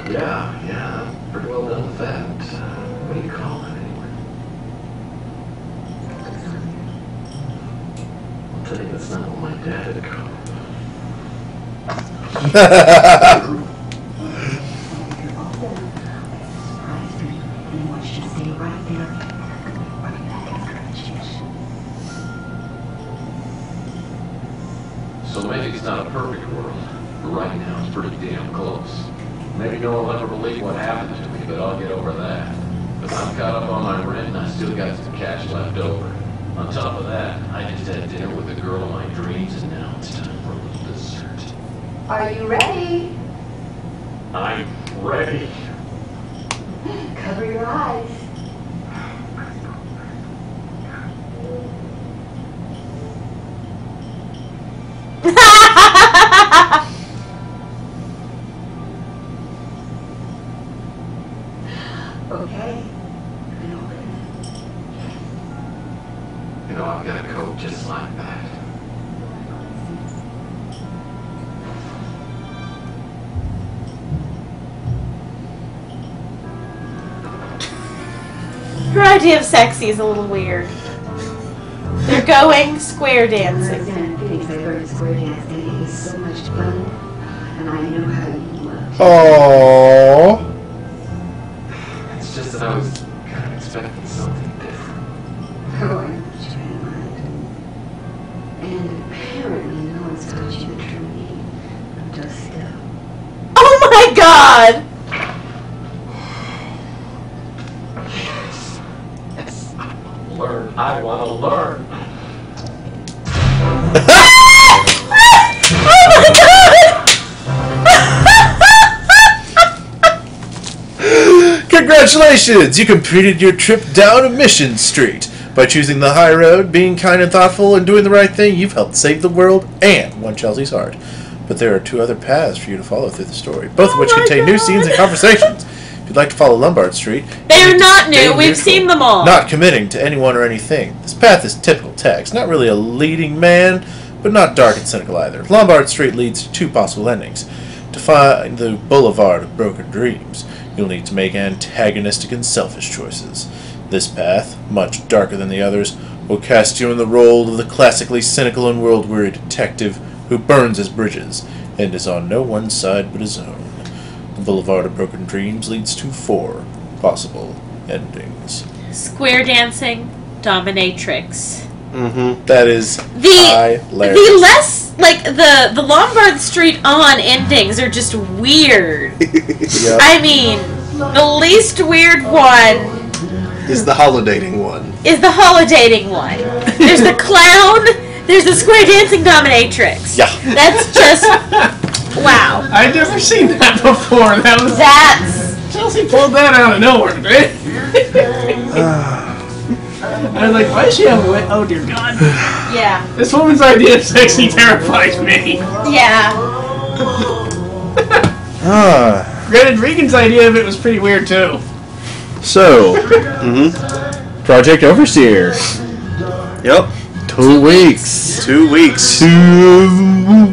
Yeah, pretty well done with that. What do you call it anyway? I'll tell you, that's not what my dad had called And I want you to stay right there. Right back after I change. So maybe it's not a perfect world, but right now it's pretty damn close. Maybe no one will ever believe what happened to me, but I'll get over that. But I'm caught up on my rent and I still got some cash left over. On top of that, I just had dinner with the girl of my dreams and now it's time for a little dessert. Are you ready? I'm ready. Cover your eyes. Okay. You know, I've got a coat just like that. Her idea of sexy is a little weird. They're going square dancing. Phoenix, I learned square dancing. It was so much fun, and I know how you love. Aww. It's just that I was kind of expecting something different. Oh, I know what you had in mind. And apparently no one's taught you the true meaning of Dusco. Oh my god! Learn. I want to learn. Oh my god! Congratulations! You completed your trip down Mission Street. By choosing the high road, being kind and thoughtful, and doing the right thing, you've helped save the world and won Chelsea's heart. But there are 2 other paths for you to follow through the story, both of which contain new scenes and conversations. If you'd like to follow Lombard Street... They're not new. We've seen them all. Not committing to anyone or anything. This path is typical Tex. Not really a leading man, but not dark and cynical either. Lombard Street leads to 2 possible endings. To find the boulevard of broken dreams, you'll need to make antagonistic and selfish choices. This path, much darker than the others, will cast you in the role of the classically cynical and world-weary detective who burns his bridges and is on no one side but his own. The Boulevard of Broken Dreams leads to 4 possible endings. Square dancing, dominatrix. That is hilarious. The less, like, the Lombard Street on endings are just weird. Yep. I mean, the least weird one is the holidating one. There's the clown, there's the square dancing dominatrix. Yeah. That's just, wow. I'd never seen that before. That's Chelsea pulled that out of nowhere, right? I was like, why is she having a way? Oh, dear God. Yeah. This woman's idea of sexy terrifies me. Yeah. Granted, Regan's idea of it was pretty weird, too. So, Project Overseer. Yep. 2 weeks. 2 weeks. 2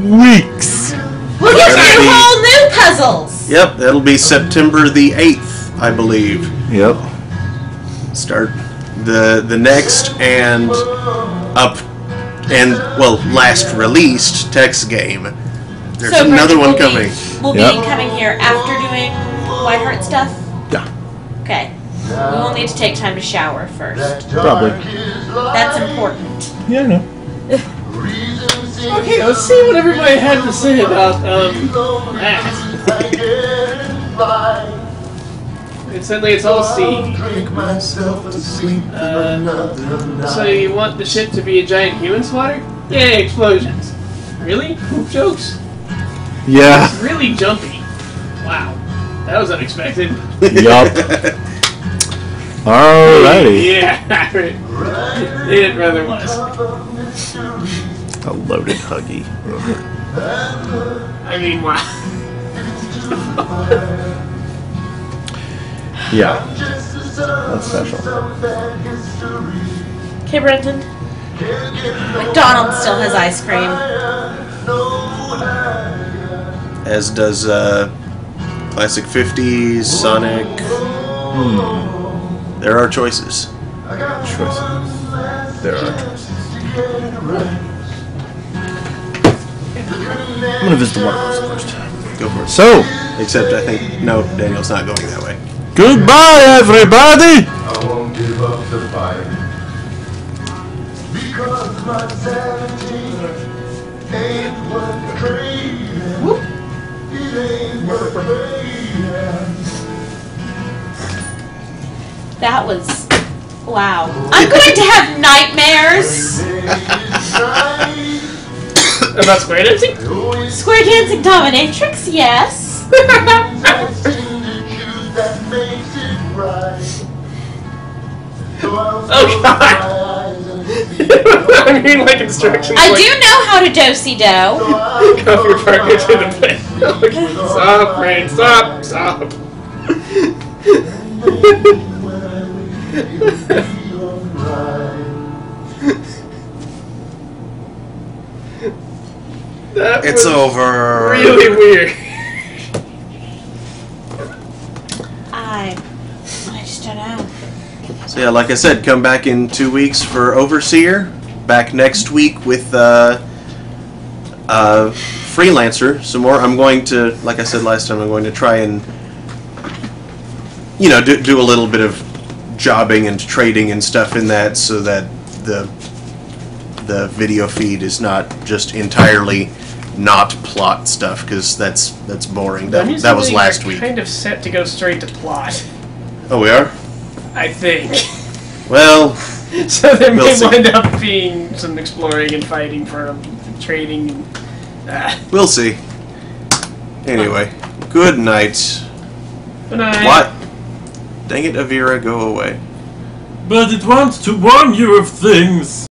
weeks. We'll get to whole new puzzles. Yep, that'll be September the 8th, I believe. Yep. Start the next and last released Tex game. There's So another one we'll coming. We'll be coming here after doing Whiteheart stuff? Yeah. Okay. We will need to take time to shower first. Probably. That's important. Yeah, I know. Okay, let's see what everybody had to say about that. It's all C. So you want the ship to be a giant human swatter? Yeah, explosions. Really? Poop jokes? Yeah. It's really jumpy. Wow. That was unexpected. Yup. Alrighty. Yeah, it rather was. A loaded huggy. I mean, wow. Yeah. That's special. Okay, Brenton. McDonald's still has ice cream. As does Classic 50s, Sonic. There are choices. There are choices. I'm gonna visit the water first. Go for it. So, except I think Daniel's not going that way. goodbye, everybody. I won't give up the fight. Because my sanity ain't worth trading. It ain't worth trading. That was... wow. I'm going to have nightmares. About square dancing? Square dancing dominatrix, yes. Oh God! I mean, like instructions. I like, do know how to do-si-do. Cuff your partner to the plate. Stop, Rain, stop, stop. It's over. Really weird. I just don't know. So yeah, like I said, come back in 2 weeks for Overseer. Back next week with Freelancer. Some more. I'm going to, like I said last time, I'm going to try and do a little bit of jobbing and trading and stuff in that, so that the video feed is not just entirely not plot stuff, because that's boring. That was last week. Kind of set to go straight to plot. Oh, we are? I think. Well, so there we'll may see. wind up being some exploring and fighting for trading. We'll see. Anyway, good night. Good night. What? Dang it, Avira, go away. But it wants to warn you of things.